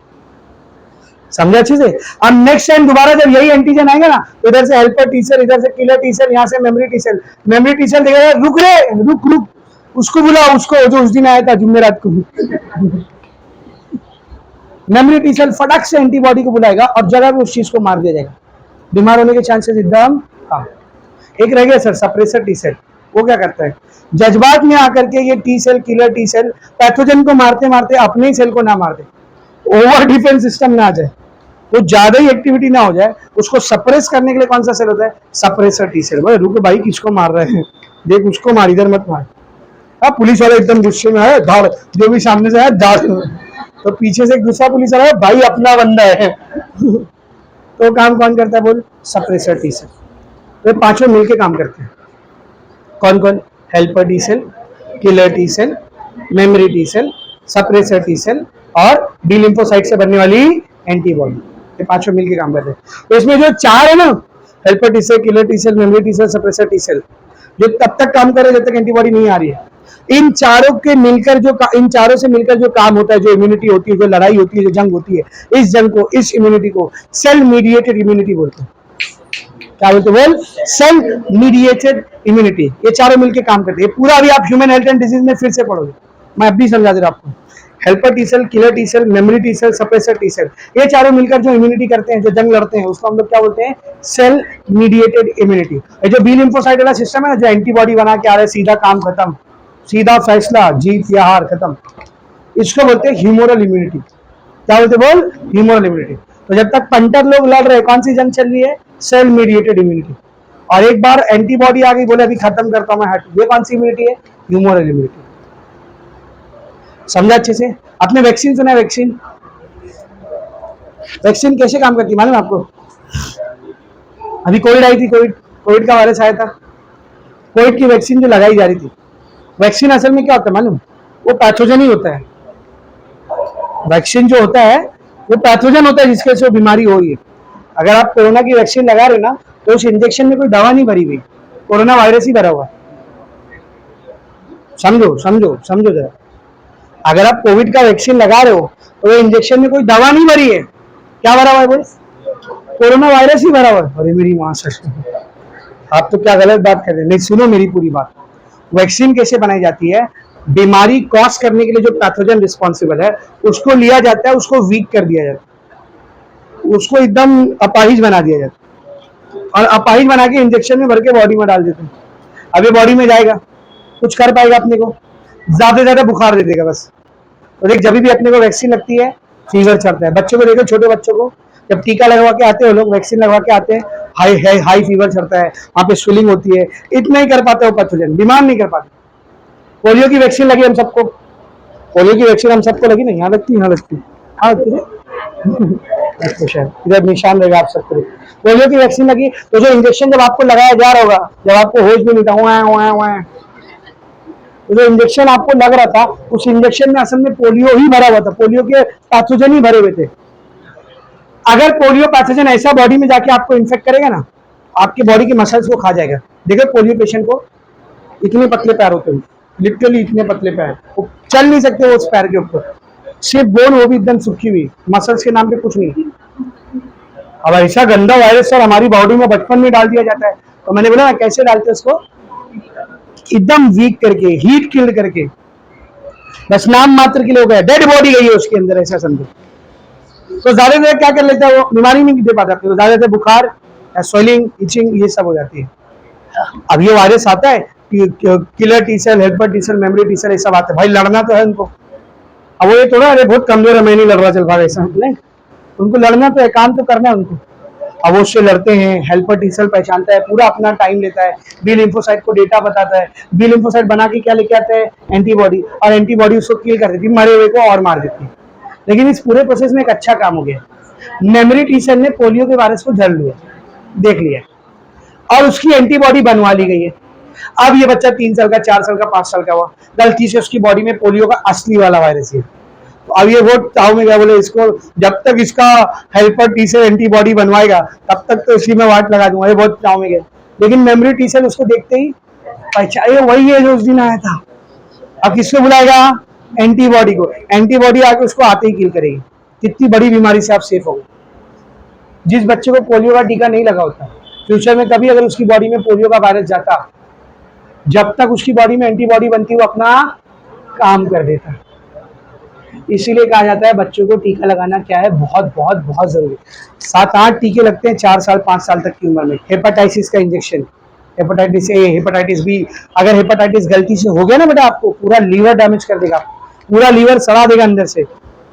समझा अच्छे से? अब नेक्स्ट टाइम दोबारा जब यही एंटीजन आएगा ना, तो इधर से हेल्पर टी सेल, इधर से किलर टी सेल, यहाँ से memory T cell. Memory T cell देखेगा, रुक रे, रुक रुक, उसको बुलाओ, उसको जो उस दिन आया था जुम्मेरात को। मेमोरी टी सेल फटाक से एंटीबॉडी को बुलाएगा और जगह पे उस चीज को मार दिया जाएगा। बीमार होने के चांसेस एकदम कम। एक रह गया सर सप्रेसर टी सेल। वो क्या करता है, जज्बात में आकर के ये T cell, killer T cell pathogen को मारते मारते अपने ही सेल को ना मार दे, ओवर डिफेंस सिस्टम ना आ जाए, वो ज्यादा ही एक्टिविटी ना हो जाए, उसको सप्रेस करने के लिए कौन सा सेल होता है, सप्रेसर टी सेल। बोले रुको भाई, किसको मार रहे हैं, देख उसको मार, इधर मत मार। अब पुलिस वाला एकदम गुस्से में है, धाड़, जो भी सामने से है धाड़, तो पीछे से एक दूसरा पुलिस वाला है, भाई अपना बंदा है। तो काम कौन करता है, बोल, सप्रेसर टी सेल। तो पांचों मिलके काम करते हैं। कौन कौन, helper T cell, killer T cell, memory T cell, suppressor T cell और बी लिम्फोसाइट से बनने वाली एंटीबॉडी, ये पांचों मिलके काम करते हैं। तो इसमें जो चार है ना, helper T cell, killer T cell, memory T cell, suppressor T cell, जो तब तक काम करे जब तक एंटीबॉडी नहीं आ रही है। इन चारों के मिलकर जो इन चारों से मिलकर जो काम होता है, जो इम्यूनिटी होती है, जो लड़ाई होती है, जो जंग होती है, इस जंग को, इस इम्यूनिटी को सेल मीडिएटेड इम्यूनिटी बोलते हैं। क्या बोलते बोल, सेल मीडिएटेड इम्यूनिटी। ये चारों मिलकर काम करते हैं। पूरा अभी आप ह्यूमन हेल्थ एंड डिजीज में फिर से पढ़ोगे, मैं अभी समझा दे रहा आपको। Helper T cell, killer T cell, memory T cell, suppressor T cell, ये चारों मिलकर जो इम्यूनिटी करते हैं, जो जंग लड़ते हैं, उसको हम लोग क्या बोलते हैं, सेल मीडिएटेड इम्यूनिटी। जो बी लिम्फोसाइट वाला सिस्टम है ना, जो एंटीबॉडी बना के आ रहा है, सीधा काम खत्म, सीधा फैसला, जीत या हार खत्म, इसको बोलते हैं ह्यूमोरल इम्यूनिटी। क्या बोलते बोल, ह्यूमोरल इम्यूनिटी। तो जब तक पंटर लोग लड़ रहे, कौन सी जंग चल रही है, सेल मीडिएटेड इम्यूनिटी। और एक बार एंटीबॉडी आ गई, बोले अभी खत्म करता हूं मैं, हट, ये कौन सी इम्यूनिटी है, ह्यूमोरल इम्यूनिटी। समझा अच्छे से? आपने वैक्सीन सुना है, वैक्सीन, वैक्सीन कैसे काम करती है मालूम आपको? अभी कोविड आई थी, कोविड का वायरस आया था, कोविड की वैक्सीन जो लगाई जा रही थी, वैक्सीन असल में क्या होता है मालूम, वो पैथोजन ही होता है। वैक्सीन जो होता है वो पैथोजन होता है, जिसके वजह से वो बीमारी हो रही है। अगर आप कोरोना की वैक्सीन लगा रहे हो ना, तो उस इंजेक्शन में कोई दवा नहीं भरी हुई, कोरोना वायरस ही भरा हुआ। समझो समझो समझो जरा, अगर आप कोविड का वैक्सीन लगा रहे हो तो वो इंजेक्शन में कोई दवा नहीं भरी है, क्या भरा हुआ है बोल, कोरोना वायरस ही भरा हुआ है। अरे मेरी मां, सच में आप तो क्या गलत बात कर रहे हैं। नहीं, सुनो मेरी पूरी बात। वैक्सीन कैसे बनाई जाती है, बीमारी कॉज करने के लिए जो पैथोजन रिस्पॉन्सिबल है, उसको लिया जाता है, उसको वीक कर दिया जाता है, उसको एकदम अपाहिज बना दिया जाता है, और अपाहिज बना के इंजेक्शन में भर के बॉडी में डाल देते हैं। अब ये बॉडी में जाएगा, कुछ कर पाएगा अपने को, ज्यादा से ज्यादा बुखार दे देगा बस। तो देख, जब भी अपने को वैक्सीन लगती है, फीवर चढ़ता है। बच्चों को देखो, छोटे बच्चों को जब टीका लगवा के आते हैं लोग, वैक्सीन लगवा के आते हैं, हाई फीवर चढ़ता है, वहां पे स्वेलिंग होती है, इतना ही कर पाते हो पैथोजन, बीमार नहीं कर पाते। पोलियो की वैक्सीन लगी हम सबको, पोलियो की वैक्सीन हम सबको लगी, नहीं यहाँ लगती, यहाँ लगती, हाँ लगती है, इधर निशान रहेगा आप सबको। पोलियो की वैक्सीन लगी, तो जो इंजेक्शन जब आपको लगाया जा रहा होगा, जब आपको होश भी नहीं था, तो जो इंजेक्शन आपको लग रहा था, उस इंजेक्शन में असल में पोलियो ही भरा हुआ था, पोलियो के पैथोजन ही भरे हुए थे। अगर पोलियो पैथोजन ऐसा बॉडी में जाके आपको इन्फेक्ट करेगा ना, आपकी बॉडी के मसल्स को खा जाएगा। देखो पोलियो पेशेंट को इतने पतले पैर होते हैं, लिटरली इतने पतले पैर, वो चल नहीं सकते वो उस पैर के ऊपर, सिर्फ बोन, वो भी एकदम सूखी हुई, मसल्स के नाम पे कुछ नहीं। अब ऐसा गंदा वायरस सर हमारी बॉडी में बचपन में डाल दिया जाता है, तो मैंने बोला कैसे डालते हैं उसको, एकदम वीक करके, हीट किल्ड करके, बस नाम मात्र के लिए हो गया, डेड बॉडी गई है उसके अंदर, ऐसा समझो। तो ज्यादा देर क्या कर लेता है वो, बीमारी नहीं दे पाता, तो ज्यादा देर बुखार या स्वेलिंग, इचिंग, ये सब हो जाती है। अब ये वायरस आता है, killer T cell, helper T cell, memory T cell, ये सब आता है, भाई लड़ना तो है उनको। अब वो ये थोड़ा, अरे बहुत कमजोर है, मैं नहीं लड़ रहा, चल भाग, ऐसा नहीं, उनको लड़ना तो है, काम तो करना है उनको। अब वो उससे लड़ते हैं, हेल्पर टी सेल पहचानता है, पूरा अपना टाइम लेता है, बी लिम्फोसाइट को डेटा बताता है, बी लिम्फोसाइट बना के क्या लेके आता है, एंटीबॉडी, और एंटीबॉडी उसको किल कर देती है, मरे हुए को और मार देती है। लेकिन इस पूरे प्रोसेस में एक अच्छा काम हो गया, मेमोरी टी सेल ने पोलियो के वायरस को जड़ लिया, देख लिया, और उसकी एंटीबॉडी बनवा ली गई है। अब ये बच्चा 3 साल का, 4 साल का, 5 साल का हुआ, गलती से उसकी बॉडी में पोलियो का असली वाला वायरस है, तो अब ये बहुत ताव में गया, बोले इसको जब तक इसका हेल्पर टी सेल एंटीबॉडी बनवाएगा तब तक तो इसी में वाट लगा दूंगा, ये बहुत ताव में गया। लेकिन मेमोरी टी सेल उसको देखते ही पहचान, वही है जो उस दिन आया था, अब किसको बुलाएगा? एंटीबॉडी को। एंटीबॉडी आके उसको आते ही किल करेगी। कितनी बड़ी बीमारी से आप सेफ हो गए। जिस बच्चे को पोलियो का टीका नहीं लगा होता, फ्यूचर में कभी अगर उसकी बॉडी में पोलियो का वायरस जाता, जब तक उसकी बॉडी में एंटीबॉडी बनती वो अपना काम कर देता। इसीलिए कहा जाता है बच्चों को टीका लगाना क्या है, बहुत बहुत बहुत जरूरी। 7-8 टीके लगते हैं 4 साल 5 साल तक की उम्र में। हेपेटाइटिस का injection, hepatitis A, hepatitis B. अगर हेपेटाइटिस गलती से हो गया ना बेटा, आपको पूरा लीवर डैमेज कर देगा, पूरा लीवर सड़ा देगा अंदर से।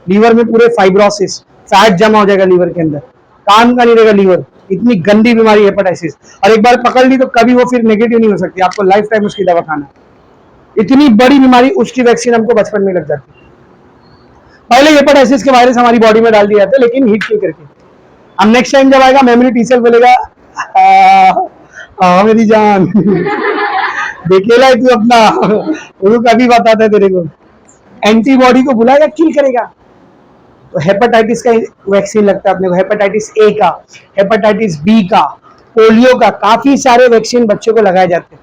लीवर में पूरे फाइब्रोसिस, फैट जमा हो जाएगा लीवर के अंदर, काम का नहीं रहेगा लीवर। इतनी गंदी बीमारी हेपेटाइटिस, और एक बार पकड़ ली तो कभी वो फिर नेगेटिव नहीं हो सकती, आपको लाइफ टाइम उसकी दवा खाना। इतनी बड़ी बीमारी, उसकी वैक्सीन हमको बचपन में लग जाती है। पहले हेपेटाइटिस के वायरस हमारी बॉडी में डाल दिया जाता है, लेकिन हीट क्यों करके। अब नेक्स्ट टाइम जब आएगा मेमोरी टी सेल बोलेगा मेरी जान देखेला तू अपना, वो कभी बताता है तेरे को। एंटीबॉडी को बुलाएगा, किल करेगा। तो हेपेटाइटिस का वैक्सीन लगता है अपने को, हेपेटाइटिस ए का, हेपेटाइटिस बी का, पोलियो का, काफी सारे वैक्सीन बच्चों को लगाए जाते हैं।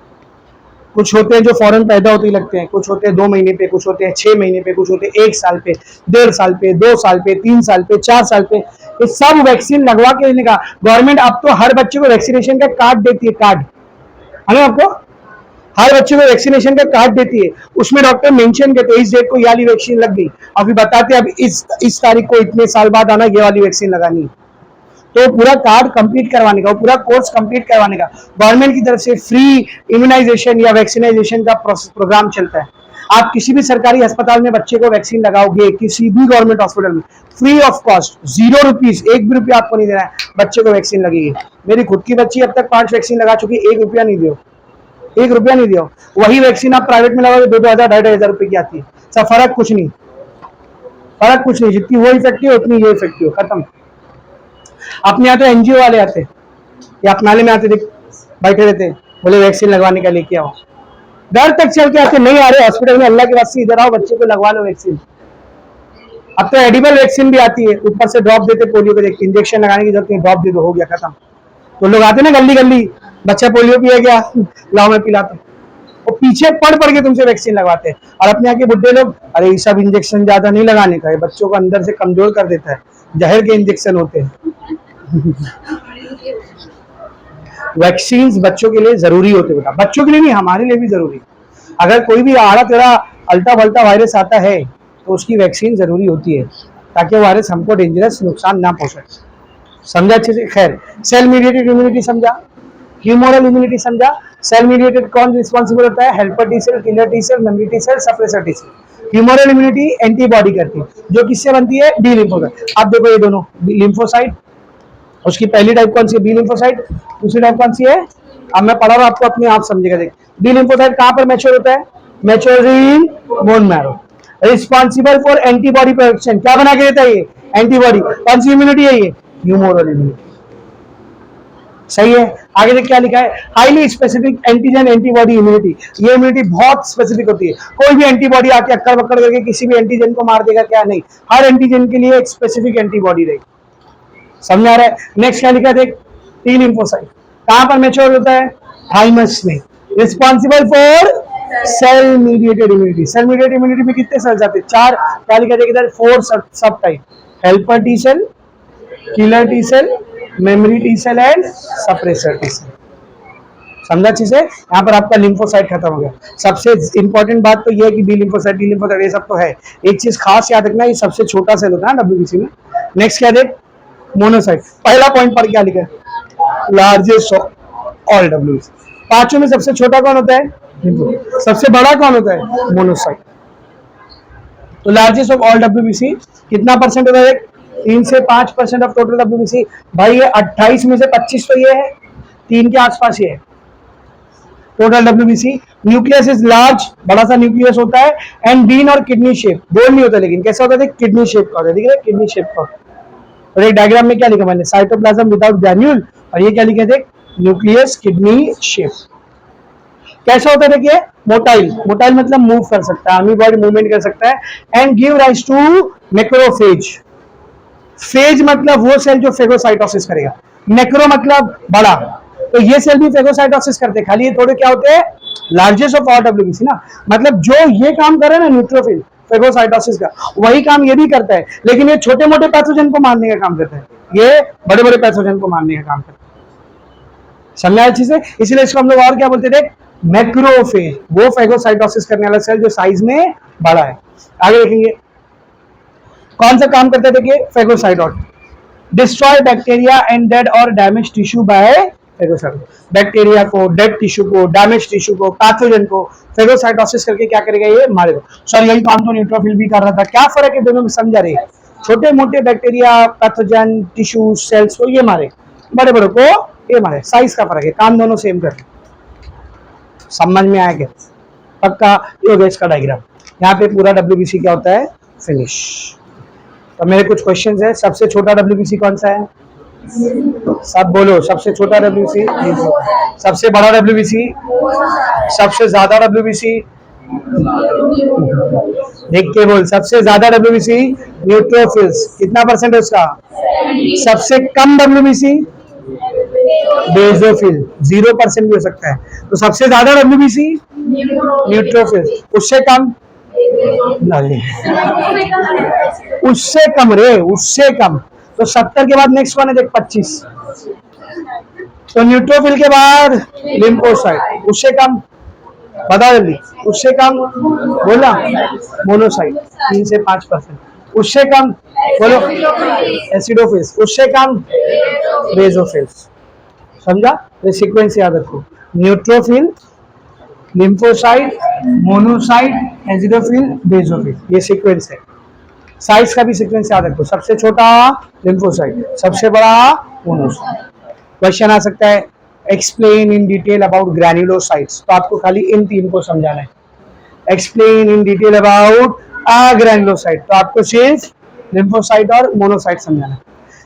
कुछ होते हैं जो फौरन पैदा होते ही लगते हैं, कुछ होते हैं 2 महीने पे, कुछ होते हैं 6 महीने पे, कुछ होते हैं 1 साल पे, 1.5 साल पे, 2 साल पे, 3 साल पे, 4 साल पे। ये सब वैक्सीन लगवा के लेने का। गवर्नमेंट अब तो हर बच्चे को वैक्सीनेशन का कार्ड देती है, कार्ड है ना, आपको हर बच्चे को वैक्सीनेशन का कार्ड देती है। उसमें डॉक्टर मेंशन करते हैं इस डेट को ये वाली वैक्सीन लग गई, अभी बताते हैं अब इस तारीख को इतने साल बाद आना ये वाली वैक्सीन लगानी है। तो पूरा कार्ड कंप्लीट करवाने का, पूरा कोर्स कंप्लीट करवाने का गवर्नमेंट की तरफ से फ्री इम्यूनाइजेशन या वैक्सीनाइजेशन का प्रोग्राम चलता है। आप किसी भी सरकारी अस्पताल में बच्चे को वैक्सीन लगाओगे, किसी भी गवर्नमेंट हॉस्पिटल में, फ्री ऑफ कॉस्ट, 0 रुपीज, 1 भी रुपया आपको नहीं देना है, बच्चे को वैक्सीन लगेगी। मेरी खुद की बच्ची अब तक 5 वैक्सीन लगा चुकी है, 1 रुपया नहीं दियो, 1 रुपया नहीं दियो। वही वैक्सीन आप प्राइवेट में लगाओगे 2-2 हजार 2,500 रुपए की आती है। सब फर्क कुछ नहीं, फर्क कुछ नहीं, जितनी वो इफेक्टिव उतनी ये इफेक्टिव, खत्म। अपने यहाँ तो एनजीओ वाले आते या अपनाले में आते, बैठे रहते, बोले वैक्सीन लगवाने का लेके आओ, घर तक चल के आते, नहीं आ रहे हॉस्पिटल में, अल्लाह के वास्ते इधर आओ, बच्चे को लगवा लो वैक्सीन। अब तो एडिबल वैक्सीन भी आती है, ऊपर से ड्रॉप देते, पोलियो के इंजेक्शन लगाने की जरूरत नहीं, ड्रॉप दे दो, हो गया खत्म। तो लोग आते ना गली गली, बच्चा पोलियो पिया गया, लाओ मैं पिलाता, वो पीछे पढ़ के तुमसे वैक्सीन लगवाते हैं। और अपने यहाँ के बुढ़े लोग, अरे ये सब इंजेक्शन ज्यादा नहीं लगाने का है, बच्चों को अंदर से कमजोर कर देता है, जहर के इंजेक्शन होते हैं। वैक्सीन बच्चों के लिए जरूरी होते बेटा, बच्चों के लिए नहीं, हमारे लिए भी जरूरी। अगर कोई भी आड़ा तेरा अल्टा बल्टा वायरस आता है तो उसकी वैक्सीन जरूरी होती है, ताकि वायरस हमको डेंजरस नुकसान ना पहुंचे। समझा अच्छे से? खैर, सेल मीडिएटेड इम्यूनिटी समझा, ह्यूमोरल इम्यूनिटी समझा। सेल मीडिएटेड कौन रिस्पॉन्सिबल होता है? Helper T cell, killer T cell, memory T cell, suppressor T cell. Humoral immunity antibody करती है, जो किससे बनती है? B lymphocyte. आप देखो ये दोनों लिम्फोसाइट, उसकी पहली टाइप कौन सी है? B lymphocyte. दूसरी टाइप कौन सी है? अब मैं पढ़ा रहा हूं, आपको अपने आप समझेगा। देख, बी लिम्फोसाइट कहां पर मैच्योर होता है? Mature in bone marrow, responsible for antibody production. क्या बना के देता है ये? एंटीबॉडी। कौन सी इम्यूनिटी है ये? Humoral immunity. सही है। आगे देख क्या लिखा है? Highly specific antigen antibody immunity. ये इम्यूनिटी बहुत स्पेसिफिक होती है, कोई भी एंटीबॉडी आके अक्कड़ बक्कड़ करके किसी भी एंटीजन को मार देगा क्या? नहीं, हर एंटीजन के लिए एक स्पेसिफिक एंटीबॉडी रहेगी। समझ आ रहा है? नेक्स्ट क्या लिखा है देख, टी लिम्फोसाइट कहां पर मैच्योर होता है? थाइमस में, responsible for cell mediated immunity. Cell mediated immunity में कितने सेल्स आते हैं? 4। क्या लिखा है इधर? 4 सब type, helper T cell, killer T cell, memory T cell and suppressor T cell. समझा अच्छे से? यहाँ पर आपका लिम्फोसाइट खत्म हो गया। सबसे इंपॉर्टेंट बात तो ये है कि बी लिम्फोसाइट, डी लिम्फोसाइट, ये सब तो है। एक चीज खास याद रखना, ये सबसे छोटा सेल होता है डब्ल्यूबीसी में। नेक्स्ट क्या देख, मोनोसाइट। पहला पॉइंट पर क्या लिखा है? Largest of all WBC. पांचों में सबसे छोटा कौन होता है? सबसे बड़ा कौन होता है? मोनोसाइट। तो लार्जेस्ट ऑफ ऑल डब्ल्यूबीसी कितना परसेंट होता है? 3 से 5% ऑफ टोटल डब्ल्यूबीसी। भाई ये 28 में से 25 तो ये है, 3 के आसपास ये है total WBC. Nucleus is large, बड़ा सा न्यूक्लियस होता है, एंड बीन और किडनी शेप। गोल नहीं होता, लेकिन कैसा होता है? किडनी शेप का होता है। दिख रहा है? किडनी शेप का। और एक डायग्राम में क्या लिखा मैंने? साइटोप्लाज्म विदाउट ग्रैन्यूल, और ये क्या लिखे थे? Nucleus kidney shape. कैसा होता है? देखिए, मोटाइल। मोटाइल मतलब मूव कर सकता है, अमीबॉइड मूवमेंट कर सकता है। And give rise to macrophage. Phage मतलब वो सेल जो फेगोसाइटोसिस करेगा, नेक्रो मतलब बड़ा। तो ये सेल भी फेगोसाइटोसिस करते हैं, खाली ये थोड़े क्या होते हैं, लार्जेस्ट ऑफ ऑल डब्ल्यूबीसी ना, मतलब जो ये काम करे ना न्यूट्रोफिल फेगोसाइटोसिस का, वही काम ये भी करता है, लेकिन ये छोटे मोटे पैथोजन को मारने का काम करता है, ये बड़े बड़े पैथोजन को मारने का काम करता है। समझा अच्छे से? इसलिए इसको हम लोग और क्या बोलते थे, मैक्रोफेज, वो फेगोसाइटोसिस करने वाला सेल जो साइज में बड़ा है। आगे देखेंगे कौन सा काम करते थे कि phagocytosis, destroy bacteria and dead और damage tissue by phagocytosis, bacteria को, डेड टिश्यू को, डैमेज टिश्यू को, पैथोजन को फेगोसाइटोसिस करके क्या करेगा, ये मारेगा। सर यही काम तो न्यूट्रोफिल भी कर रहा था, क्या फर्क है दोनों में, समझा रहे? छोटे मोटे बैक्टीरिया, पैथोजन, टिश्यू, सेल्स को ये मारे, बड़े बड़े को ये मारे, साइज का फर्क है, काम दोनों सेम कर। समझ में आया क्या? पक्का? ये हो गया इसका डायग्राम। यहाँ पे पूरा डब्ल्यूबीसी क्या होता है, फिनिश। तो मेरे कुछ क्वेश्चंस है, सबसे छोटा डब्ल्यूबीसी कौन सा है, सब बोलो, सबसे छोटा डब्ल्यूबीसी, सबसे बड़ा डब्ल्यूबीसी, सबसे ज्यादा डब्ल्यूबीसी, देख के बोल, सबसे ज्यादा डब्ल्यूबीसी न्यूट्रोफिल्स, कितना परसेंट है उसका, सबसे कम डब्ल्यूबीसी बेसोफिल, 0% भी हो सकता है। तो सबसे ज्यादा डब्ल्यूबीसी न्यूट्रोफिल्स, उससे कम नहीं, उससे कम रे, उससे कम। तो 70 के बाद नेक्स्ट वन है देख 25, तो न्यूट्रोफिल के बाद लिम्फोसाइट, उससे कम बता जल्दी, उससे कम बोला मोनोसाइट 3 से 5%, उससे कम बोलो एसिडोफिल्स, उससे कम बेसोफिल्स। समझा? ये सीक्वेंस याद रखो, neutrophil, lymphocyte, monocyte, acidophil, basophil, ये सीक्वेंस है। साइज का भी सीक्वेंस याद रखो, सबसे छोटा लिम्फोसाइट, सबसे बड़ा मोनोसाइट। क्वेश्चन आ सकता है explain in detail about granulocytes, तो आपको खाली इन तीन को समझाना है। Explain in detail about granulocyte, तो आपको सिर्फ लिम्फोसाइट और मोनोसाइट समझाना है।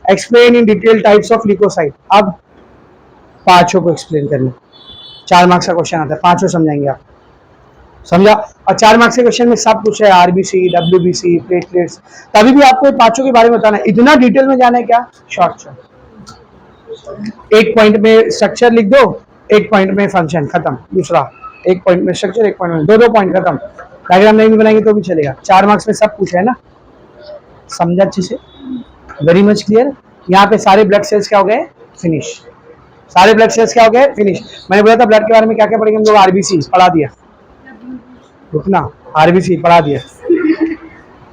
Explain in detail types of leucocyte, अब पांचों को एक्सप्लेन करना, 4 मार्क्स का क्वेश्चन आता है, पांचों समझाएंगे आप। समझा? और 4 मार्क्स के क्वेश्चन में सब कुछ है, आरबीसी, डब्ल्यूबीसी, प्लेटलेट्स, तभी भी आपको पांचों के बारे में बताना है। इतना डिटेल में जाना है क्या, शॉर्ट शॉर्ट, एक पॉइंट में स्ट्रक्चर लिख दो, एक पॉइंट में फंक्शन, खत्म। दूसरा एक पॉइंट में स्ट्रक्चर, एक पॉइंट में दो पॉइंट, खत्म। डायग्राम नहीं भी बनाएंगे तो भी चलेगा, 4 मार्क्स में सब कुछ है ना। समझा अच्छे से? Very much clear. यहाँ पे सारे ब्लड सेल्स क्या हो गए, फिनिश। सारे ब्लड सेल्स क्या हो गए, फिनिश। मैंने बोला था ब्लड के बारे में क्या क्या पढ़ेंगे हम लोग, आरबीसी पढ़ा दिया, रुकना, आरबीसी पढ़ा दिया,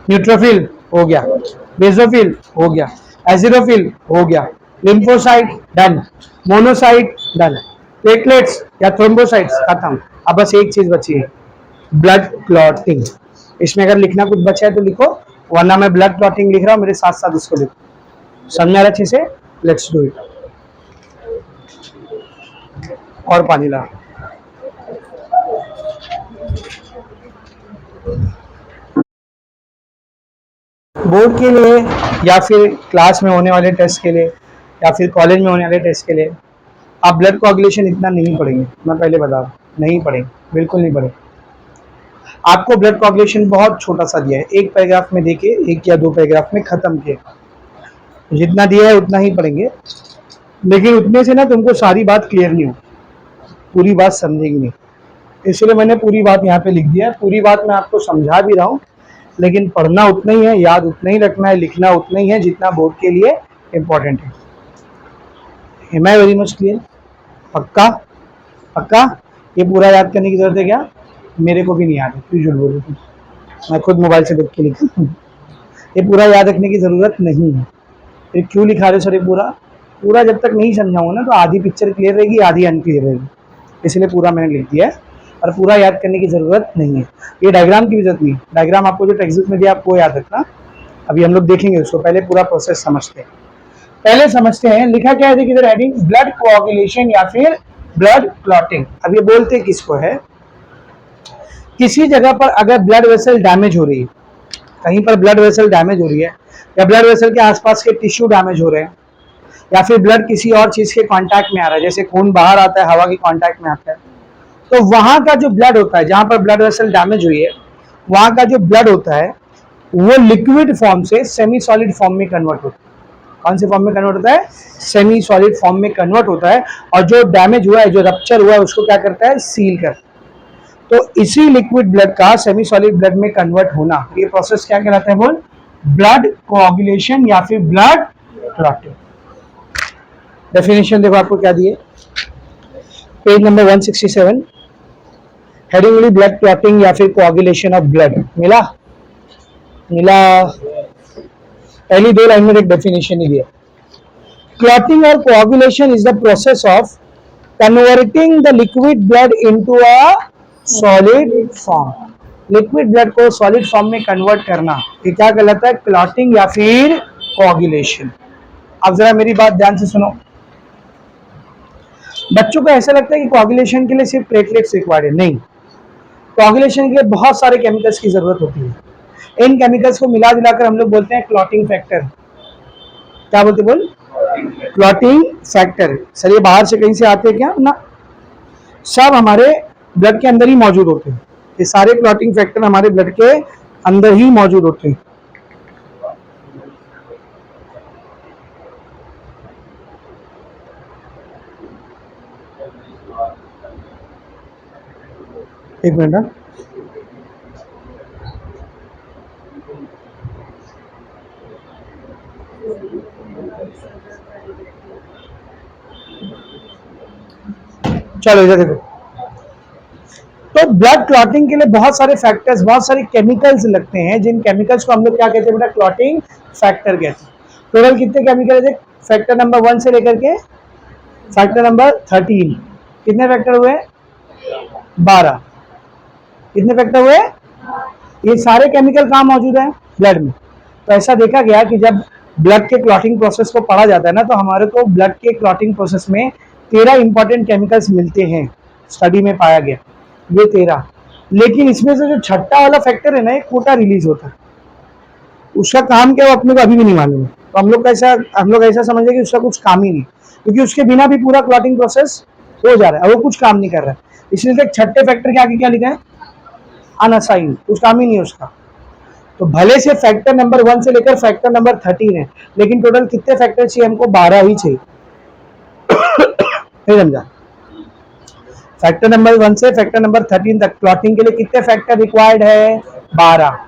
न्यूट्रोफिल हो गया, बेसोफिल हो गया, एसिडोफिल हो गया, lymphocyte done, monocyte done, platelets या थ्रोम्बोसाइट्स खत्म। अब बस एक चीज बची है, ब्लड क्लॉटिंग। इसमें अगर लिखना कुछ बचा है तो लिखो, वरना मैं ब्लड क्लॉटिंग लिख रहा हूँ, मेरे साथ साथ इसको लिखो। समझा अच्छे से? Let's do it. और पानी ला। बोर्ड के लिए या फिर क्लास में होने वाले टेस्ट के लिए या फिर कॉलेज में होने वाले टेस्ट के लिए आप ब्लड कोआगुलेशन इतना नहीं पढ़ेंगे, मैं पहले बता रहा हूँ, नहीं पढ़ेंगे, बिल्कुल नहीं पढ़ेंगे। आपको ब्लड कोआगुलेशन बहुत छोटा सा दिया है, एक पैराग्राफ में देके, एक या 2 पैराग्राफ में खत्म किए, जितना दिया है उतना ही पढ़ेंगे, लेकिन उतने से ना तुमको सारी बात क्लियर नहीं हो, पूरी बात समझेगी नहीं। इसलिए मैंने पूरी बात यहाँ पे लिख दिया है, पूरी बात मैं आपको समझा भी रहा हूँ, लेकिन पढ़ना उतना ही है, याद उतना ही रखना है, लिखना उतना ही है जितना बोर्ड के लिए इम्पोर्टेंट है। Am I very much clear? पक्का? पक्का? ये पूरा याद करने की जरूरत है क्या? मेरे को भी नहीं याद है, क्यों झूठ बोल रही, मैं खुद मोबाइल से देख के लिखा हूँ। ये पूरा याद रखने की जरूरत नहीं है। फिर क्यों लिखा रहे सर ये पूरा? पूरा जब तक नहीं समझाऊंगा ना तो आधी पिक्चर क्लियर रहेगी, आधी अनक्लियर रहेगी, इसलिए पूरा मैंने लिख दिया है। और पूरा याद करने की जरूरत नहीं है, ये डायग्राम की भी जरूरत नहीं। डायग्राम आपको जो टेक्स्ट बुक में दिया आपको याद रखना, अभी हम लोग देखेंगे उसको, पहले पूरा प्रोसेस समझते हैं। पहले समझते हैं लिखा क्या है, देखिए इधर हेडिंग ब्लड कोआगुलेशन या फिर ब्लड क्लॉटिंग। अब ये बोलते किसको है, किसी जगह पर अगर ब्लड वेसल डैमेज हो रही है, कहीं पर ब्लड वेसल डैमेज हो रही है, या ब्लड वेसल के आसपास के टिश्यू डैमेज हो रहे हैं, या फिर ब्लड किसी और चीज के कांटेक्ट में आ रहा है, जैसे खून बाहर आता है हवा के कांटेक्ट में आता है, तो वहां का जो ब्लड होता है, जहां पर ब्लड वेसल डैमेज हुई है, वहां का जो ब्लड होता है वो लिक्विड फॉर्म से सेमी सॉलिड फॉर्म में कन्वर्ट होता है। कौन से फॉर्म में कन्वर्ट होता है? सेमी सॉलिड फॉर्म में कन्वर्ट होता है। और जो डैमेज हुआ है, जो रप्चर हुआ है, उसको क्या करता है? सील करता है। तो इसी लिक्विड ब्लड का सेमी सॉलिड ब्लड में कन्वर्ट होना, ये प्रोसेस क्या कहलाता है? बोल, ब्लड कोआगुलेशन या फिर ब्लड क्लॉटिंग। डेफिनेशन देखो आपको क्या दिए, पेज नंबर 167, हेडिंग मिली ब्लड क्लॉटिंग या फिर कोआगुलेशन ऑफ ब्लड। मिला? पहली 2 लाइन में एक डेफिनेशन ही दिया। क्लॉटिंग और coagulation is the process of converting the liquid blood into a solid form. Liquid blood को सॉलिड फॉर्म में कन्वर्ट करना, ये क्या कहलाता है? क्लॉटिंग या फिर कोआगुलेशन। अब जरा मेरी बात ध्यान से सुनो। बच्चों को ऐसा लगता है कि कोआगुलेशन के लिए सिर्फ प्लेटलेट्स रिक्वायर्ड है। नहीं, कोआगुलेशन के लिए बहुत सारे केमिकल्स की जरूरत होती है। इन केमिकल्स को मिला जुलाकर हम लोग बोलते हैं क्लॉटिंग फैक्टर। क्या बोलते? बोल, क्लॉटिंग फैक्टर। सर ये बाहर से कहीं से आते हैं क्या? ना, सब हमारे ब्लड के अंदर ही मौजूद होते हैं। ये सारे क्लॉटिंग फैक्टर हमारे ब्लड के अंदर ही मौजूद होते हैं। एक मिनट, चलो इधर देखो। तो ब्लड क्लॉटिंग के लिए बहुत सारे फैक्टर्स, बहुत सारे केमिकल्स लगते हैं, जिन केमिकल्स को हम लोग क्या कहते हैं बेटा? क्लॉटिंग फैक्टर कहते हैं। टोटल कितने केमिकल है? फैक्टर नंबर 1 से लेकर के फैक्टर नंबर 13। कितने फैक्टर हुए? 12। कितने फैक्टर हुए? ये सारे केमिकल कहाँ मौजूद है? ब्लड में। तो ऐसा देखा गया कि जब ब्लड के क्लॉटिंग प्रोसेस को पढ़ा जाता है ना, तो हमारे को ब्लड के क्लॉटिंग प्रोसेस में 13 इंपॉर्टेंट केमिकल्स मिलते हैं, स्टडी में पाया गया ये 13। लेकिन इसमें से जो छठा वाला फैक्टर है ना, एक कोटा रिलीज होता है। उसका काम क्या है वो अपने को अभी भी नहीं मालूम है। तो हम लोग ऐसा समझे कि उसका कुछ काम ही नहीं, क्योंकि उसके बिना भी पूरा क्लॉटिंग प्रोसेस हो जा रहा है, वो कुछ काम नहीं कर रहा है। इसलिए छठे फैक्टर के आगे क्या लिखा है? अनअसाइन, कुछ काम ही नहीं है उसका। तो भले से फैक्टर नंबर 1 से लेकर फैक्टर नंबर 13 है, लेकिन टोटल कितने फैक्टर चाहिए हमको? 12 ही चाहिए। नहीं समझा? फैक्टर नंबर 1 से फैक्टर नंबर 13 तक क्लॉटिंग के लिए कितने फैक्टर रिक्वायर्ड है? 12।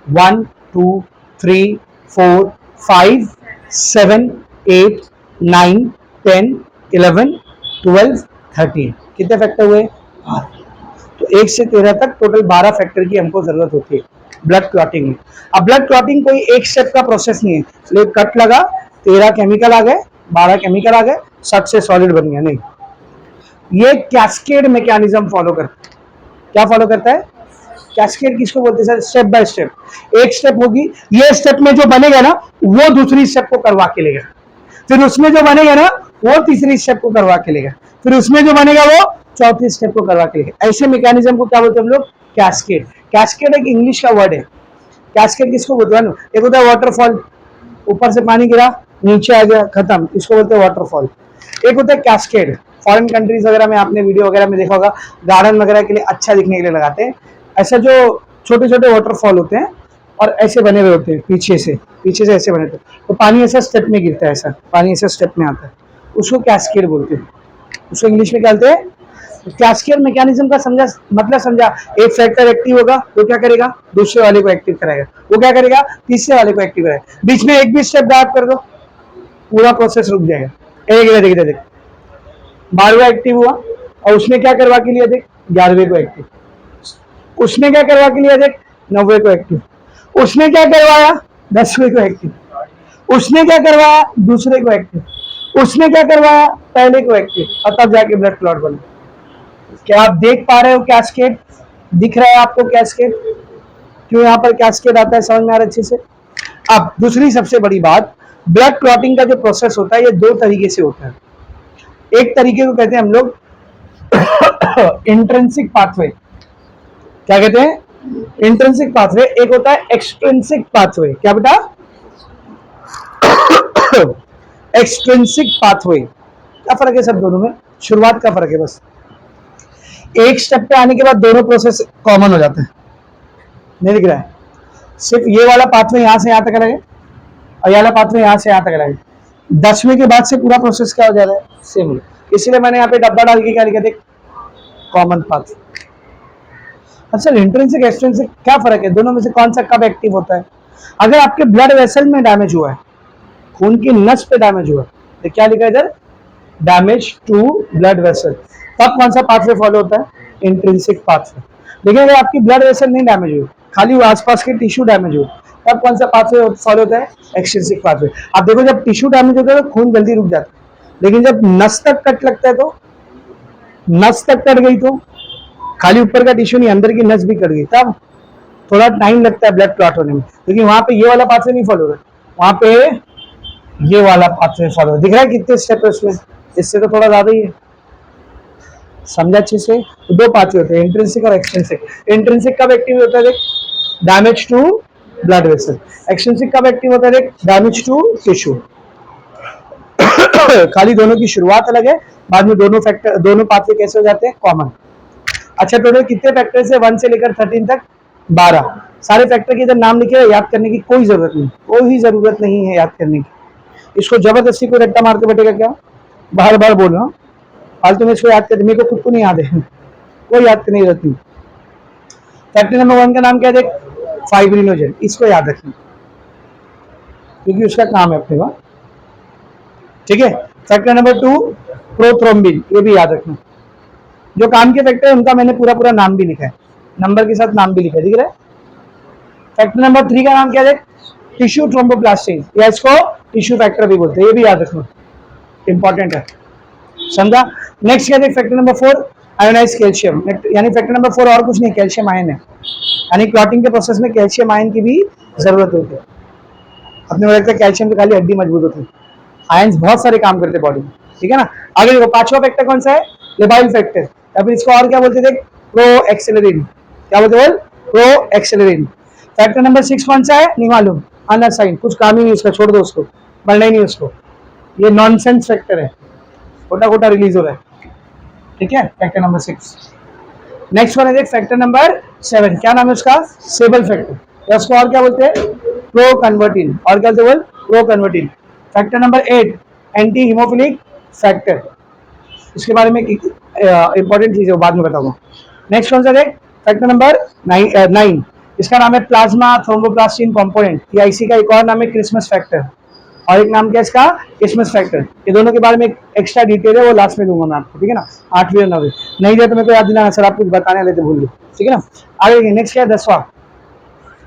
1 2 3 4 5 7 8 9 10 11 12 13। कितने फैक्टर हुए? 12। तो 1 से 13 तक टोटल 12 फैक्टर की हमको जरूरत होती है ब्लड क्लॉटिंग में। अब ब्लड क्लॉटिंग कोई एक स्टेप का प्रोसेस नहीं है, इसलिए कट लगा, 13 केमिकल आ गए, 12 केमिकल आ गए, 60 से सॉलिड बन गया। नहीं, ये कैस्केड मैकेनिज्म फॉलो करता है। क्या फॉलो करता है? कैस्केड किसको बोलते हैं सर? Step by step. एक स्टेप होगी, ये स्टेप में जो बनेगा ना, वो दूसरी स्टेप को करवा के लेगा, फिर उसमें जो बनेगा ना, वो तीसरी स्टेप को करवा के लेगा, फिर उसमें जो बनेगा वो चौथी स्टेप को करवा के लेगा। ऐसे मैकेनिज्म को क्या बोलते हैं हम लोग? कैस्केड। कैस्केड एक इंग्लिश का वर्ड है। कैस्केड किसको बोलते हैं? एक होता है वाटरफॉल, ऊपर से पानी गिरा, नीचे आ गया, खत्म, इसको बोलते हैं वाटरफॉल। एक होता है कैस्केड, फॉरेन कंट्रीज वगैरह में आपने वीडियो वगैरह में देखा होगा, गार्डन वगैरह के लिए अच्छा दिखने के लिए लगाते हैं। ऐसा जो छोटे छोटे वाटरफॉल होते हैं और ऐसे बने हुए होते हैं, पीछे से ऐसे बने होते हैं, तो पानी ऐसा स्टेप में गिरता है, ऐसा पानी ऐसा स्टेप में आता है, उसको कैस्केड बोलते हैं। उसको इंग्लिश में क्या बोलते हैं? कैस्केड मैकेनिज्म का समझा, मतलब समझा। एक फैक्टर एक्टिव होगा, वो क्या करेगा? दूसरे वाले को एक्टिव कराएगा, वो क्या करेगा? तीसरे वाले को एक्टिव कराएगा। बीच में एक भी स्टेप गायब कर दो, पूरा प्रोसेस रुक जाएगा। देख 12वां एक्टिव हुआ, और उसने क्या करवा के लिया? देख 11वें को एक्टिव। उसने क्या करवा के लिया? देख 9वें को एक्टिव। उसने क्या करवाया? 10वें को एक्टिव। उसने क्या करवाया? दूसरे को एक्टिव। उसने क्या करवाया? पहले को एक्टिव, और तब जाके ब्लड क्लॉट बना। क्या आप देख पा रहे हो कैस्केड? दिख रहा है आपको कैस्केड? क्यों यहाँ पर कैस्केड आता है, समझ में आ रहा है अच्छे से? अब दूसरी सबसे बड़ी बात, ब्लड क्लॉटिंग का जो प्रोसेस होता है ये 2 तरीके से होता है। एक तरीके को कहते हैं हम लोग इंट्रिंसिक पाथवे। क्या कहते हैं? Intrinsic pathway. एक होता है एक्सट्रिंसिक पाथवे। क्या बेटा? Extrinsic pathway. क्या फर्क है सब दोनों में? शुरुआत का फर्क है बस। एक स्टेप पे आने के बाद दोनों प्रोसेस कॉमन हो जाते हैं। नहीं दिख रहा है? सिर्फ ये वाला पाथवे यहां से यहां तक अलग है, और ये वाला पाथवे यहां से यहां तक अलग है। 10वें के बाद से पूरा प्रोसेस क्या हो जा रहा है, सेम हो। इसलिए मैंने यहाँ पे डब्बा डाल के क्या लिखा, देख कॉमन पाथ। अच्छा, इंट्रिंसिक एक्सट्रिंसिक क्या फर्क है, दोनों में से कौन सा कब एक्टिव होता है? अगर आपके ब्लड वेसल में डैमेज हुआ है, खून की नस पे डैमेज हुआ है, तो क्या लिखा है इधर, डैमेज टू ब्लड वेसल, तब कौन सा पाथवे फॉलो होता है, इंट्रिंसिक पाथवे। लेकिन अगर आपकी ब्लड वेसल नहीं डैमेज हुई, खाली आसपास के टिश्यू डैमेज हुए, तब कौन सा पाथवे फॉलो होता है, एक्सट्रिंसिक पाथवे। आप देखो जब टिश्यू डैमेज होता है तो खून जल्दी रुक जाता है, लेकिन जब नस तक कट लगता है तो, नस तक कट गई तो, खाली ऊपर का टिश्यू नहीं अंदर की नस भी कट गई, तब थोड़ा टाइम लगता है ब्लड क्लॉट होने में, क्योंकि वहां पे ये वाला पाथवे नहीं फॉलो हो रहा है, वहां पे ये वाला पाथवे फॉलो। दिख रहा है कितने स्टेप है उसमें, इससे तो थोड़ा ज्यादा ही है, समझा अच्छे से। तो दो पाथवे होते हैं, इंट्रिंसिक और एक्सट्रिंसिक। इंट्रिंसिक कब एक्टिव होता है, देख damage to blood vessel. Extrinsic कब एक्टिव होता है, देख डैमेज टू टिश्यू। खाली दोनों की शुरुआत अलग है, बाद में दोनों फैक्टर, दोनों पाथवे कैसे हो जाते हैं, कॉमन। अच्छा, टोटल कितने फैक्टर है, 1 से लेकर 13 तक, 12। सारे फैक्टर के इधर नाम लिखे, याद करने की कोई जरूरत नहीं, कोई जरूरत नहीं है याद करने की। इसको जबरदस्ती को रट्टा मारते बैठेगा क्या, बार बार बोल रहा हूँ, फालतू में इसको याद कर, मेरे को खुद को नहीं याद है, कोई याद करने की जरूरत नहीं। फैक्टर नंबर 1 का नाम क्या है, देख फाइब्रिनोजन, इसको याद रखना क्योंकि उसका काम है अपने पास, ठीक है। फैक्टर नंबर 2 प्रोथ्रोम्बिन, ये भी याद रखना। जो काम के फैक्टर है उनका मैंने पूरा पूरा नाम भी लिखा है, नंबर के साथ नाम भी लिखा है, दिख रहा है। फैक्टर नंबर 3 का नाम क्या है, टिश्यू थ्रोम्बोप्लास्टिन, या इसको टिश्यू फैक्टर भी बोलते हैं, ये भी याद रखना, इंपॉर्टेंट है, समझा। नेक्स्ट क्या है, फैक्टर नंबर 4 आयोनाइज कैल्शियम, यानी फैक्टर नंबर 4 और कुछ नहीं, कैल्शियम आयन है, यानी क्लॉटिंग के प्रोसेस में कैल्शियम आयन की भी जरूरत होती है। अपने को लगता है कैल्शियम से खाली हड्डी मजबूत होती है, आयंस बहुत सारे काम करते हैं बॉडी में, ठीक है ना। आगे देखो, 5वां फैक्टर कौन सा है, लेबाइल फैक्टर, या फिर इसको और क्या बोलते थे, प्रो एक्सेलरिन, क्या बोलते हैं, प्रो एक्सेलरिन। फैक्टर नंबर 6 कौन सा है, नहीं मालूम, अनसाइन, कुछ काम ही नहीं उसका, छोड़ दो उसको, पढ़ना ही नहीं उसको, ये नॉनसेंस फैक्टर है, खोटा खोटा रिलीज हो रहा है, ठीक है। Factor number 6। नेक्स्ट वन है फैक्टर नंबर 7, क्या नाम है उसका, सेबल फैक्टर, या उसको और क्या बोलते हैं, प्रो कन्वर्टिन, और क्या बोलते हैं, proconvertin. Factor number 8 anti haemophilic factor, इसके बारे में इंपॉर्टेंट चीज है, बाद में बताऊंगा। नेक्स्ट कौन सा देख, फैक्टर नंबर 9, इसका नाम है प्लाज्मा थ्रोम्बोप्लास्टिन कंपोनेंट, या इसी का एक और नाम है क्रिसमस फैक्टर, और एक नाम क्या है इसका, क्रिसमस फैक्टर। ये दोनों के बारे में एक्स्ट्रा डिटेल है, वो लास्ट में दूंगा मैं आपको, ठीक है ना, 8वीं और 9वीं। नहीं दिया तो मेरे को याद दिलाना सर, आप कुछ बताने वाले थे, भूल गए, ठीक है ना। आगे नेक्स्ट क्या है, 10वां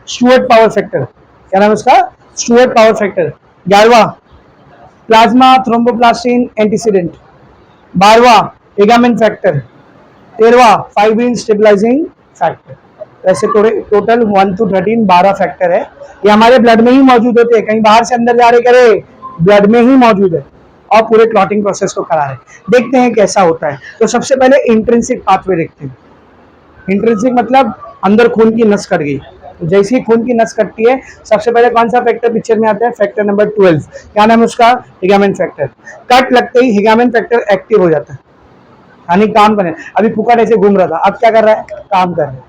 स्टुअर्ट पावर फैक्टर, क्या नाम है उसका, स्टुअर्ट पावर फैक्टर। 11वां प्लाज्मा थ्रोम्बोप्लास्टिन एंटीसीडेंट। 12वां लिगामेंट फैक्टर। 13वां फाइब्रिन स्टेबलाइजिंग फैक्टर। ऐसे टोटल 1 to 13 12 फैक्टर है, ये हमारे ब्लड में ही मौजूद होते हैं, कहीं बाहर से अंदर जा रहे करे, ब्लड में ही मौजूद है, और पूरे क्लॉटिंग प्रोसेस को करा रहे। देखते हैं कैसा होता है। तो सबसे पहले इंट्रिंसिक पाथवे देखते हैं। इंट्रिंसिक मतलब अंदर खून की नस कट गई, तो जैसे ही खून की नस कटती है, सबसे पहले कौन सा फैक्टर पिक्चर में आता है, फैक्टर नंबर 12, क्या नाम है उसका, लिगामेंट फैक्टर। कट लगते ही लिगामेंट फैक्टर एक्टिव हो जाता है, यानी काम करने। अभी फुकट ऐसे घूम रहा था, अब क्या कर रहा है, काम कर रहा है।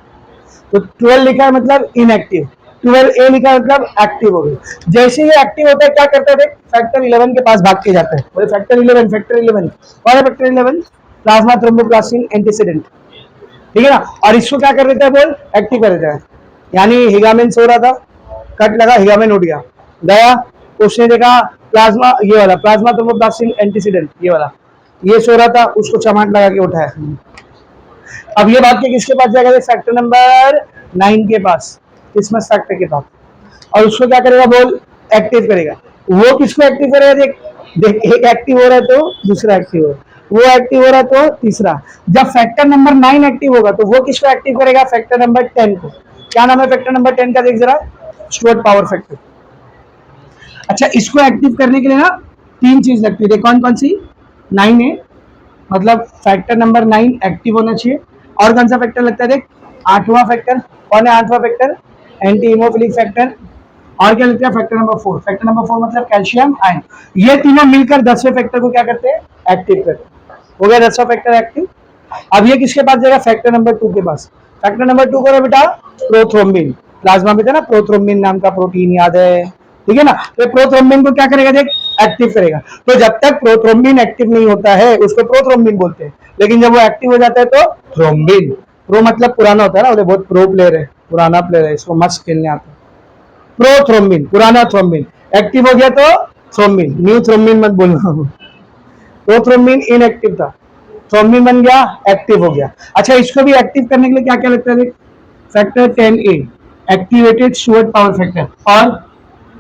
तो 12 लिखा है मतलब इनएक्टिव, 12A लिखा है मतलब एक्टिव हो गया। जैसे ही एक्टिव होता है क्या करता है, फैक्टर 11 के पास भाग के जाता है, बोले फैक्टर 11, फैक्टर 11 कौन है, फैक्टर 11 प्लाज्मा थ्रोम्बोप्लास्टिन एंटीसीडेंट, ठीक है ना। और इसको क्या कर देता है, बोल एक्टिव कर देता है। यानी हिगामेंट सो रहा था, कट लगा, हिगामेंट उठ गया, गया, उसने देखा प्लाज्मा, ये वाला प्लाज्मा थ्रोम्बोप्लास्टिन एंटीसीडेंट, ये वाला, ये सो रहा था, उसको चमाट लगा के उठाया। अब ये भाग के किसके पास जाएगा, फैक्टर नंबर 9 के पास, क्रिसमस फैक्टर के पास, और उसको क्या करेगा, बोल एक्टिव करेगा। वो किसको एक्टिव करेगा, देख देख, एक एक्टिव हो रहा है तो दूसरा एक्टिव हो रहा है, वो एक्टिव हो रहा है तो तीसरा। जब फैक्टर नंबर 9 एक्टिव होगा तो वो किसको एक्टिव करेगा, फैक्टर नंबर 10 को। क्या नाम है फैक्टर नंबर 10 का, देख जरा, स्टुअर्ट पावर फैक्टर। अच्छा, इसको एक्टिव करने के लिए ना 3 चीज लगती है, कौन कौन सी, 9 है, मतलब फैक्टर नंबर 9 एक्टिव होना चाहिए। और कौन सा फैक्टर लगता है, देख 8वां फैक्टर, कौन है 8वां फैक्टर, एंटी हीमोफिलिक फैक्टर। और क्या लगता है, फैक्टर नंबर 4, फैक्टर नंबर 4 मतलब कैल्शियम आयन। ये तीनों मिलकर 10वें फैक्टर को क्या करते हैं, एक्टिव करते हैं। हो गया 10वां फैक्टर एक्टिव। अब ये किसके पास जाएगा, फैक्टर नंबर 2 के पास। फैक्टर नंबर 2 करो बेटा, प्रोथ्रोम्बिन, प्लाज्मा में था ना प्रोथ्रोम्बिन नाम का प्रोटीन, याद है, ठीक है ना। तो प्रोथ्रोम्बिन को क्या करेगा, देख एक्टिव करेगा। तो जब तक प्रोथ्रोम्बिन एक्टिव नहीं होता है उसको प्रोथ्रोम्बिन बोलते हैं, लेकिन जब वो एक्टिव हो जाता है तो थ्रोम्बिन। प्रो मतलब पुराना होता है ना, वो बहुत प्रो प्लेयर है, पुराना प्लेयर है, इसको मस्त खेलने आता है। प्रोथ्रोम्बिन पुराना थ्रोम्बिन, एक्टिव हो गया तो थ्रोम्बिन, न्यू थ्रोम्बिन मत बोलना। प्रोथ्रोम्बिन इनएक्टिव था, थ्रोम्बिन बन गया, एक्टिव हो गया। अच्छा, इसको भी एक्टिव करने के लिए क्या क्या लगता है? Factor 10A activated Stuart Prower factor, और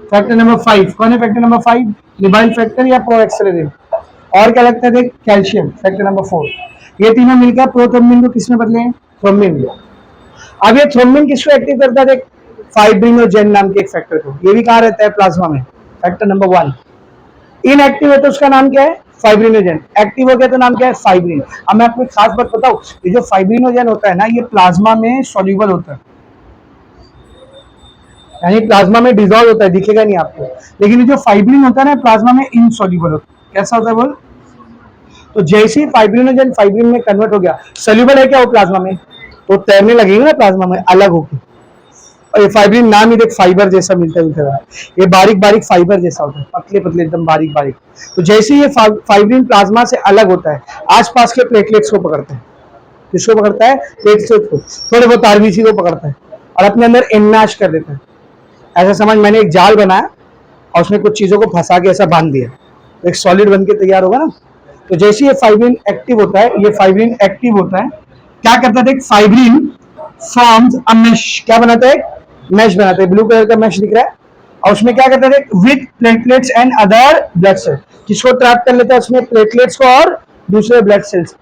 फैक्टर नंबर 5 कौन है? फैक्टर नंबर 5 लिबाइल फैक्टर या प्रोएक्सेलेरिन। और क्या लगता है? देख कैल्शियम फैक्टर नंबर 4। ये तीनों मिलकर प्रोथ्रोम्बिन को किसमें बदले? थ्रोम्बिन में। अब ये थ्रोम्बिन किसको एक्टिव करता है? देख फाइब्रिनोजेन नाम के एक फैक्टर को, ये भी कहाँ रहता है? प्लाज्मा में, फैक्टर नंबर 1। इनएक्टिव है तो उसका नाम क्या है? फाइब्रिनोजेन। एक्टिव हो गया तो नाम क्या है? फाइब्रिन। अब मैं आपको एक खास बात बताऊं, ये जो फाइब्रिनोजेन होता है ना, ये प्लाज्मा में सॉल्युबल होता है, यानी प्लाज्मा में डिजॉल्व होता है, दिखेगा नहीं आपको, लेकिन ये जो फाइब्रिन होता है ना, प्लाज्मा में इनसॉल्युबल होता है। कैसा होता है बोल? तो जैसे ही फाइब्रिनोजेन फाइब्रिन में कन्वर्ट हो गया, सोल्यूबल है क्या वो प्लाज्मा में, तो तैरने लगेगा ना प्लाज्मा में अलग होकर। और ये फाइब्रिन नाम ही देख, फाइबर जैसा मिलता है, ये बारीक बारीक फाइबर जैसा होता है, पतले पतले एकदम बारीक बारीक। तो जैसे ये फाइब्रिन प्लाज्मा से अलग होता है, आसपास के प्लेटलेट्स को पकड़ता है। किसको पकड़ता है? प्लेटलेट्स को, थोड़े बहुत आरबीसी को पकड़ता है और अपने अंदर एनमैश कर देता है। ऐसा समझ, मैंने एक जाल बनाया और उसमें कुछ चीजों को फंसा के ऐसा बांध दिया, एक सॉलिड बन के तैयार होगा ना। तो जैसे ये फाइब्रिन एक्टिव होता है, ये फाइब्रिन एक्टिव होता है, क्या करता है? फाइब्रिन फॉर्म्स अ मेश, क्या बनाता है? मैश बनाता है। ब्लू कलर का मैश दिख रहा है, और उसमें क्या करता है? With platelets and other blood cells, किसको ट्रैप कर लेता है उसमें? प्लेटलेट्स को और दूसरे ब्लड सेल्स।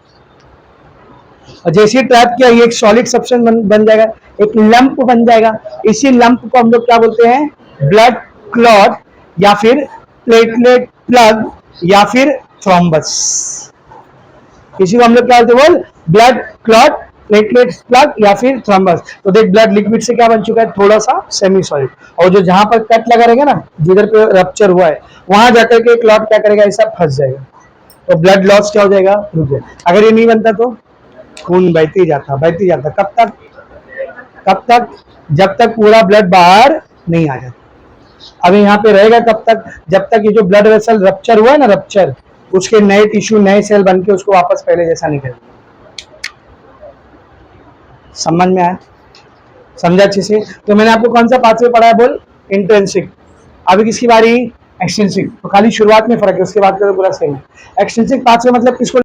और जैसे ही ट्रैप किया, ये एक सॉलिड सब्सटेंस बन जाएगा, एक लंप बन जाएगा। इसी लंप को हम लोग क्या बोलते हैं? ब्लड क्लॉट, या फिर प्लेटलेट प्लग, या फिर थ्रोम्बस। इसी को हम लोग क्या बोलते हैं? बोल, ब्लड क्लॉट, प्लेटलेट प्लग, या फिर थ्रोम्बस। तो देख, ब्लड लिक्विड से क्या बन चुका है? थोड़ा सा सेमी सॉलिड। और जो जहां पर कट लगा रहेगा ना, जिधर पे रप्चर हुआ है, वहां जाकर के क्लॉट क्या करेगा? ऐसा फंस जाएगा, तो ब्लड लॉस क्या हो जाएगा? रुक जाएगा। अगर ये नहीं बनता तो खून बहती जाता, बहती जाता। कब तक? कब तक? जब तक पूरा ब्लड बाहर नहीं आ जाता। अभी यहाँ पे रहेगा कब तक? जब तक ये जो ब्लड वेसल रप्चर हुआ है ना, रप्चर, उसके नए टिश्यू, नए सेल बन के उसको वापस पहले जैसा निकल। समझ में आया? समझा अच्छे से? तो मैंने आपको कौन सा पाथवे पढ़ा है? बोल, इंट्रिंसिक। अभी किसकी बारी? एक्सट्रिंसिक। तो खाली शुरुआत में फर्क है, उसके बाद का तो पूरा सेम है। एक्सट्रिंसिक पाथवे मतलब किसको